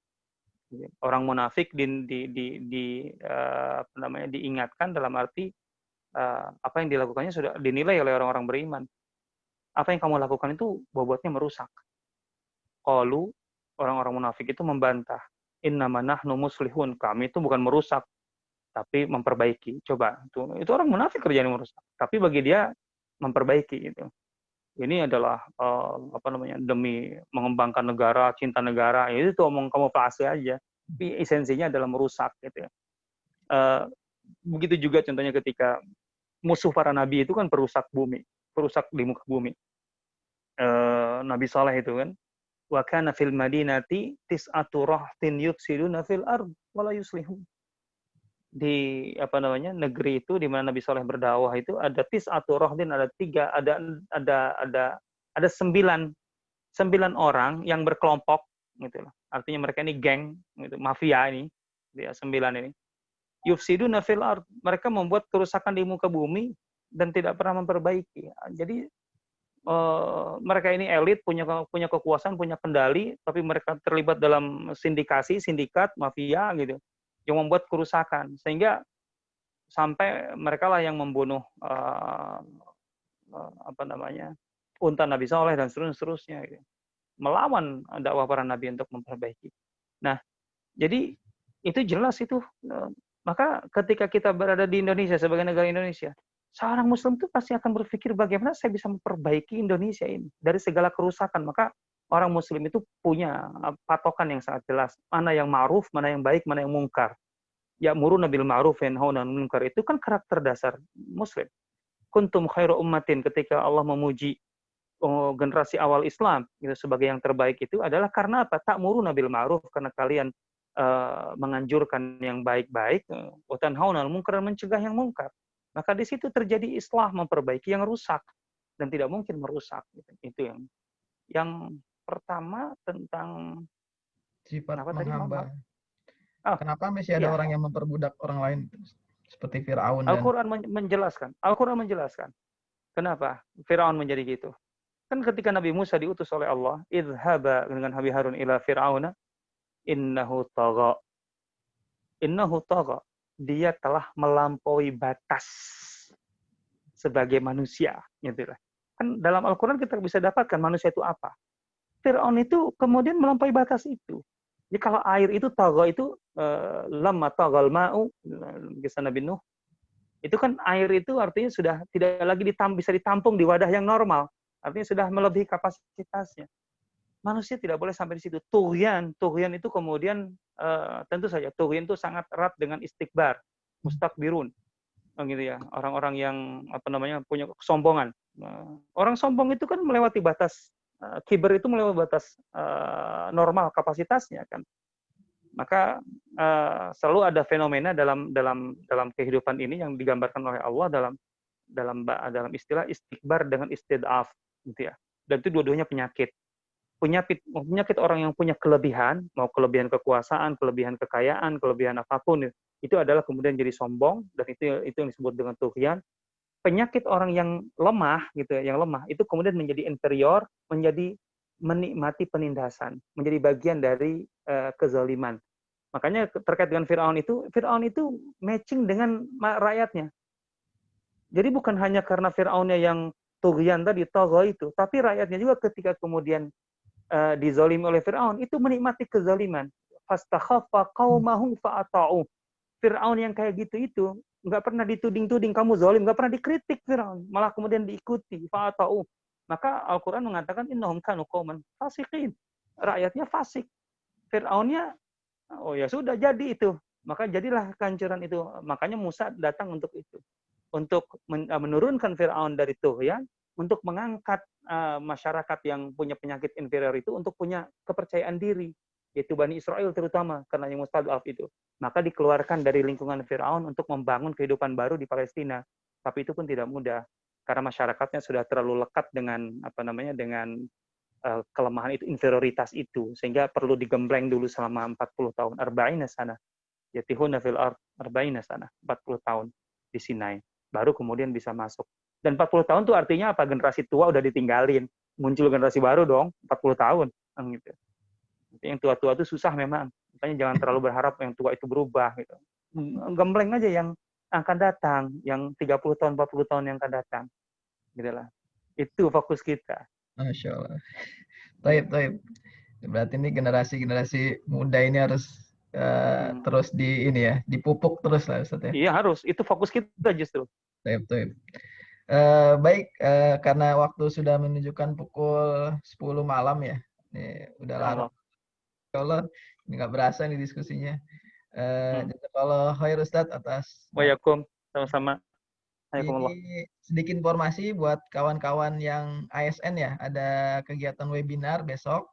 Orang munafik diingatkan dalam arti apa yang dilakukannya sudah dinilai oleh orang-orang beriman. Apa yang kamu lakukan itu bobotnya merusak. Qalu, orang-orang munafik itu membantah, innama nahnu muslihun, kami itu bukan merusak, tapi memperbaiki. Coba, itu orang munafik kerjanya merusak, tapi bagi dia memperbaiki gitu. Ini adalah demi mengembangkan negara, cinta negara. Itu tuh omong kamuflase aja. Tapi esensinya adalah merusak gitu ya. Begitu juga contohnya ketika musuh para nabi itu kan perusak bumi, perusak di muka bumi. Nabi Saleh itu kan, wa kana fil madinati tis'atu rahtin yufsiduna fil ard wala yuslihun. Di negeri itu di mana Nabi Saleh berdakwah itu ada tis'atu rahtin, ada 9 orang yang berkelompok gitu loh. Artinya mereka ini geng gitu, mafia ini, dia 9 ini. Yufsiduna fil ard, mereka membuat kerusakan di muka bumi dan tidak pernah memperbaiki. Jadi mereka ini elit, punya kekuasaan, punya kendali, tapi mereka terlibat dalam sindikat, mafia gitu, yang membuat kerusakan, sehingga sampai mereka lah yang membunuh unta Nabi Saleh dan seterusnya gitu. Melawan dakwah para nabi untuk memperbaiki. Nah, jadi itu jelas itu. Maka ketika kita berada di Indonesia sebagai negara Indonesia, seorang Muslim itu pasti akan berpikir bagaimana saya bisa memperbaiki Indonesia ini dari segala kerusakan. Maka orang Muslim itu punya patokan yang sangat jelas. Mana yang ma'ruf, mana yang baik, mana yang mungkar. Ya'muruna bil ma'ruf wa yanhauna 'anil munkar, itu kan karakter dasar Muslim. Kuntum khairu ummatin, ketika Allah memuji generasi awal Islam gitu, sebagai yang terbaik itu adalah karena apa? Ta'muruna bil ma'ruf, karena kalian menganjurkan yang baik-baik, wa tanhauna 'anil munkar, mencegah yang mungkar. Maka di situ terjadi islah, memperbaiki yang rusak, dan tidak mungkin merusak. Itu yang pertama tentang sifat apa tadi? menghamba. Kenapa masih ada orang yang memperbudak orang lain seperti Fir'aun? Al-Quran menjelaskan. Kenapa Fir'aun menjadi gitu? Kan ketika Nabi Musa diutus oleh Allah, idhaba dengan Nabi Harun ila Fir'auna innahu tagha. dia telah melampaui batas sebagai manusia. Gitu lah. Kan dalam Al-Quran kita bisa dapatkan manusia itu apa. Fir'aun itu kemudian melampaui batas itu. Jadi kalau air itu tagha itu lamma taghal ma'u kisah Nabi Nuh, itu kan air itu artinya sudah tidak lagi bisa ditampung di wadah yang normal. Artinya sudah melebihi kapasitasnya. Manusia tidak boleh sampai di situ. Tughyan itu kemudian tentu saja tughyan itu sangat erat dengan istikbar, mustakbirun. Gitu ya, orang-orang yang punya kesombongan. Orang sombong itu kan melewati batas kiber, itu melewati batas normal kapasitasnya kan. Maka selalu ada fenomena dalam kehidupan ini yang digambarkan oleh Allah dalam istilah istikbar dengan istid'af gitu ya. Dan itu dua-duanya penyakit. Penyakit orang yang punya kelebihan, mau kelebihan kekuasaan, kelebihan kekayaan, kelebihan apapun, itu adalah kemudian jadi sombong, dan itu yang disebut dengan tughyan. Penyakit orang yang lemah gitu ya, yang lemah itu kemudian menjadi inferior, menjadi menikmati penindasan, menjadi bagian dari kezaliman. Makanya terkait dengan Fir'aun itu matching dengan rakyatnya. Jadi bukan hanya karena Fir'aunnya yang tughyan tadi, tagha itu, tapi rakyatnya juga ketika kemudian dizalimi oleh Fir'aun, itu menikmati kezaliman. Fastakhaffa qaumahum fa'ata'u. Fir'aun yang kayak gitu itu nggak pernah dituding-tuding kamu zalim, nggak pernah dikritik Fir'aun, malah kemudian diikuti, fa'ata'u. Maka Al-Quran mengatakan innahum kanu qauman fasiqin. Rakyatnya fasik. Fir'aunnya, oh ya sudah jadi itu. Maka jadilah kehancuran itu. Makanya Musa datang untuk itu. Untuk menurunkan Fir'aun dari tughyan, untuk mengangkat masyarakat yang punya penyakit inferior itu untuk punya kepercayaan diri, yaitu Bani Israel terutama, karena yang mustad'af itu. Maka dikeluarkan dari lingkungan Fir'aun untuk membangun kehidupan baru di Palestina. Tapi itu pun tidak mudah, karena masyarakatnya sudah terlalu lekat dengan dengan kelemahan itu, inferioritas itu, sehingga perlu digembleng dulu selama 40 tahun, 40 sana. Yatihuna fil ard 40 sana, 40 tahun di Sinai. Baru kemudian bisa masuk. Dan 40 tahun itu artinya apa? Generasi tua udah ditinggalin. Muncul generasi baru dong, 40 tahun. Gitu. Yang tua-tua itu susah memang. Makanya jangan terlalu berharap yang tua itu berubah. Gitu. Gembleng aja yang akan datang, yang 30 tahun, 40 tahun yang akan datang. Gitu lah. Itu fokus kita. Masya Allah. Taib. Berarti ini generasi muda ini harus terus dipupuk terus lah Ustaz ya. Iya harus, itu fokus kita justru. Taib. Baik, karena waktu sudah menunjukkan pukul 10 malam ya. Ini udah larut. Ya Allah, ini nggak berasa nih diskusinya. Jazakallah khair Ustaz atas. Waalaikumsalam, sama-sama. Ini sedikit informasi buat kawan-kawan yang ASN ya. Ada kegiatan webinar besok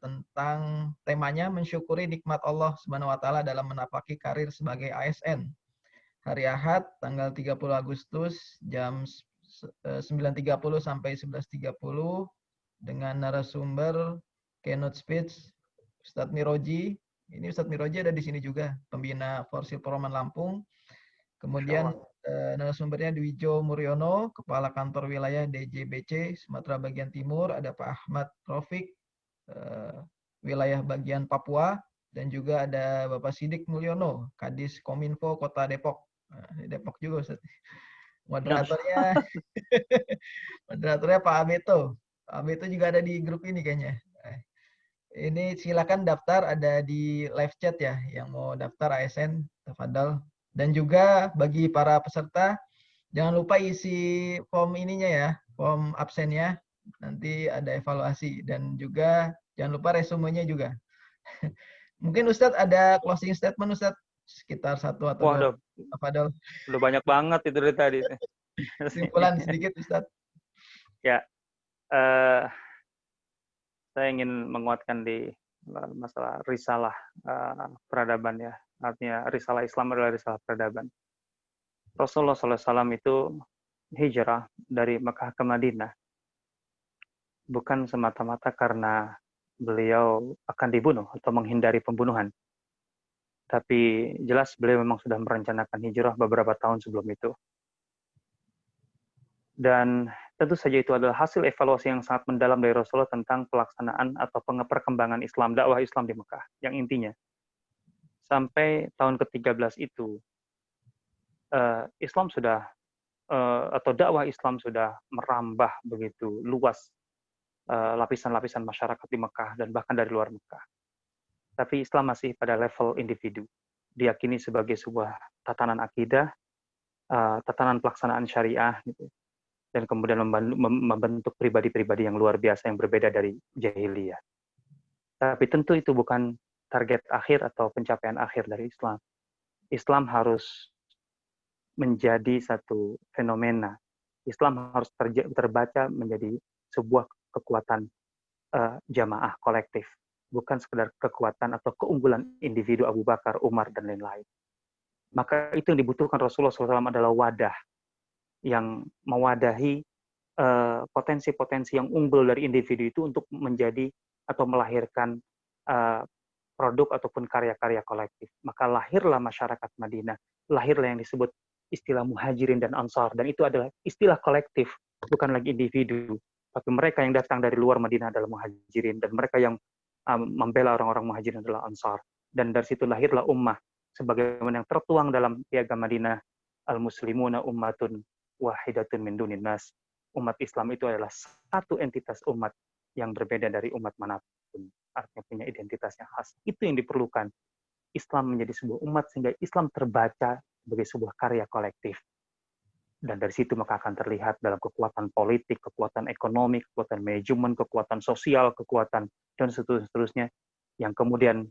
tentang temanya mensyukuri nikmat Allah Subhanahu wa taala dalam menapaki karir sebagai ASN. Hari Ahad tanggal 30 Agustus jam 9.30 sampai 11.30 dengan narasumber keynote speech Ustadz Miroji. Ini Ustadz Miroji ada di sini juga, pembina Forsil Poroman Lampung. Kemudian narasumbernya Dwijo Muryono, Kepala Kantor Wilayah DJBC Sumatera Bagian Timur. Ada Pak Ahmad Rofik, wilayah bagian Papua. Dan juga ada Bapak Sidik Mulyono, Kadis Kominfo Kota Depok. Nah, Depok juga Ustaz. Moderatornya Pak Abeto. Pak Abeto juga ada di grup ini kayaknya. Ini silakan daftar, ada di live chat ya, yang mau daftar ASN, tafadhol. Dan juga bagi para peserta, jangan lupa isi form ininya ya, form absennya. Nanti ada evaluasi. Dan juga jangan lupa resumenya juga. Mungkin Ustadz ada closing statement Ustadz, sekitar 1 atau 2. Tafadhol. Udah banyak banget itu dari tadi. Kesimpulan sedikit Ustadz. Ya, saya ingin menguatkan di masalah risalah peradaban ya. Artinya risalah Islam adalah risalah peradaban. Rasulullah SAW itu hijrah dari Mekah ke Madinah bukan semata-mata karena beliau akan dibunuh atau menghindari pembunuhan. Tapi jelas beliau memang sudah merencanakan hijrah beberapa tahun sebelum itu. Dan tentu saja itu adalah hasil evaluasi yang sangat mendalam dari Rasulullah tentang pelaksanaan atau perkembangan Islam, dakwah Islam di Mekah. Yang intinya, sampai tahun ke-13 itu, Islam sudah atau dakwah Islam sudah merambah begitu luas lapisan-lapisan masyarakat di Mekah dan bahkan dari luar Mekah. Tapi Islam masih pada level individu, diyakini sebagai sebuah tatanan akidah, tatanan pelaksanaan syariah, gitu. Dan kemudian membentuk pribadi-pribadi yang luar biasa yang berbeda dari jahiliyah. Tapi tentu itu bukan target akhir atau pencapaian akhir dari Islam. Islam harus menjadi satu fenomena. Islam harus terbaca menjadi sebuah kekuatan jamaah kolektif, bukan sekedar kekuatan atau keunggulan individu Abu Bakar, Umar, dan lain-lain. Maka itu yang dibutuhkan Rasulullah SAW adalah wadah yang mewadahi potensi-potensi yang unggul dari individu itu untuk menjadi atau melahirkan produk ataupun karya-karya kolektif. Maka lahirlah masyarakat Madinah, lahirlah yang disebut istilah muhajirin dan ansar, dan itu adalah istilah kolektif, bukan lagi individu. Tapi mereka yang datang dari luar Madinah adalah muhajirin, dan mereka yang membela orang-orang muhajirin adalah ansar. Dan dari situ lahirlah ummah, sebagaimana yang tertuang dalam piagam Madinah, al-muslimuna ummatun wahidatun min dunin nas. Umat Islam itu adalah satu entitas umat yang berbeda dari umat manapun. Artinya punya identitas yang khas. Itu yang diperlukan. Islam menjadi sebuah umat sehingga Islam terbaca sebagai sebuah karya kolektif. Dan dari situ maka akan terlihat dalam kekuatan politik, kekuatan ekonomi, kekuatan manajemen, kekuatan sosial, kekuatan dan seterusnya yang kemudian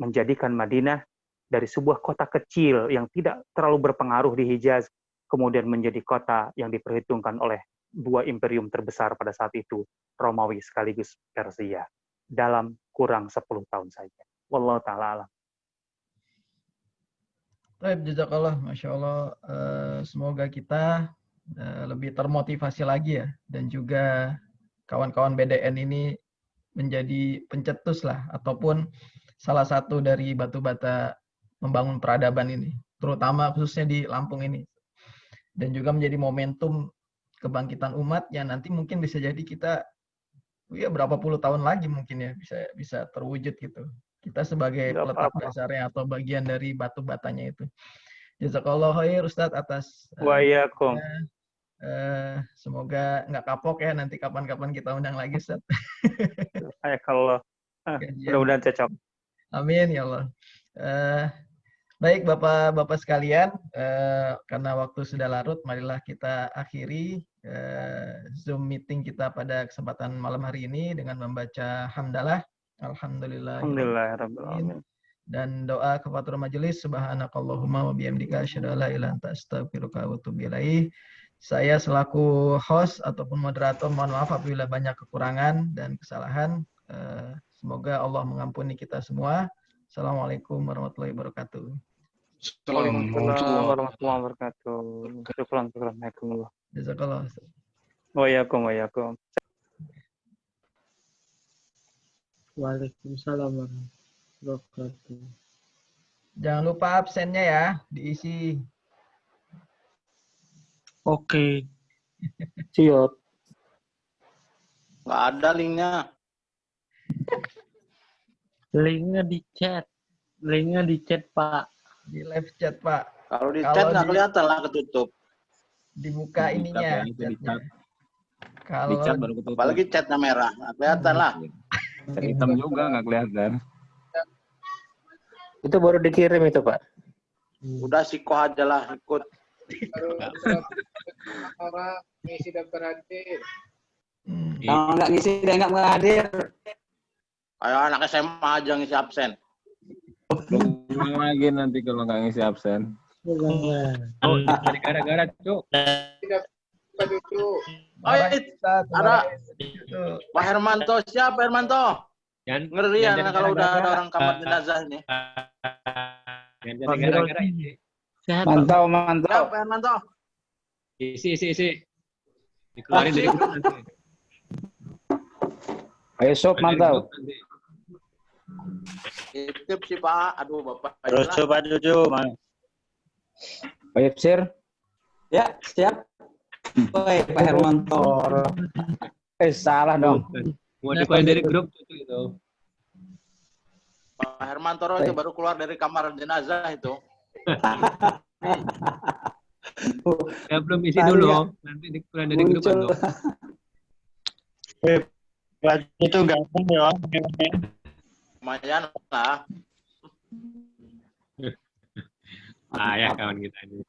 menjadikan Madinah dari sebuah kota kecil yang tidak terlalu berpengaruh di Hijaz kemudian menjadi kota yang diperhitungkan oleh dua imperium terbesar pada saat itu, Romawi sekaligus Persia, dalam kurang 10 tahun saja. Wallahu ta'ala alam. Baik, jazakallah, Masya Allah. Semoga kita lebih termotivasi lagi ya, dan juga kawan-kawan BDN ini menjadi pencetus lah, ataupun salah satu dari batu bata membangun peradaban ini, terutama khususnya di Lampung ini. Dan juga menjadi momentum kebangkitan umat yang nanti mungkin bisa jadi kita, ya berapa puluh tahun lagi mungkin ya, bisa terwujud gitu. Kita sebagai peletak dasarnya atau bagian dari batu batanya itu. Jazakallah khair Ustadz atas semoga nggak kapok ya, nanti kapan-kapan kita undang lagi Ustadz. Kalau mudah-mudahan cocok. Amin ya Allah. Baik Bapak-Bapak sekalian, karena waktu sudah larut, marilah kita akhiri Zoom meeting kita pada kesempatan malam hari ini dengan membaca hamdalah. Alhamdulillah. Dan doa kefatur majelis. Subhanakallahumma wa bihamdika asyhadu an la ilaha illa anta astaghfiruka wa atubu ilaik. Saya selaku host ataupun moderator mohon maaf apabila banyak kekurangan dan kesalahan. Semoga Allah mengampuni kita semua. Assalamualaikum warahmatullahi wabarakatuh. Waalaikumsalam warahmatullahi wabarakatuh. Syukran. Jazakallah. Waalaikumsalam. Waalaikumsalam warahmatullahi wabarakatuh. Jangan lupa absennya ya, diisi. Oke. Siap. Nggak ada linknya. Linknya di chat, Pak. Di live chat, Pak. Kalau di chat nggak kelihatan lah, ketutup. Dibuka ininya. Kalau apalagi chatnya merah, nggak kelihatan lah. Hitam juga nggak kelihatan. Itu baru dikirim itu, Pak. Udah sikoh aja lah, ikut. Orang ngisi daftar hadir. Kalau nggak ngisi dia nggak hadir. Kayak anak SMA aja ngisi absen. Ulang lagi nanti kalau nggak ngisi absen. Gara-gara, Cuk. Tidak duduk. Oh, ada Pak Hermanto. Siapa Hermanto? Ngerian kalau udah ada orang kamar jenazah ini. Gara-gara ini. Mantau. Siapa Hermanto? Isi. Dikeluarin dari grup nanti. Ayo sob, mantau. Titip sih Pak. Aduh Bapak. Terus coba duduk. Ayo Sir. Ya, siap. Woi, Pak Hermanto. Salah dong. Mau dikeluarin dari grup itu. Pak Hermanto itu baru keluar dari kamar jenazah itu. Ya belum isi dulu, nanti dikurangi dari grup tuh. Itu gabung ya. Lumayan lah. Ya kawan kita ini.